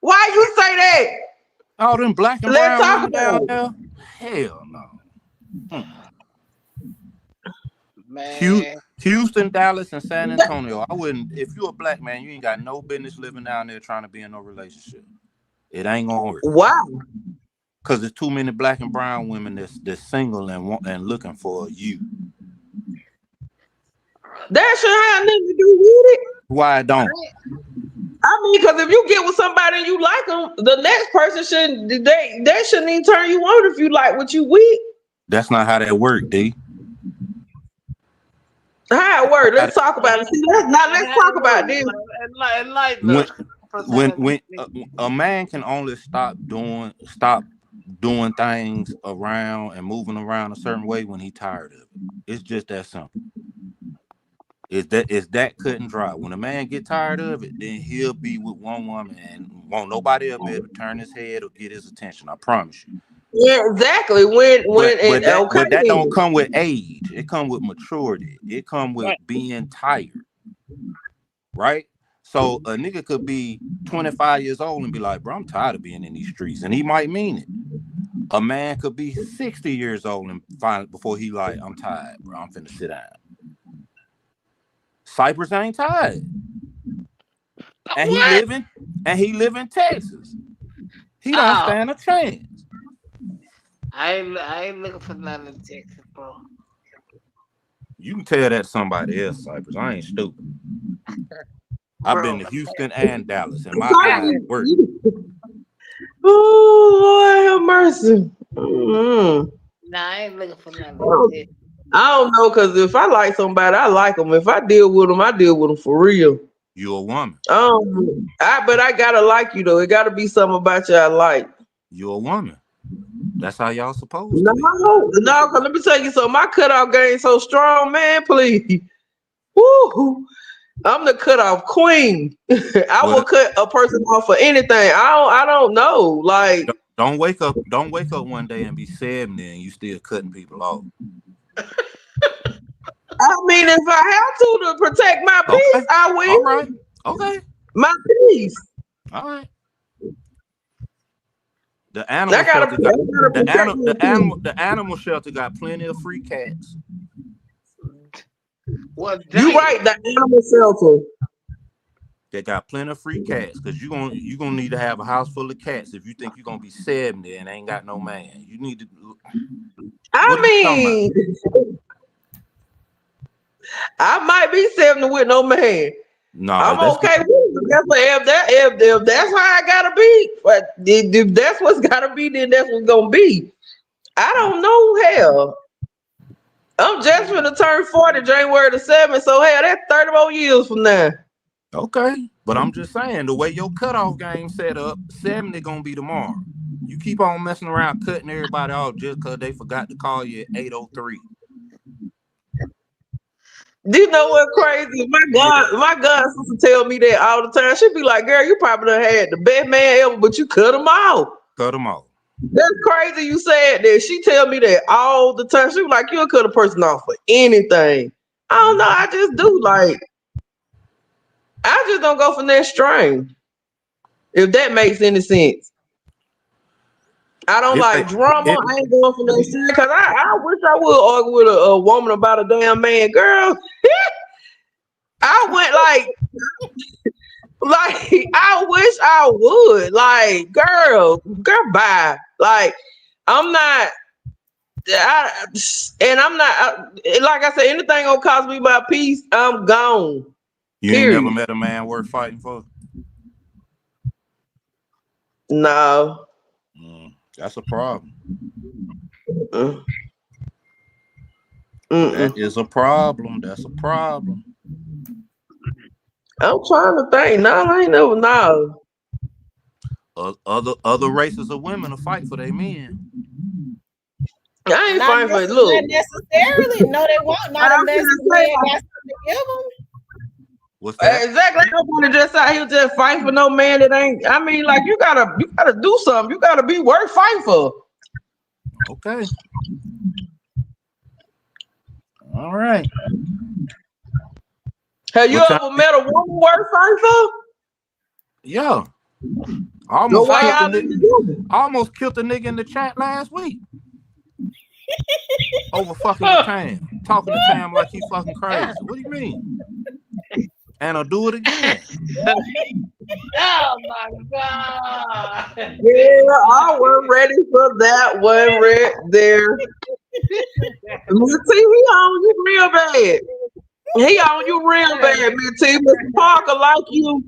Why you say that? All them black and Let's brown talk women about down it. there? Hell no. Man. Houston, Dallas, and San Antonio. I wouldn't. If you're a black man, you ain't got no business living down there trying to be in no relationship. It ain't gonna work. Wow. Cause there's too many black and brown women that's single and looking for you. That should have nothing to do with it. Why I don't? I mean, because if you get with somebody and you like them, the next person they shouldn't even turn you on if you like what you with. That's not how that work, D. How it work? Let's talk about it. See, let's talk about this. When a man can only stop doing things around and moving around a certain way when he's tired of it. It's just that simple. It's that cut and dry. When a man get tired of it, then he'll be with one woman and won't nobody else be able to turn his head or get his attention. I promise you. Yeah, exactly. But that don't come with age. It come with maturity. It come with being tired. Right? So a nigga could be 25 years old and be like, bro, I'm tired of being in these streets. And he might mean it. A man could be 60 years old and find before he like, I'm tired, bro. I'm finna sit down. Cypress ain't tired. And he live in Texas. He don't stand a chance. I ain't looking for nothing in Texas, bro. You can tell that to somebody else, Cypress. I ain't stupid. I've been to Houston and Dallas, and my eyes work. Oh, Lord have mercy. Mm-hmm. Nah, I ain't looking for nothing. I don't know, because if I like somebody, I like them. If I deal with them for real. You a woman. But I gotta like you though. It gotta be something about you I like. You a woman. That's how y'all supposed No, to be. no, cause let me tell you something. My cutoff game so strong, man. Please, woo! I'm the cutoff queen. I will cut a person off for anything. I don't know. Like, don't wake up one day and be 70 and you still cutting people off. I mean, if I have to protect my peace, I will. All right. Okay. My peace. All right. The animal shelter animal shelter got plenty of free cats. You right, the animal shelter. They got plenty of free cats because you gonna need to have a house full of cats if you think you're gonna be 70 and ain't got no man. You need to. I might be 70 with no man. No, I'm okay with it. If that's how I gotta be, but if that's what's gotta be, then that's what's gonna be. I don't know. Hell, I'm just gonna turn 40 January the 7th, so hell, that's 30 more years from now. Okay, but I'm just saying the way your cutoff game set up, 70 gonna be tomorrow. You keep on messing around cutting everybody off just because they forgot to call you at 8:03. Do you know what crazy? My God sister tell me that all the time. She be like, "Girl, you probably done had the best man ever, but you cut him off." Cut him off. That's crazy. You said that. She tell me that all the time. She was like, "You'll cut a person off for anything." I don't know. I just do. Like, I just don't go for that string. If that makes any sense. I don't like drama. I ain't going for that shit because I wish I would argue with a woman about a damn man, girl. I went like I wish I would. Like, girl, bye. Like, I'm not. I'm not. Like I said, anything gonna cost me my peace, I'm gone. You ain't never met a man worth fighting for? No. That's a problem. That is a problem. That's a problem. I'm trying to think. No, I ain't never know. Other races of women will fight for their men. I ain't fighting for it. Look. Not necessarily. No, they won't. Not unless the man got something to give them. What's that? Exactly. I don't want to just out here just fight for no man that ain't. I mean, like, you gotta do something. You gotta be worth fighting for. Okay. All right. Have you ever met a woman worth fighting for? Yeah. I almost killed the nigga in the chat last week. Over fucking the Tam. Talking to Tam like he fucking crazy. What do you mean? And I'll do it again. Oh my God. Yeah, I was ready for that one right there. See, he on you real bad. He on you real bad, man. T. Mr. Parker like you.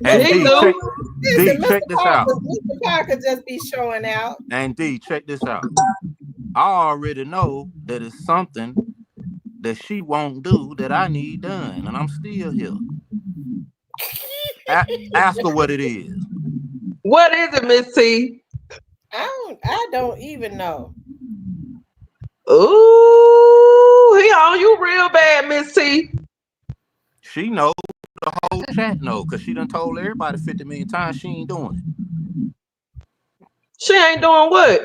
And he D, check this out. Mr. Parker just be showing out. And D, check this out. I already know that it's something that she won't do that I need done, and I'm still here. Ask her what it is. What is it, Miss T? I don't even know. Ooh, he on you real bad, Miss T. She knows, the whole chat know, because she done told everybody 50 million times she ain't doing it. She ain't doing what?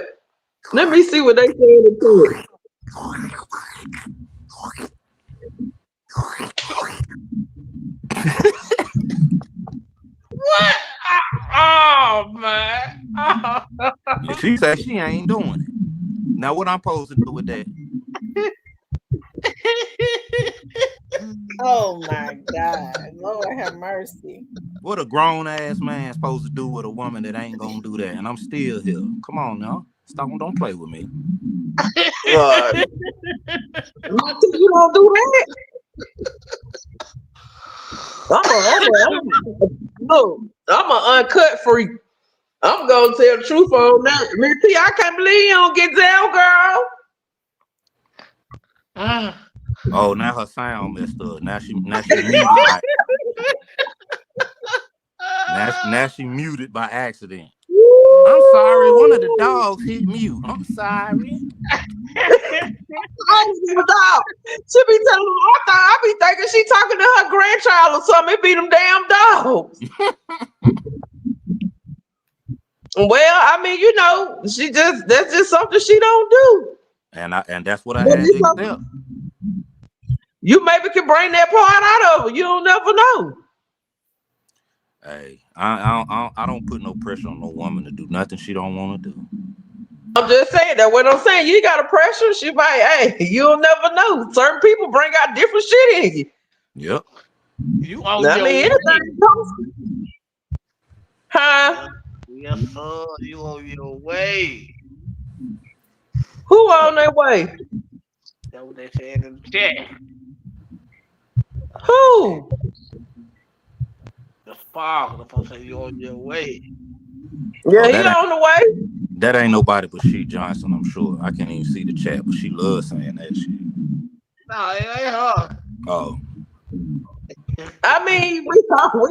Let me see what they saying to it. What? Oh man. Oh. She said she ain't doing it. Now what I'm supposed to do with that? Oh my God. Lord have mercy. What a grown ass man supposed to do with a woman that ain't gonna do that? And I'm still here. Come on now. Don't play with me. God. You don't do that. I'm an uncut freak. I'm gonna tell the truth on that. Man, T, I can't believe you don't get down, girl. Oh, now her sound messed up. Now she muted. Now she muted by accident. I'm sorry, one of the dogs hit mute. I'm sorry. She be telling me, I be thinking she talking to her grandchild or something. It be them damn dogs. Well, I mean, you know, that's just something she don't do. And that's what I had to accept. You maybe can bring that part out of her. You don't never know. Hey, I don't put no pressure on no woman to do nothing she don't want to do. I'm just saying that what I'm saying, you got a pressure. She might, hey, you'll never know. Certain people bring out different shit in you. Yep. You on your way. Anything huh? Yes, sir. You on your way. Who on their way? That's what they saying in the chat. Who? The spark. The folks say you on your way. Yeah, he on the way. That ain't nobody but She Johnson, I'm sure. I can't even see the chat, but she loves saying that shit. No, it ain't her. Oh. I mean, we out here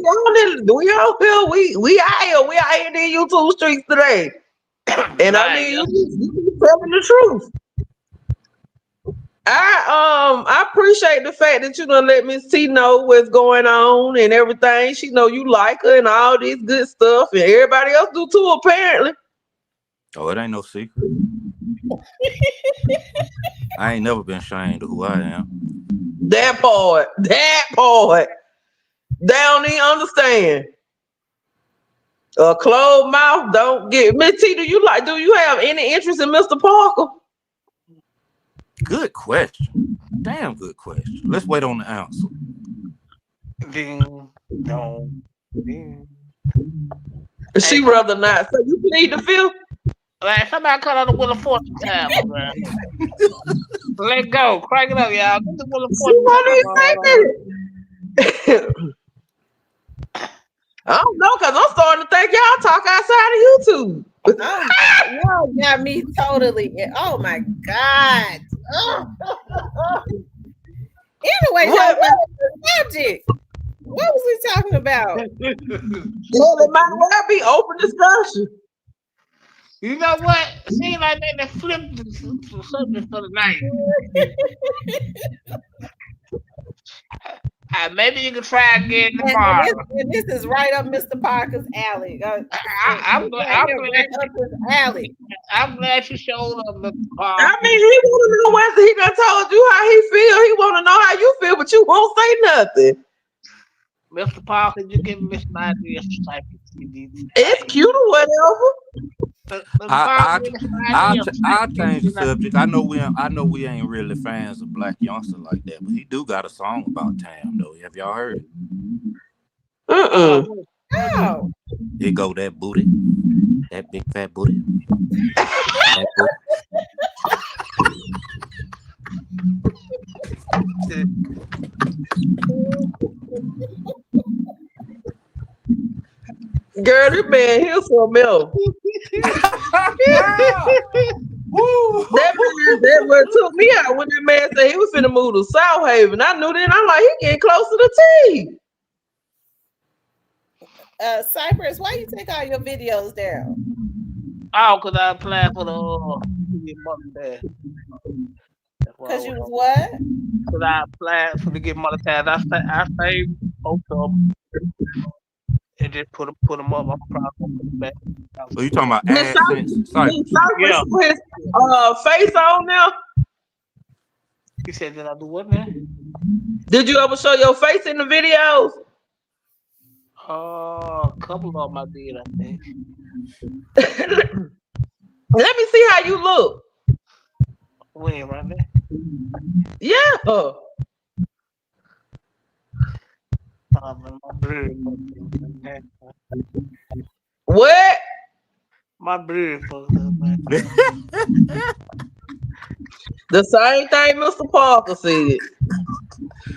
in these YouTube streets today. And I mean, you telling the truth. I appreciate the fact that you done let Miss T know what's going on and everything. She know you like her and all this good stuff, and everybody else do too, apparently. Oh, it ain't no secret. I ain't never been ashamed of who I am. That part. They don't even understand. A closed mouth don't get. Miss T, do you have any interest in Mr. Parker? Good question. Damn good question. Let's wait on the answer. Ding dong. Ding. She rather not. So you plead the fifth? Like somebody cut out the Wheel of Fortune time, man. Let go. Crank it up, y'all. Get the Wheel of Fortune. I don't know, because I'm starting to think y'all talk outside of YouTube. Y'all got me totally. Oh my God. Anyway, what was the subject? What was we talking about? Well, it might well be open discussion. You know what? Seems like they flipped the subject for the night. Maybe you can try again tomorrow. And this is right up Mr. Parker's alley. I'm glad you showed up, Mr. Parker. I mean, he want to know whether he done told you how he feel. He want to know how you feel, but you won't say nothing. Mr. Parker, you give me some ideas to type of CD. It's cute or whatever. I'll change the subject. I know we ain't really fans of Black Youngster like that, but he do got a song about Tam though. Have y'all heard it? Oh. It go that booty, that big fat booty. That booty. Girl, this man here for a milk. That what took me out when that man said he was finna move to South Haven. I knew then. I'm like, he getting close to the T. Cypress, why you take all your videos down? Oh, because I applied for the Because you was what? Because I applied for to get monetized. I saved both of them and just put them up. I'm probably gonna put them back. So you talking about AdSense? Yeah. His face on now. He said, "Did I do what now?" Did you ever show your face in the videos? A couple of them I did, I think. Let me see how you look. When, right there? Yeah. What? My beard fucked up, man. The same thing Mr. Parker said.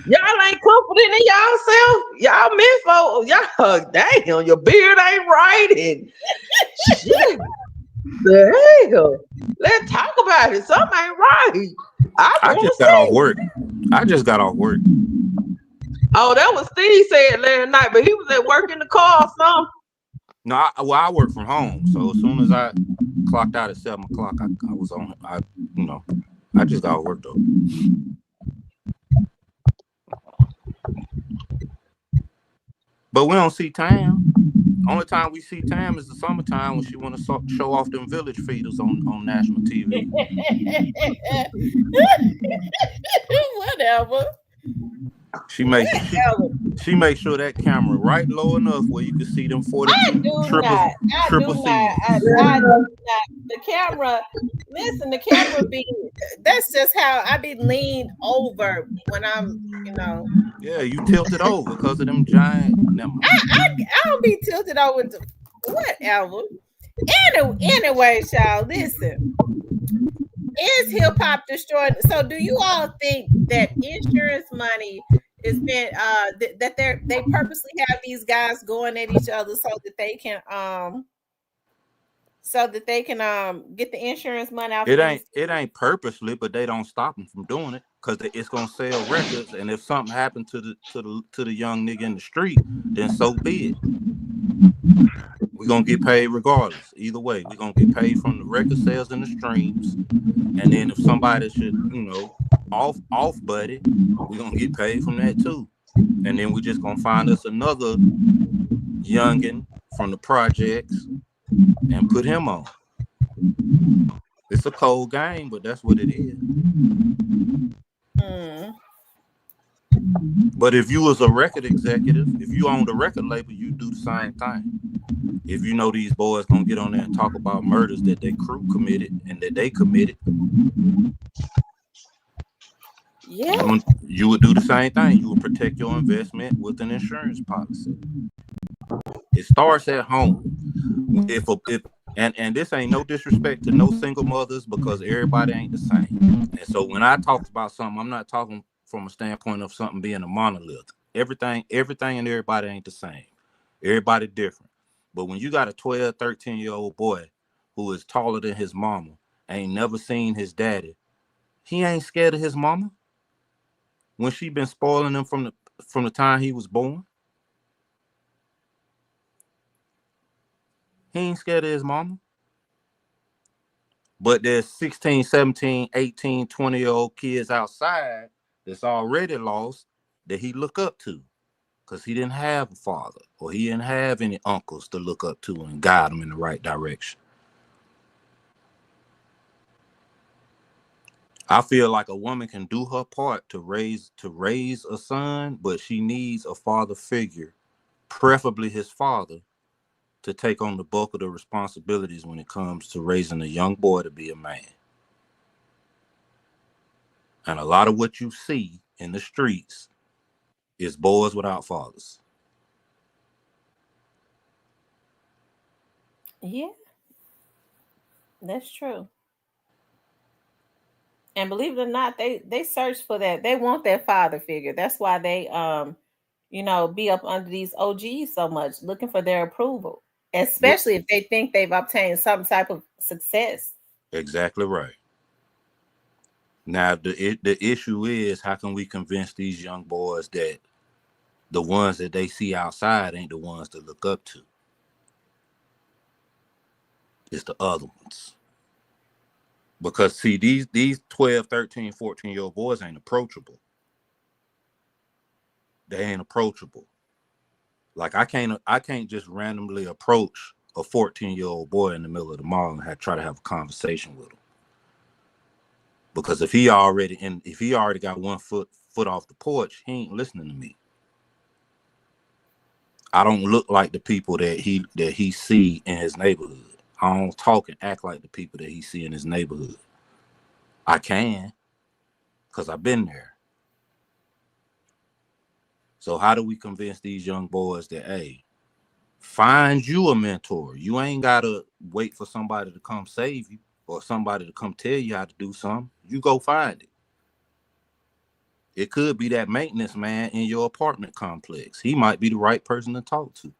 Y'all ain't confident in yourself. Y'all men folk, y'all damn, your beard ain't right and shit. The hell? Let's talk about it. Something ain't right. I just got off work. Oh, that was Steve said last night, but he was at work in the car or something. No, I work from home, so as soon as I clocked out at 7 o'clock, I was on. I just got work though. But we don't see Tam. Only time we see Tam is the summertime when she want to show off them village feeders on national TV. Whatever. She makes sure that camera right low enough where you can see them 42 triple C's. I do not. The camera, listen, the camera be, that's just how I be leaned over when I'm, Yeah, you tilted over because of them giant. Never mind. I don't be tilted over to whatever. Anyway, y'all, listen. Is hip hop destroying? So, do you all think that insurance money is been that they purposely have these guys going at each other so that they can get the insurance money out? It ain't purposely, but they don't stop them from doing it because it's gonna sell records. And if something happened to the young nigga in the street, then so be it. We're gonna get paid regardless. Either way, we're gonna get paid from the record sales and the streams. And then if somebody should, off buddy, we're gonna get paid from that too. And then we're just gonna find us another youngin from the projects and put him on. It's a cold game, but that's what it is. But if you was a record executive, if you owned a record label, you do the same thing. If you know these boys gonna get on there and talk about murders that their crew committed and that they committed, you would do the same thing. You would protect your investment with an insurance policy. It starts at home. And this ain't no disrespect to no single mothers because everybody ain't the same. And so when I talk about something, I'm not talking from a standpoint of something being a monolith. Everything and everybody ain't the same. Everybody different. But when you got a 12, 13-year-old boy who is taller than his mama, ain't never seen his daddy, he ain't scared of his mama when she been spoiling him from the time he was born. He ain't scared of his mama. But there's 16, 17, 18, 20-year-old kids outside that's already lost that he look up to because he didn't have a father or he didn't have any uncles to look up to and guide him in the right direction. I feel like a woman can do her part to raise a son, but she needs a father figure, preferably his father, to take on the bulk of the responsibilities when it comes to raising a young boy to be a man. And a lot of what you see in the streets is boys without fathers. Yeah, that's true. And believe it or not, they search for that. They want that father figure. That's why they be up under these OGs so much, looking for their approval, especially if they think they've obtained some type of success. Exactly right. Now the issue is, how can we convince these young boys that the ones that they see outside ain't the ones to look up to? It's the other ones. Because see, these 12, 13, 14-year-old boys ain't approachable. They ain't approachable. Like I can't just randomly approach a 14-year-old boy in the middle of the mall and try to have a conversation with him. Because if he already got 1 foot off the porch, he ain't listening to me. I don't look like the people that he see in his neighborhood. I don't talk and act like the people that he see in his neighborhood. I can, because I've been there. So how do we convince these young boys that, hey, find you a mentor? You ain't got to wait for somebody to come save you or somebody to come tell you how to do something. You go find it. It could be that maintenance man in your apartment complex. He might be the right person to talk to.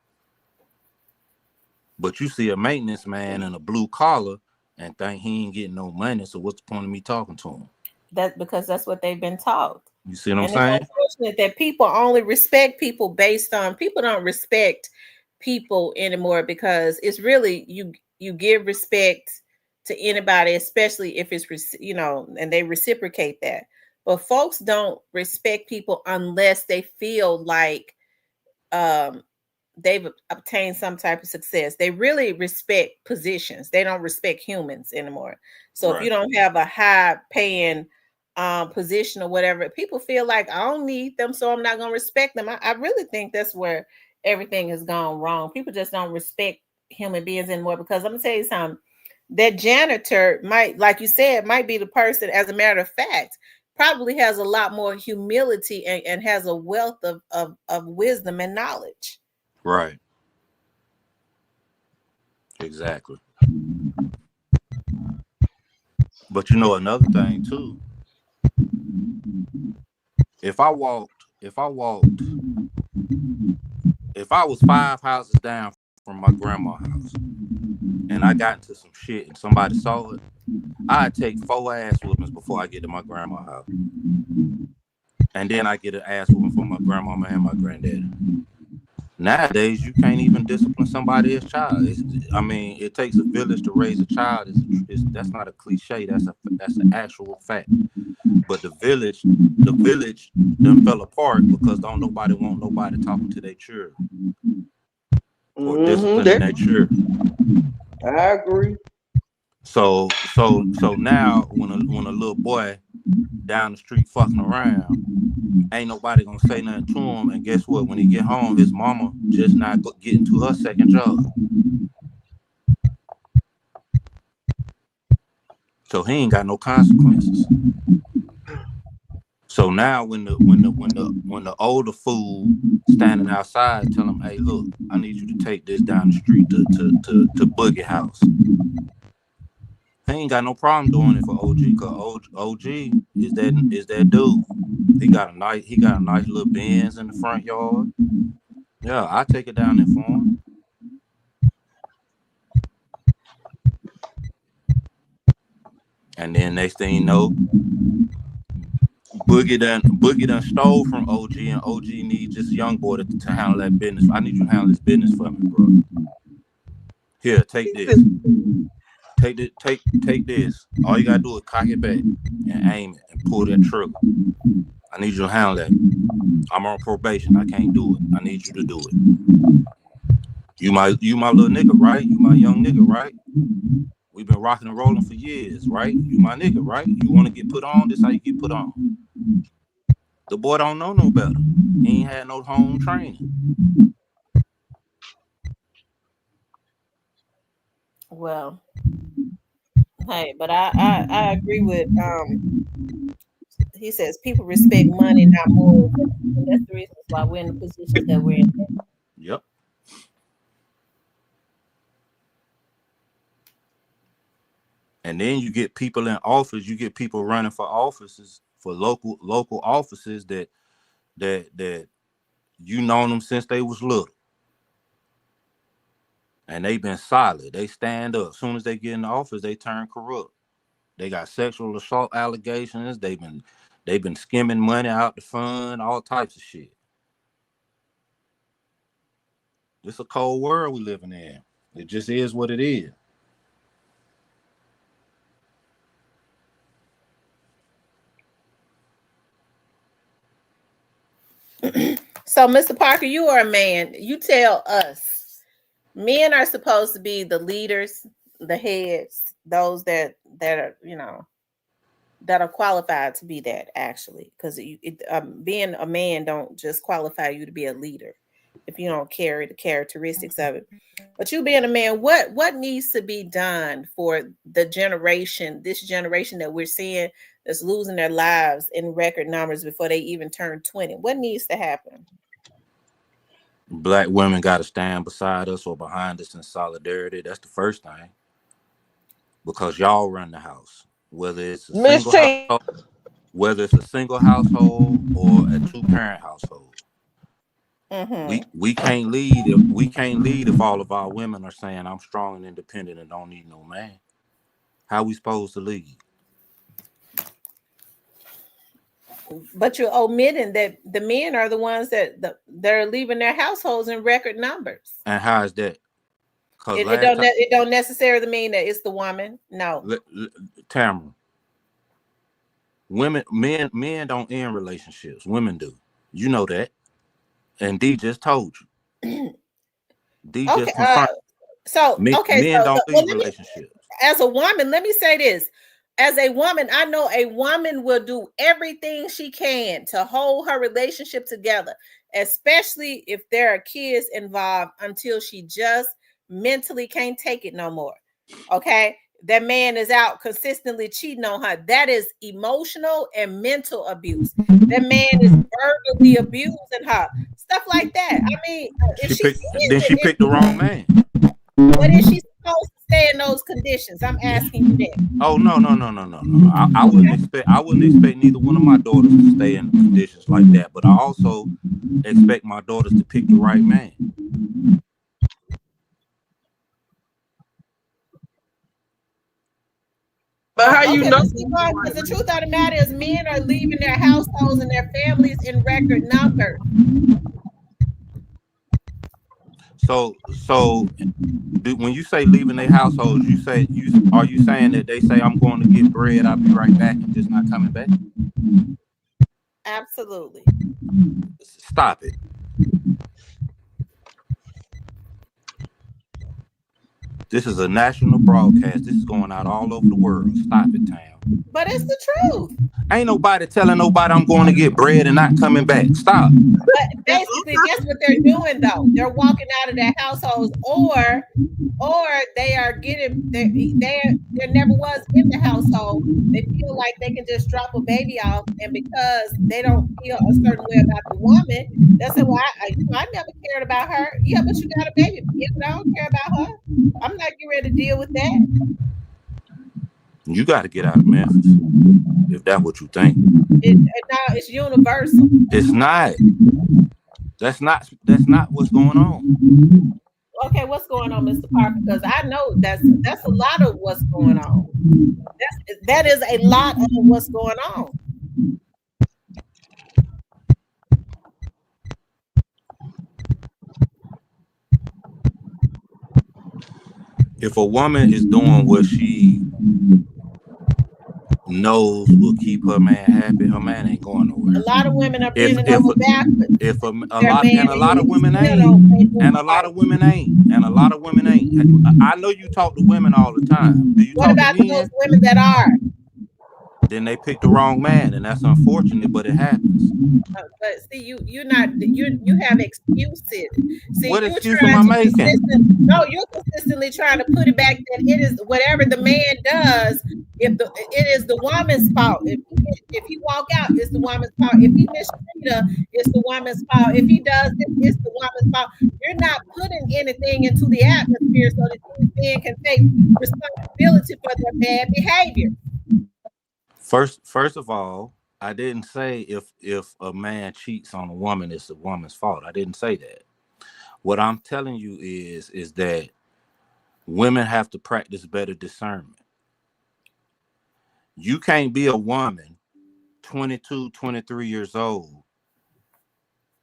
But you see a maintenance man in a blue collar and think he ain't getting no money, so what's the point of me talking to him? That's because that's what they've been taught. You see what I'm saying? It's unfortunate that people only respect people based on, people don't respect people anymore, because it's really you give respect to anybody, especially if it's and they reciprocate that. But folks don't respect people unless they feel like um they've obtained some type of success. They really respect positions. They don't respect humans anymore. So if you don't have a high paying position or whatever, people feel like I don't need them, so I'm not gonna respect them. I really think that's where everything has gone wrong. People just don't respect human beings anymore, because I'm gonna tell you something. That janitor might, like you said, might be the person, as a matter of fact, probably has a lot more humility and has a wealth of wisdom and knowledge. Right. Exactly. But you know another thing too. If I was 5 houses down from my grandma's house and I got into some shit and somebody saw it, I'd take 4 ass whoopings before I get to my grandma's house. And then I get an ass whooping for my grandmama and my granddaddy. Nowadays, you can't even discipline somebody as child. It takes a village to raise a child. That's not a cliche. That's an actual fact. But the village done fell apart because don't nobody want nobody talking to their children or disciplining their children. I agree. So now when a little boy down the street fucking around, ain't nobody gonna say nothing to him. And guess what? When he get home, his mama just not getting to her second job. So he ain't got no consequences. So now when the older fool standing outside tell him, hey, look, I need you to take this down the street to Boogie House. He ain't got no problem doing it for OG, because OG is that dude. He got a nice little Benz in the front yard. Yeah, I take it down there for him. And then next thing you know, Boogie done stole from OG, and OG needs this young boy to handle that business. I need you to handle this business for me, bro. Here, take this. Take this. All you gotta do is cock it back and aim it and pull that trigger. I need you to handle that. I'm on probation. I can't do it. I need you to do it. You my little nigga, right? You my young nigga, right? We've been rocking and rolling for years, right? You my nigga, right? You want to get put on? This how you get put on. The boy don't know no better. He ain't had no home training. Well, hey, but I agree with he says people respect money, not morals, and that's the reason why we're in the positions that we're in. Yep. And then you get people in office. You get people running for offices, for local offices that you known them since they was little, and they been solid. They stand up. As soon as they get in the office, they turn corrupt. They got sexual assault allegations. They've been skimming money out the fund, all types of shit. It's a cold world we living in. It just is what it is. So, Mr. Parker, you are a man. You tell us, men are supposed to be the leaders, the heads, those that are that are qualified to be that, actually, because being a man don't just qualify you to be a leader if you don't carry the characteristics of it. But you being a man, what needs to be done for this generation that we're seeing that's losing their lives in record numbers before they even turn 20? What needs to happen? Black women got to stand beside us or behind us in solidarity. That's the first thing, because y'all run the house, whether it's a single household or a 2-parent household. Mm-hmm. We can't lead if all of our women are saying I'm strong and independent and don't need no man. How we supposed to lead? But you're omitting that the men are the ones they're leaving their households in record numbers. And how is that? Because It don't necessarily mean that it's the woman. No. Tamara, men don't end relationships. Women do. You know that. And D just told you. D Okay. just confirmed. Men don't leave relationships. As a woman, let me say this. As a woman, I know a woman will do everything she can to hold her relationship together, especially if there are kids involved, until she just mentally can't take it no more. Okay? That man is out consistently cheating on her. That is emotional and mental abuse. That man is verbally abusing her. Stuff like that. I mean, she picked the wrong man. But is she supposed to stay in those conditions? I'm asking you that. Oh no. I wouldn't expect neither one of my daughters to stay in conditions like that. But I also expect my daughters to pick the right man. But how you know? Because the truth of the matter is, men are leaving their households and their families in record numbers. So when you say leaving their households, are you saying that they say, I'm going to get bread, I'll be right back, and just not coming back? Absolutely. Stop it. This is a national broadcast. This is going out all over the world. Stop it, Tam. But it's the truth. Ain't nobody telling nobody I'm going to get bread and not coming back. Stop. But basically, that's what they're doing, though. They're walking out of their households, or they are getting there never was in the household. They feel like they can just drop a baby off, and because they don't feel a certain way about the woman, they say, "Well, I never cared about her." Yeah, but you got a baby. Yeah, but I don't care about her. I'm not getting ready to deal with that. You got to get out of Memphis if that's what you think. It's universal. It's not. That's not what's going on. Okay, what's going on, Mr. Parker? Because I know that's a lot of what's going on. That is a lot of what's going on. If a woman is doing what she knows will keep her man happy, her man ain't going nowhere. A lot of women are bending over backwards. A lot of women ain't. I know you talk to women all the time. Do you what talk about to men? those women that are? Then they pick the wrong man, and that's unfortunate, but it happens. But see, you have excuses. See, what excuse am I making? You're consistently trying to put it back that it is whatever the man does. It is the woman's fault. If he walk out, it's the woman's fault. If he mistreat her, it's the woman's fault. If he does this, it's the woman's fault. You're not putting anything into the atmosphere so that these men can take responsibility for their bad behavior. First of all, I didn't say if a man cheats on a woman, it's the woman's fault. I didn't say that. What I'm telling you is that women have to practice better discernment. You can't be a woman, 22, 23 years old,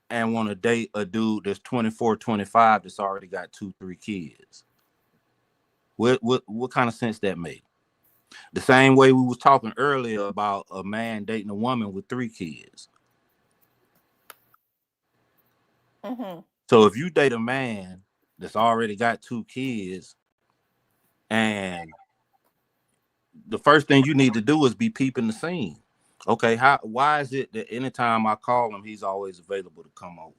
and want to date a dude that's 24, 25 that's already got 2-3 kids. What kind of sense that make? The same way we was talking earlier about a man dating a woman with 3 kids. Mm-hmm. So if you date a man that's already got 2 kids, and the first thing you need to do is be peeping the scene. Okay, why is it that anytime I call him, he's always available to come over?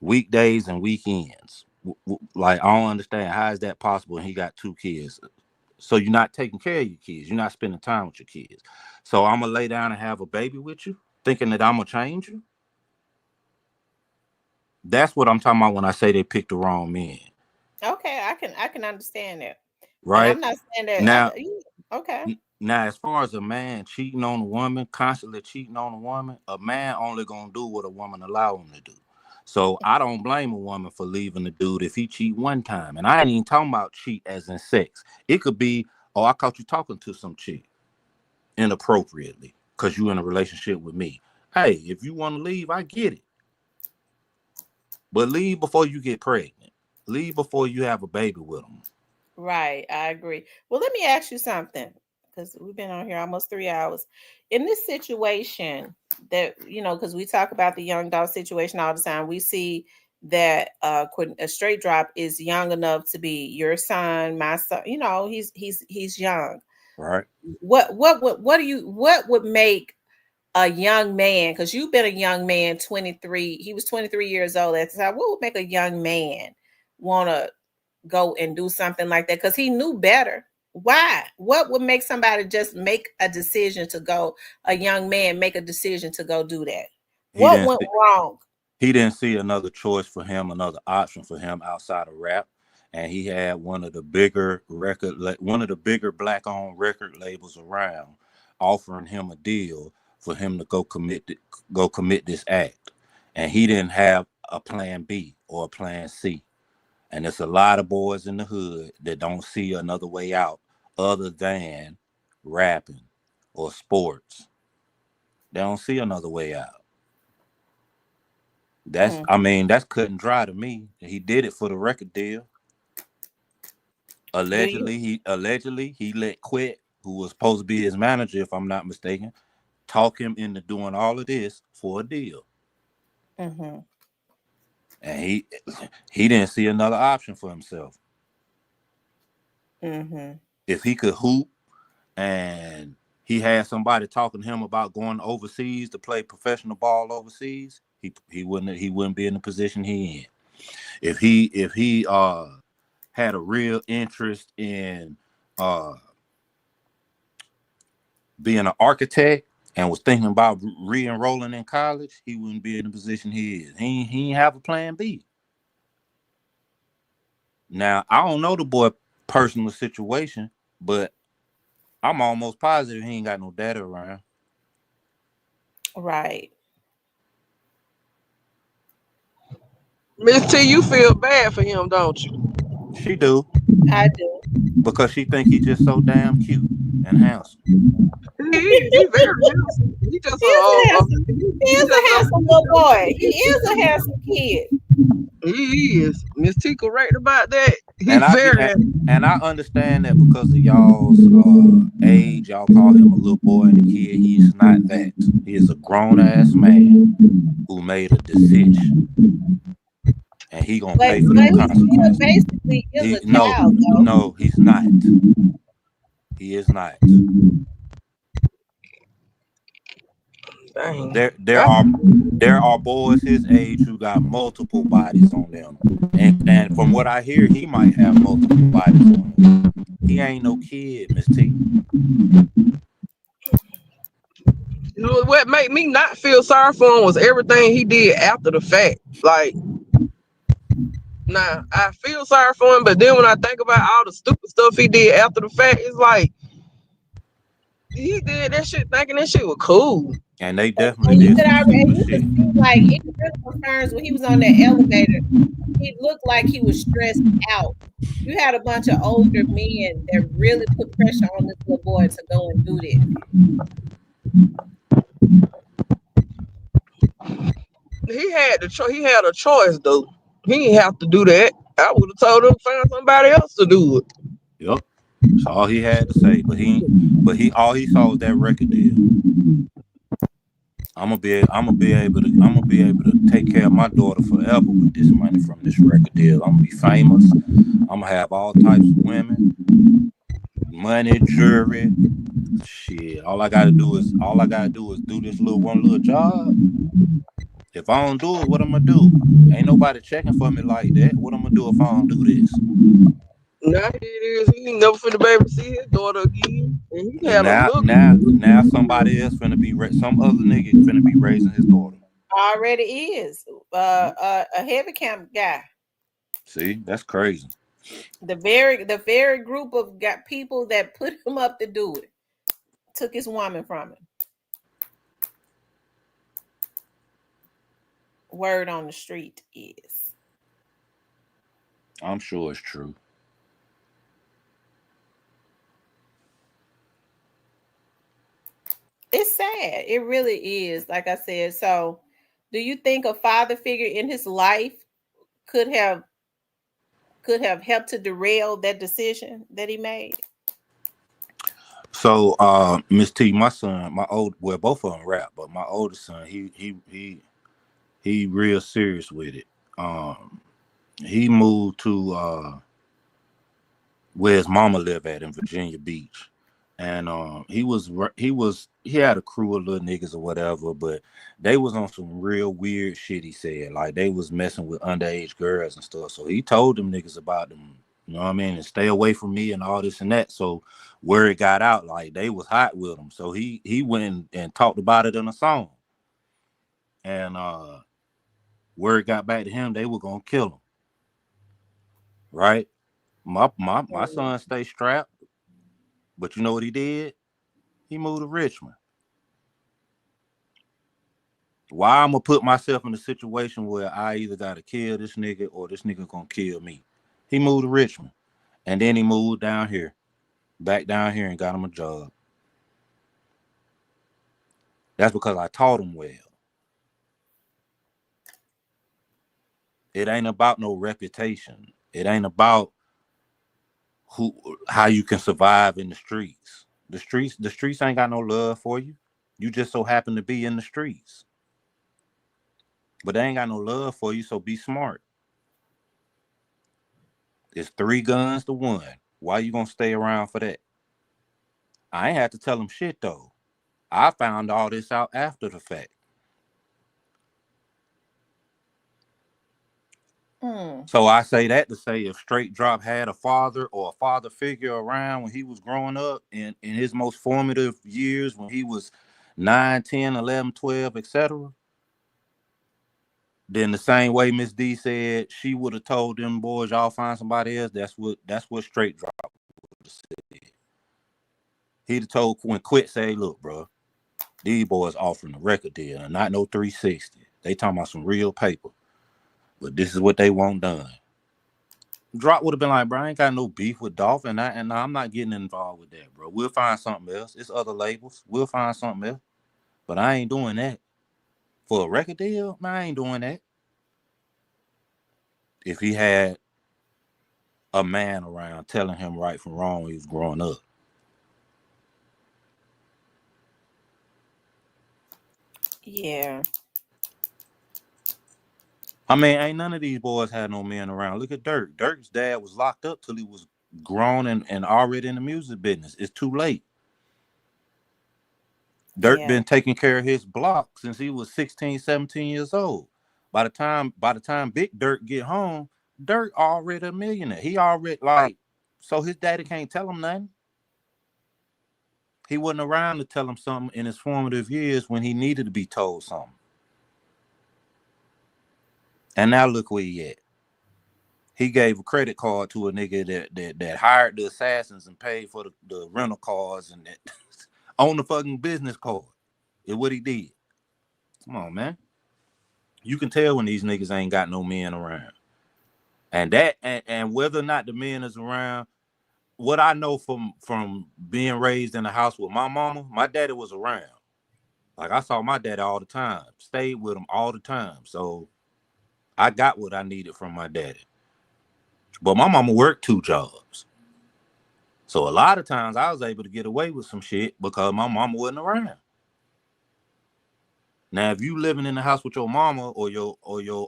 Weekdays and weekends. Like, I don't understand. How is that possible? And he got 2 kids. So you're not taking care of your kids. You're not spending time with your kids. So I'm going to lay down and have a baby with you, thinking that I'm going to change you? That's what I'm talking about when I say they picked the wrong men. Okay, I can understand that. Right? And I'm not saying that. Now, okay. Now, as far as a man cheating on a woman, constantly cheating on a woman, a man only going to do what a woman allow him to do. So I don't blame a woman for leaving the dude if he cheat one time. And I ain't even talking about cheat as in sex. It could be, I caught you talking to some chick inappropriately. because you in a relationship with me. Hey, if you want to leave, I get it. But leave before you get pregnant. Leave before you have a baby with them. Right, I agree. Well, let me ask you something, because we've been on here almost 3 hours. In this situation, that because we talk about the young dog situation all the time, we see that a straight drop is young enough to be your son, my son. He's young. Right. What would make a young man? Because you've been a young man, 23. He was 23 years old at the time. What would make a young man want to go and do something like that? Because he knew better. Why? What would make somebody just make a decision to go, a young man make a decision to go do that? He What didn't went see, wrong? he didn't see another choice for him, another option for him outside of rap. And he had one of the bigger black owned record labels around offering him a deal for him to go commit this act. And he didn't have a plan B or a plan C. And there's a lot of boys in the hood that don't see another way out other than rapping or sports. They don't see another way out. That's cut and dry to me. He did it for the record deal. Do you? Allegedly he let Quit, who was supposed to be his manager, if I'm not mistaken, talk him into doing all of this for a deal. Mm-hmm. And he didn't see another option for himself. Mm-hmm. If he could hoop and he had somebody talking to him about going overseas to play professional ball overseas, he wouldn't be in the position he in. If he had a real interest in uh being an architect and was thinking about re-enrolling in college, he wouldn't be in the position he is. He ain't have a plan B. Now, I don't know the boy personal situation, but I'm almost positive he ain't got no data around. Right. Miss T, you feel bad for him, don't you? She do, I do. because she think he just so damn cute and handsome. He is. He very handsome. He just He is a handsome. He he is just a a handsome little boy. He is a handsome kid. he is. Miss T correct about that. He And I get very handsome. and I understand that because of y'all's age, y'all call him a little boy and a kid. He is not that. He is a grown ass man who made a decision, and he gonna But pay for them but he still consequences. basically is He a no child, though. no he's not. He is not. Dang. There are boys his age who got multiple bodies on them, and from what I hear, he might have multiple bodies on him. He ain't no kid, Miss T. You know what made me not feel sorry for him was everything he did after the fact. Like, nah, I feel sorry for him, but then when I think about all the stupid stuff he did after the fact, it's like he did that shit thinking that shit was cool. And they And, definitely and you did could some already, and stupid you could shit. see, like, it really confirms when he was on that elevator. He looked like he was stressed out. You had a bunch of older men that really put pressure on this little boy to go and do this. He had a choice though. He didn't have to do that. I would have told him to find somebody else to do it. Yep. That's all he had to say. But he all he saw was that record deal. I'm gonna be able to take care of my daughter forever with this money from this record deal. I'm gonna be famous. I'm gonna have all types of women, money, jewelry. Shit. All I gotta do is do this little job. If I don't do it, what I'm gonna do? Ain't nobody checking for me like that. What I'm gonna do if I don't do this? Now it is. He ain't never finna be able to see his daughter again. And he And had a now, look. now somebody else some other nigga finna be raising his daughter. Already is. A heavy camp guy. See, that's crazy. The very group of people that put him up to do it took his woman from him. Word on the street is. I'm sure it's true. It's sad. It really is. Like I said. So, do you think a father figure in his life could have helped to derail that decision that he made? So, Miss T, my son, well, both of them rap, but my oldest son, he real serious with it. Um, he moved to where his mama live at in Virginia Beach, and he had a crew of little niggas or whatever, but they was on some real weird shit. He said like they was messing with underage girls and stuff. So he told them niggas about them, you know what I mean, and stay away from me and all this and that. So where it got out, like they was hot with him. So he went and talked about it in a song, and word got back to him, they were gonna kill him. Right? My son stay strapped, but you know what he did? He moved to Richmond. Why I'm gonna put myself in a situation where I either gotta kill this nigga or this nigga gonna kill me? He moved to Richmond, and then he moved down here, back down here, and got him a job. That's because I taught him well. It ain't about no reputation. It ain't about how you can survive in the streets. The streets ain't got no love for you. You just so happen to be in the streets. But they ain't got no love for you, so be smart. It's 3 guns to 1. Why you gonna stay around for that? I ain't had to tell him shit though. I found all this out after the fact. So I say that to say if Straight Drop had a father or a father figure around when he was growing up in his most formative years, when he was 9, 10, 11, 12, etc., then the same way Miss D said she would have told them boys, y'all find somebody else. That's what Straight Drop would have said. He'd have told when Quit say, look, bro, these boys offering a record deal and not no 360. They talking about some real paper. But this is what they want done. Drop would have been like, bro, I ain't got no beef with Dolph, and I'm not getting involved with that, bro. We'll find something else. It's other labels. We'll find something else. But I ain't doing that. For a record deal, man, I ain't doing that. If he had a man around telling him right from wrong when he was growing up. Yeah. I mean, ain't none of these boys had no men around. Look at Dirk. Dirk's dad was locked up till he was grown and already in the music business. It's too late. Dirk been taking care of his block since he was 16, 17 years old. By the time Big Dirk get home, Dirk already a millionaire. He already so his daddy can't tell him nothing. He wasn't around to tell him something in his formative years when he needed to be told something. And now look where he at. He gave a credit card to a nigga that hired the assassins and paid for the rental cars and that on the fucking business card. Is what he did. Come on, man. You can tell when these niggas ain't got no men around. And whether or not the men is around, what I know from being raised in the house with my mama, my daddy was around. Like I saw my daddy all the time, stayed with him all the time. So I got what I needed from my daddy. But my mama worked 2 jobs. So a lot of times I was able to get away with some shit because my mama wasn't around. Now, if you living in the house with your mama or your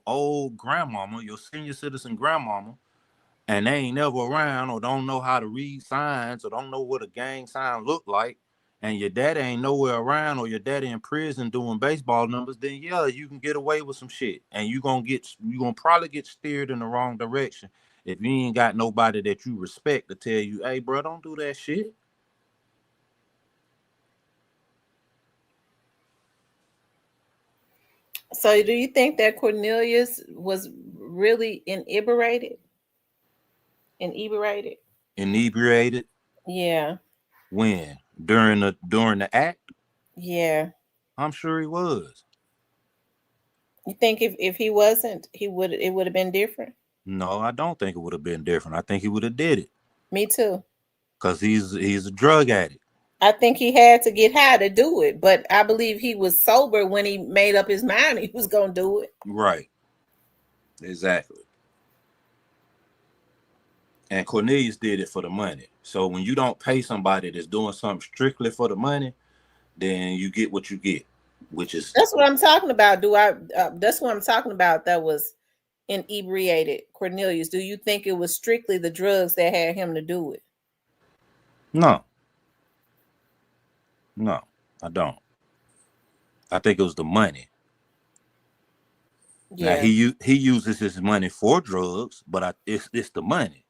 old grandmama, your senior citizen grandmama, and they ain't never around or don't know how to read signs or don't know what a gang sign look like, and your daddy ain't nowhere around or your daddy in prison doing baseball numbers, then yeah, you can get away with some shit. And you gonna probably get steered in the wrong direction if you ain't got nobody that you respect to tell you, hey, bro, don't do that shit. So do you think that Cornelius was really inebriated? Inebriated? Inebriated? Yeah. When? During the act? Yeah. I'm sure he was. You think if he wasn't, it would have been different? No, I don't think it would have been different. I think he would have did it. Me too. Cause he's a drug addict. I think he had to get high to do it, but I believe he was sober when he made up his mind he was gonna do it. Right. Exactly. And Cornelius did it for the money. So when you don't pay somebody that's doing something strictly for the money, then you get what you get, which is That's what I'm talking about. That's what I'm talking about. That was inebriated Cornelius. Do you think it was strictly the drugs that had him to do it? no, no, I don't. I think it was the money. Now Yeah, he uses his money for drugs, but it's the money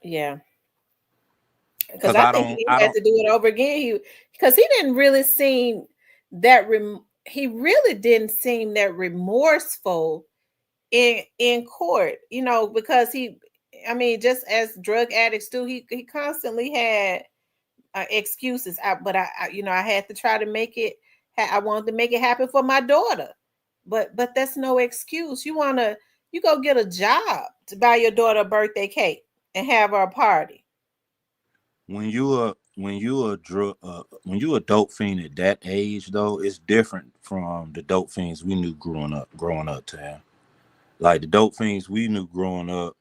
yeah. Because because I think he I had don't to do it over again. Because he didn't really seem he really didn't seem that remorseful in court. You know, because I mean, just as drug addicts do, he constantly had excuses. I had to try to make it. I wanted to make it happen for my daughter, but that's no excuse. You go get a job to buy your daughter a birthday cake and have her a party. when you a dope fiend at that age though, it's different from the dope fiends we knew growing up, Tam. Like the dope fiends we knew growing up,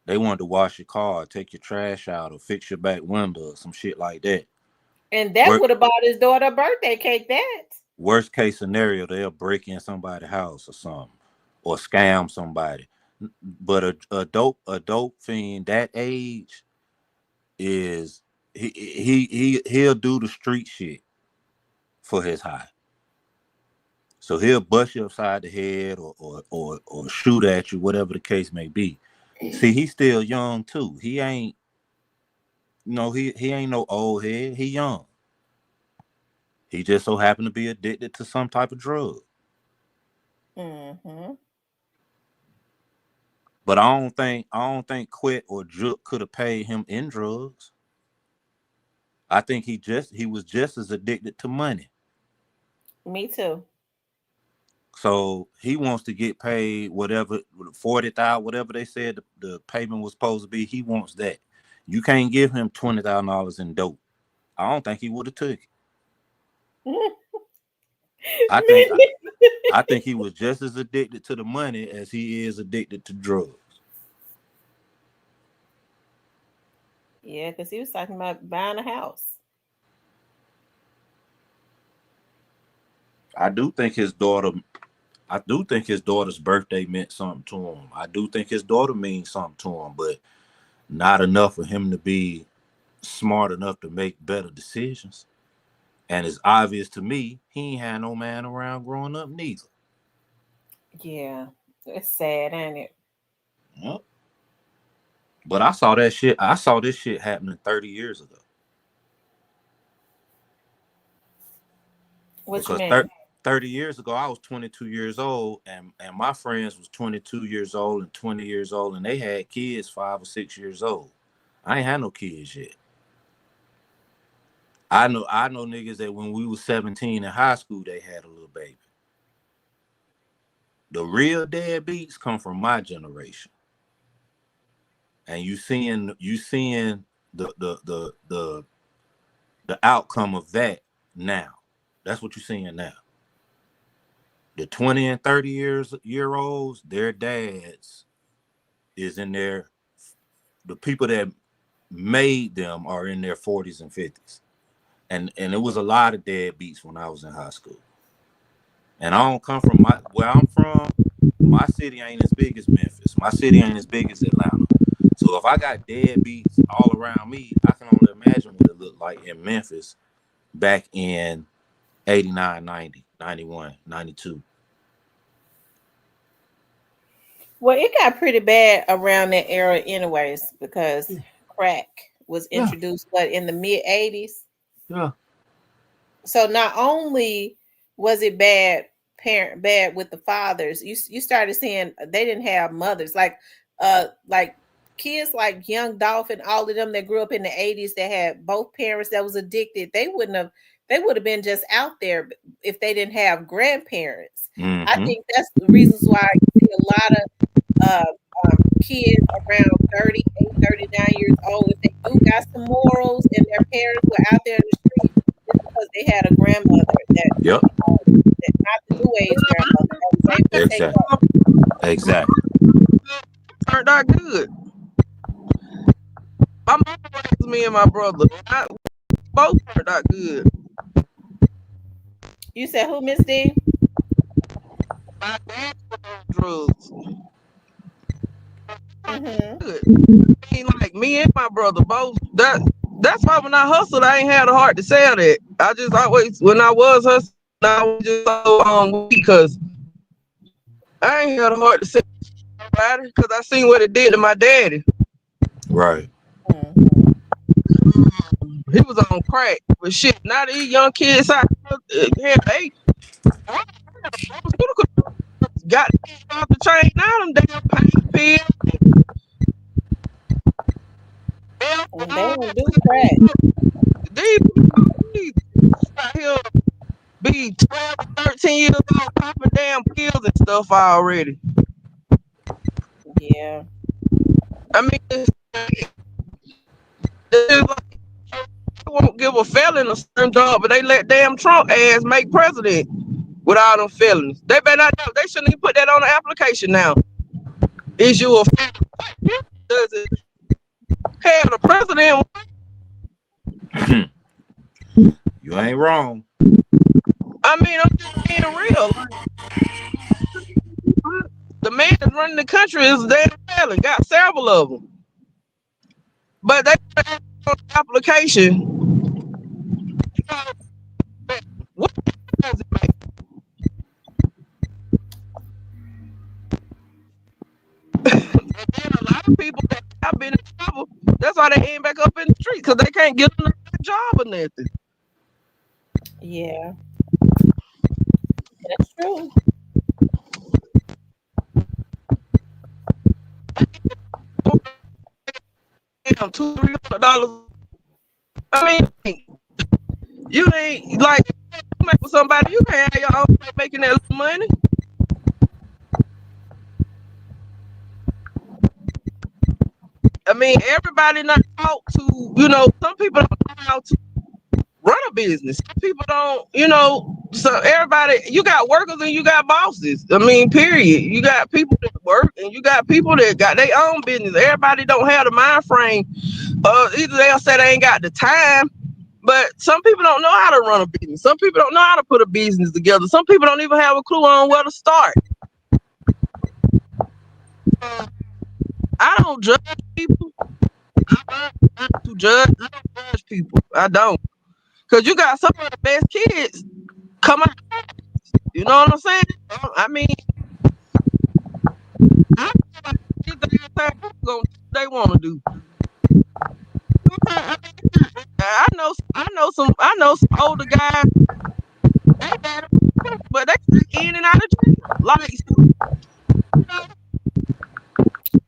they wanted to wash your car, take your trash out, or fix your back window, or some shit like that. And that Work, would have bought his daughter a birthday cake. That. worst case scenario, they'll break in somebody's house or something, or scam somebody. But a dope fiend that age is he'll do the street shit for his high. So he'll bust you upside the head or shoot at you, whatever the case may be. See, he's still young too. He ain't he ain't no old head. He young. He just so happened to be addicted to some type of drug. Mm-hmm. But I don't think Quit or Juke could have paid him in drugs. I think he was just as addicted to money. Me too. So he wants to get paid whatever 40,000, whatever they said the payment was supposed to be. He wants that. You can't give him $20,000 in dope. I don't think he would have took it. I think I think he was just as addicted to the money as he is addicted to drugs. Yeah, because he was talking about buying a house. I do think his daughter. I do think his daughter's birthday meant something to him. I do think his daughter means something to him, but not enough for him to be smart enough to make better decisions. And it's obvious to me he ain't had no man around growing up neither. Yeah, it's sad, ain't it? Yep. But I saw that shit. I saw this shit happening 30 years ago. What you Because mean? 30 years ago, I was 22 years old, and my friends was 22 years old and 20 years old, and they had kids 5 or 6 years old. I ain't had no kids yet. I know niggas that when we was 17 in high school, they had a little baby. The real deadbeats come from my generation. And you seeing the outcome of that now. That's what you're seeing now. The 20 and 30 year olds, their dads is in their the people that made them are in their 40s and 50s. And it was a lot of deadbeats when I was in high school. And I don't come from where I'm from, my city ain't as big as Memphis. My city ain't as big as Atlanta. So if I got deadbeats all around me, I can only imagine what it looked like in Memphis back in 89, 90, 91, 92. Well, it got pretty bad around that era, anyways, because crack was Yeah, introduced, but in the mid '80s. yeah. So not only was it bad with the fathers, you started seeing they didn't have mothers like kids like Young Dolph and all of them that grew up in the '80s that had both parents that was addicted. They would have been just out there if they didn't have grandparents. I Mm-hmm. think that's the reasons why you see a lot of kids around 38, 39 years old, if they do got some morals and their parents were out there in the street, they had a grandmother that, Yep. that not the new age grandmother that was able to take Exactly. up. Exactly. Turned out good. My mom raised me and my brother. Both turned out good. You said who, Miss D? My dad was on drugs. Mm-hmm. Good. I mean, like me and my brother both. That's why when I hustled, I ain't had a heart to sell that. I just always, when I was hustling, I was just so because I ain't had a heart to sell nobody because I seen what it did to my daddy. Right. Mm-hmm. He was on crack, but shit. Now these young kids out here, they pharmaceutical got off the chain. Now them damn pain And they pills. don't do crack. These out here be 12, 13 years old popping damn pills and stuff already. Yeah. I mean, it's like they won't give a felon a certain job, but they let damn Trump ass make president with all them felons. They better not. They shouldn't even put that on the application now. Is you a felon? Does it? Hell, the president. You ain't wrong. I mean, I'm just being real. Like, the man that's running the country is a damn felon. Got several of them, but they put that on the application. What does it make? And then a lot of people that have been in trouble, that's why they end back up in the street because they can't get another job or nothing. Yeah. That's true. Damn, $200-$300. I mean, you ain't like you make with somebody. You can't have your own way making that little money. I mean, everybody not out to, some people don't know how to run a business. Some people don't, so everybody, you got workers and you got bosses. I mean, period. You got people that work and you got people that got their own business. Everybody don't have the mind frame. Either they'll say they ain't got the time, but some people don't know how to run a business. Some people don't know how to put a business together. Some people don't even have a clue on where to start. I don't judge people. I don't judge people. I don't. Because you got some of the best kids come out. You know what I'm saying? I mean, I feel like they want to do. I know some older guys, but they in and out of jail. Like,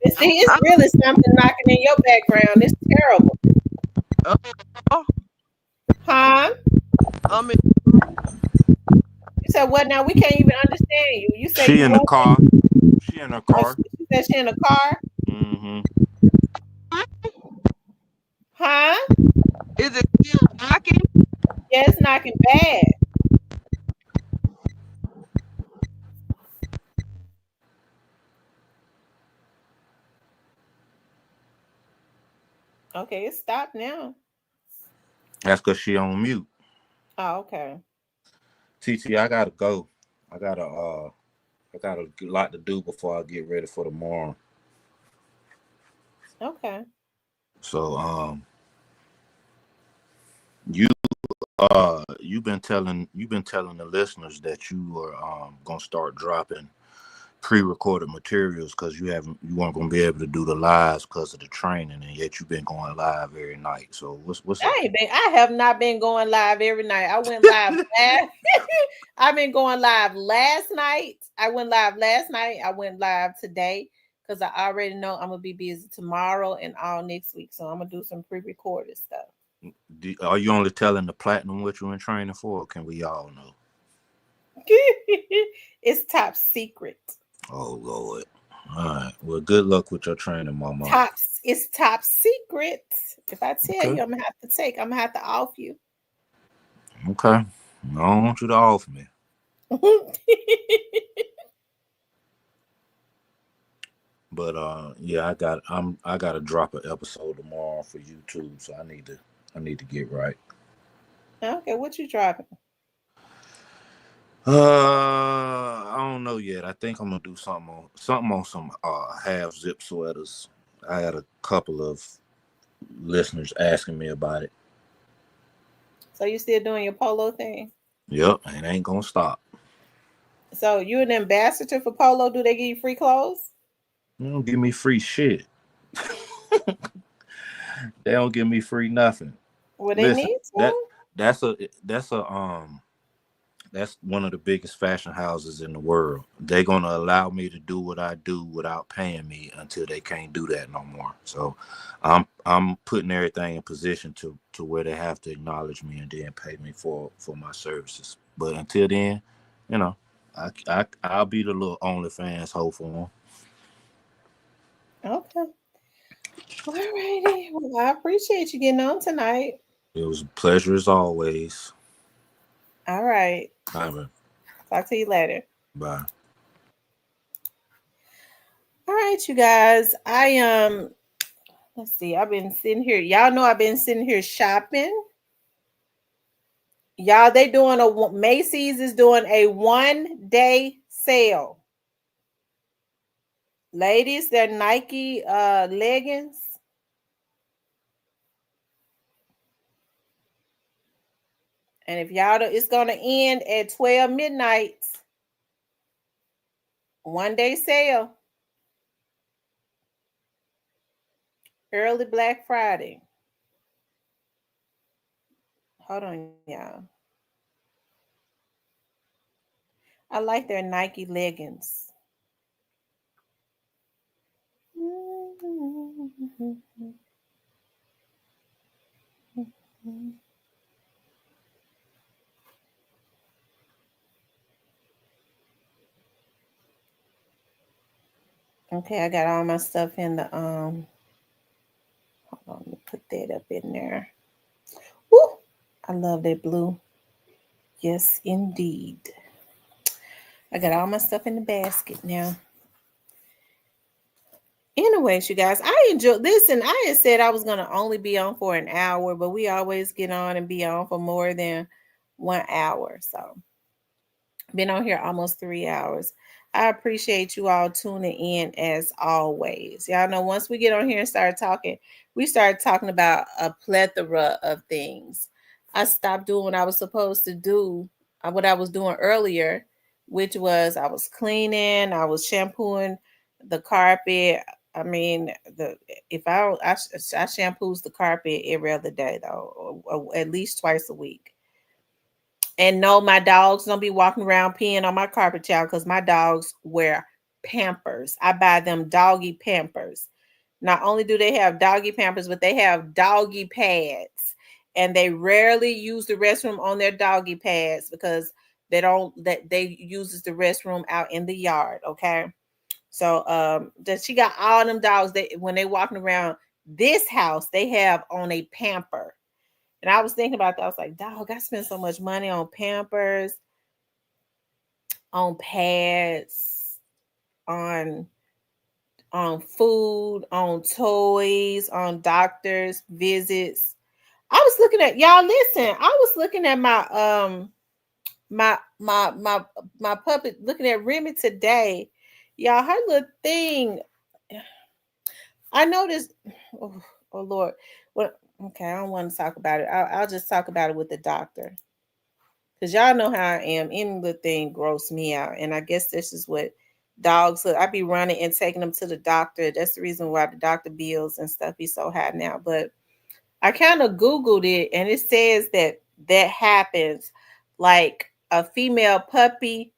But see, it's really something knocking in your background. It's terrible. Huh? I mean, You said what now? We can't even understand you. You say She you in the what? car. She in her Oh, car. she said she in the car. Mm-hmm. Huh? is it still knocking? Yeah, it's knocking bad. Okay, it stopped now. That's because she on mute. Oh, okay. TT, I gotta go. I got a lot to do before I get ready for tomorrow. Okay. So you you've been telling the listeners that you are gonna start dropping pre-recorded materials because you weren't gonna be able to do the lives because of the training, and yet you've been going live every night. So what's up? I have not been going live every night. I went live last I've been going live last night. I went live last night. I went live today because I already know I'm gonna be busy tomorrow and all next week. So I'm gonna do some pre-recorded stuff. Are you only telling the platinum what you're in training for, or can we all know? It's top secret. Oh Lord. All right. Well, good luck with your training, Mama. It's top secret. If I tell Okay. you, I'm gonna have to off you. Okay. I don't want you to offer me. But yeah, I gotta drop an episode tomorrow for YouTube, so I need to get right. Okay, what you dropping? I don't know yet. I think I'm gonna do something on some half zip sweaters. I had a couple of listeners asking me about it. So you still doing your polo thing? Yep, it ain't gonna stop. So you an ambassador for polo? Do they give you free clothes? They don't give me free shit. They don't give me free nothing. Well, they Listen, need that some. that's that's one of the biggest fashion houses in the world. They're gonna allow me to do what I do without paying me until they can't do that no more. So I'm putting everything in position to where they have to acknowledge me and then pay me for my services. But until then, you know, I'll be the little OnlyFans hoe for them. Okay. All righty. Well, I appreciate you getting on tonight. It was a pleasure as always. All right. All right, Talk to you later. bye. All right, you guys. Let's see. I've been sitting here. Y'all know I've been sitting here shopping. Y'all, they doing Macy's is doing a 1 day sale. Ladies, they're Nike leggings. And if y'all don't, it's gonna end at 12 midnight. 1 day sale. Early Black Friday. Hold on, y'all. I like their Nike leggings. Okay, I got all my stuff in the hold on, let me put that up in there. Woo! I love that blue. Yes, indeed. I got all my stuff in the basket now. Anyways, you guys, I enjoy. Listen, I had said I was gonna only be on for an hour, but we always get on and be on for more than 1 hour. So been on here almost 3 hours. I appreciate you all tuning in as always. Y'all know once we get on here and start talking, we start talking about a plethora of things. I stopped doing what I was supposed to do, what I was doing earlier, which was I was cleaning, I was shampooing the carpet. I mean, the if I shampoos the carpet every other day though, or at least twice a week. And no, my dogs don't be walking around peeing on my carpet, child, because my dogs wear Pampers. I buy them doggy Pampers. Not only do they have doggy Pampers, but they have doggy pads. And they rarely use the restroom on their doggy pads because they uses the restroom out in the yard. Okay. So that she got all them dogs that when they walking around this house, they have on a pamper. And I was thinking about that. I was like, dog, I spent so much money on Pampers, on pads, on food, on toys, on doctors' visits. I was looking at y'all. Listen, I was looking at my puppet, looking at Remy today. Y'all, her little thing. I noticed. Oh, oh Lord, what? Okay, I don't want to talk about it. I'll just talk about it with the doctor. Because y'all know how I am. Any little thing gross me out. And I guess this is what dogs look. I be running and taking them to the doctor. That's the reason why the doctor bills and stuff be so high now. But I kind of Googled it and it says that happens. Like a female puppy,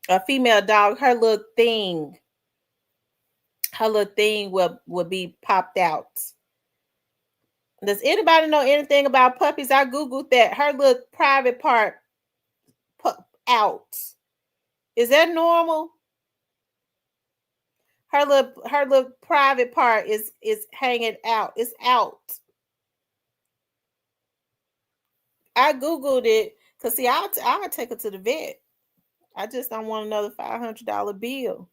a female dog, her little thing will be popped out. Does anybody know anything about puppies? I Googled that. Her little private part out. Is that normal? Her little private part is hanging out. It's out. I googled it because see, I'll take her to the vet. I just don't want another $500 bill.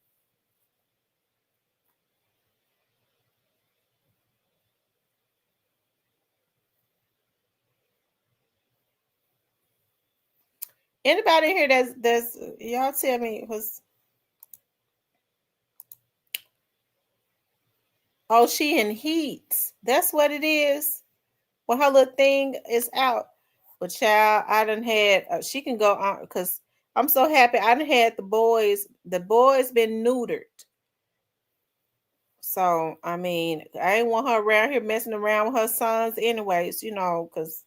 Anybody in here that's y'all tell me was oh she in heat. That's what it is. When her little thing is out. But child, I done had she can go on because I'm so happy. I done had the boys. The boys been neutered. So I mean, I ain't want her around here messing around with her sons, anyways. You know, because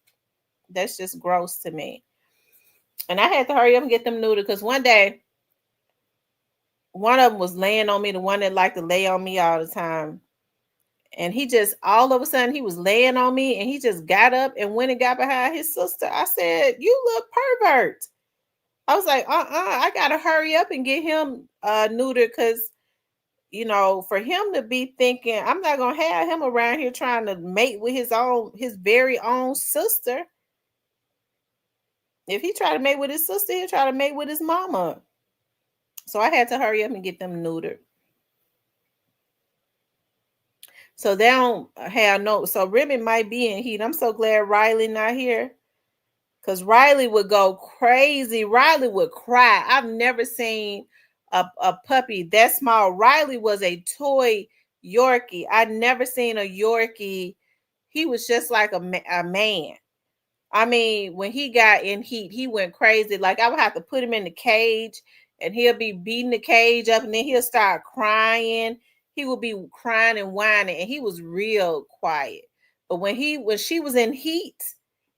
that's just gross to me. And I had to hurry up and get them neutered because one day one of them was laying on me, the one that liked to lay on me all the time. And he just all of a sudden he was laying on me and he just got up and went and got behind his sister. I said, "You look pervert." I was like, I gotta hurry up and get him neutered because you know, for him to be thinking, I'm not gonna have him around here trying to mate with his very own sister. If he try to mate with his sister, he'll try to mate with his mama. So I had to hurry up and get them neutered. So they don't have no. So Remy might be in heat. I'm so glad Riley not here, because Riley would go crazy. Riley would cry. I've never seen a puppy that small. Riley was a toy Yorkie. I'd never seen a Yorkie. He was just like a man. I mean, when he got in heat, he went crazy. Like I would have to put him in the cage and he'll be beating the cage up and then he'll start crying. He would be crying and whining and he was real quiet. But when she was in heat,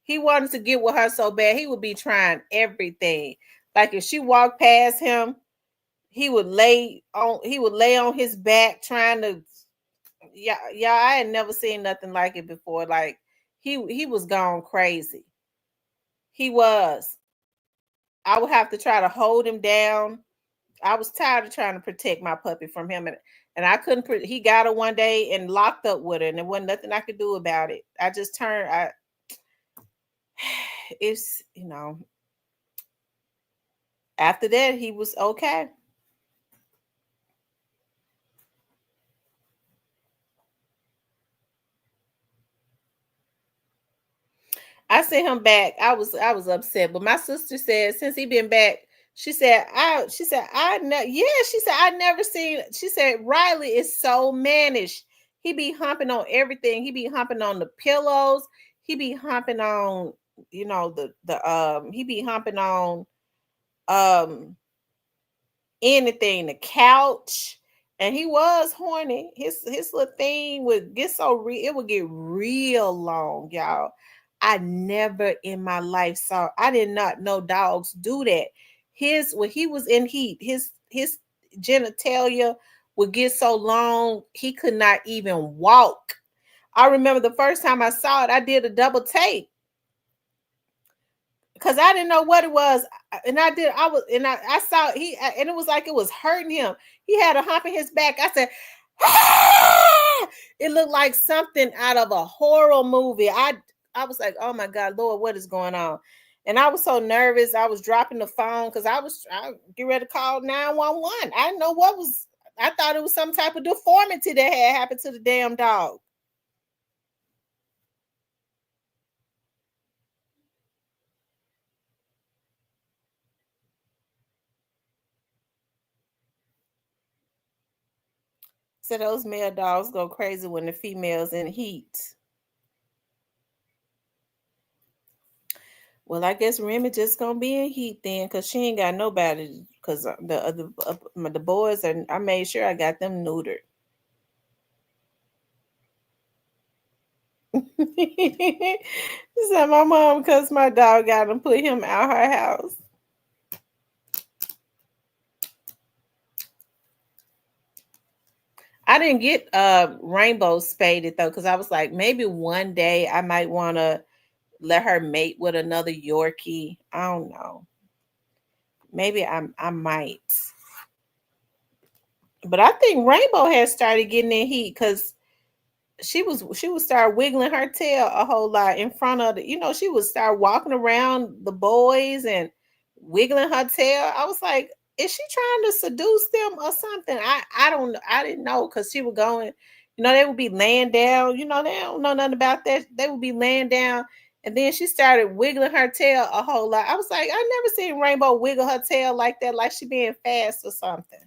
he wanted to get with her so bad. He would be trying everything. Like if she walked past him, he would lay on his back trying to yeah, I had never seen nothing like it before. Like he was gone crazy. He was. I would have to try to hold him down. I was tired of trying to protect my puppy from him, and I couldn't. He got her one day and locked up with her, and there wasn't nothing I could do about it. I just turned. It's after that he was okay. I sent him back. I was upset, but my sister said since he been back, I never seen. She said Riley is so mannish. He be humping on everything. He be humping on the pillows. He be humping on he be humping on um anything, the couch, and he was horny. His little thing would get so real, it would get real long, y'all. I never in my life saw. I did not know dogs do that. His when he was in heat, his genitalia would get so long he could not even walk. I remember the first time I saw it, I did a double take because I didn't know what it was, and I saw and it was like it was hurting him. He had a hump in his back. I said, ah! It looked like something out of a horror movie. I was like, oh my God, Lord, what is going on? And I was so nervous. I was dropping the phone because I get ready to call 911. I didn't know what was. I thought it was some type of deformity that had happened to the damn dog. So those male dogs go crazy when the female's in heat. Well, I guess Remy just gonna be in heat then, cause she ain't got nobody. Cause the boys and I made sure I got them neutered. So my mom, cause my dog got him, put him out her house. I didn't get Rainbow spaded though, because I was like, maybe one day I might want to let her mate with another Yorkie. I don't know. Maybe I might. But I think Rainbow has started getting in heat because she would start wiggling her tail a whole lot in front of she would start walking around the boys and wiggling her tail. I was like, is she trying to seduce them or something? I don't know. I didn't know because she would go and they would be laying down. They don't know nothing about that. They would be laying down, and then she started wiggling her tail a whole lot. I was like, I never seen Rainbow wiggle her tail like that, like she being fast or something.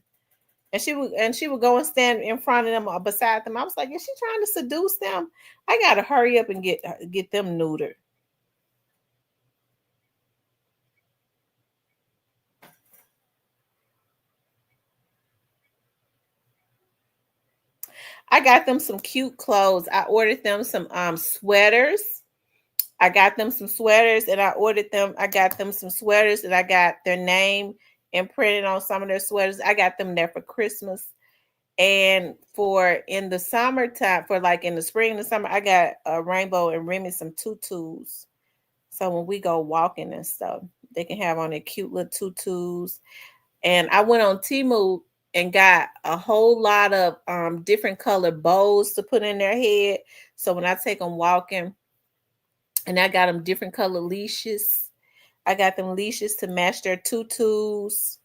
And she would go and stand in front of them or beside them. I was like, is she trying to seduce them? I gotta hurry up and get them neutered. I got them some cute clothes. I ordered them some sweaters. I got them some sweaters and I got them some sweaters and I got their name imprinted on some of their sweaters. I got them there for Christmas. And for in the summertime, for like in the spring and the summer, I got Rainbow and Remy some tutus. So when we go walking and stuff, they can have on their cute little tutus. And I went on Temu and got a whole lot of different color bows to put in their head. So when I take them walking, and I got them different color leashes. I got them leashes to match their tutus.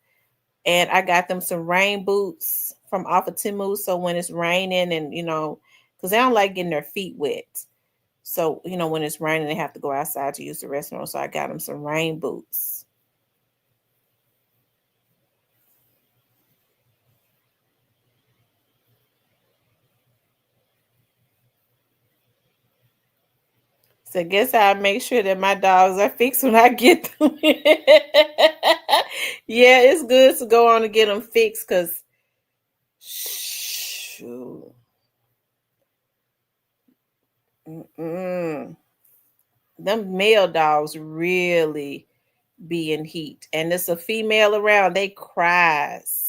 And I got them some rain boots from off of Temu. So when it's raining and, because they don't like getting their feet wet. So, when it's raining, they have to go outside to use the restroom. So I got them some rain boots. So I guess I'll make sure that my dogs are fixed when I get them. Yeah, it's good to go on and get them fixed because, shoot. Mm-mm. Them male dogs really be in heat. And there's a female around, they cries.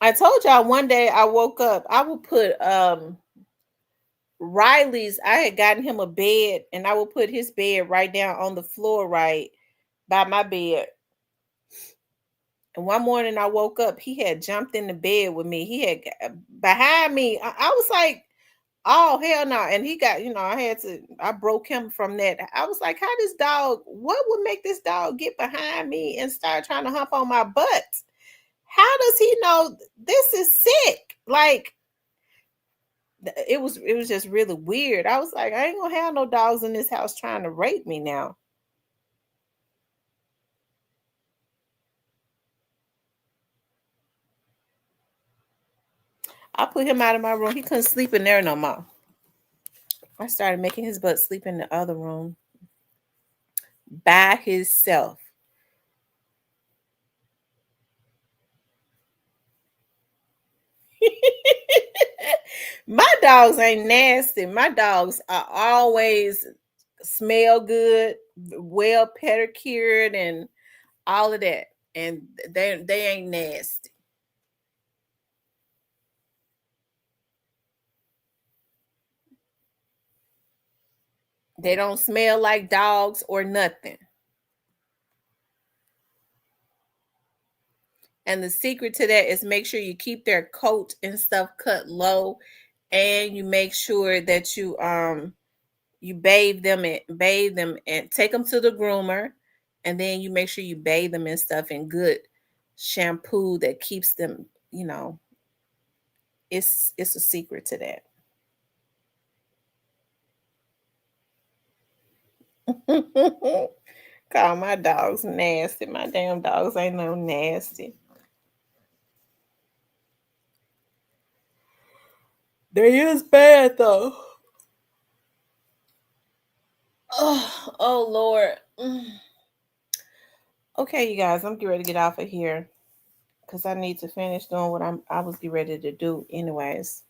I told y'all one day I woke up, I would put Riley's, I had gotten him a bed and I would put his bed right down on the floor right by my bed. And one morning I woke up, he had jumped in the bed with me. He had behind me. I was like, oh hell no. And he got, I broke him from that. I was like, what would make this dog get behind me and start trying to hump on my butt? How does he know this is sick? Like it was just really weird. I was like, I ain't gonna have no dogs in this house trying to rape me now. I put him out of my room. He couldn't sleep in there no more. I started making his butt sleep in the other room by himself. My dogs ain't nasty. My dogs are always smell good, well pedicured, and all of that. And they ain't nasty. They don't smell like dogs or nothing. And the secret to that is make sure you keep their coat and stuff cut low, and you make sure that you bathe them and take them to the groomer, and then you make sure you bathe them and stuff in good shampoo that keeps them, it's a secret to that. Call my dogs nasty. My damn dogs ain't no nasty. They is bad though. Oh Lord. Okay, you guys, I'm getting ready to get off of here because I need to finish doing what I was getting ready to do anyways.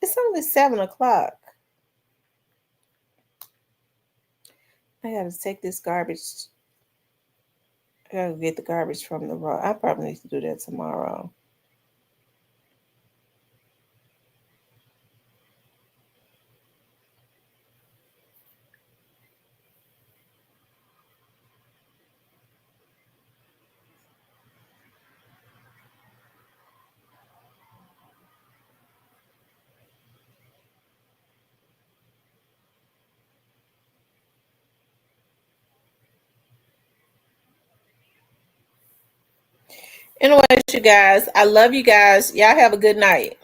It's only 7 o'clock. I gotta take this garbage. I gotta get the garbage from the road. I probably need to do that tomorrow. Anyways, you guys, I love you guys. Y'all have a good night.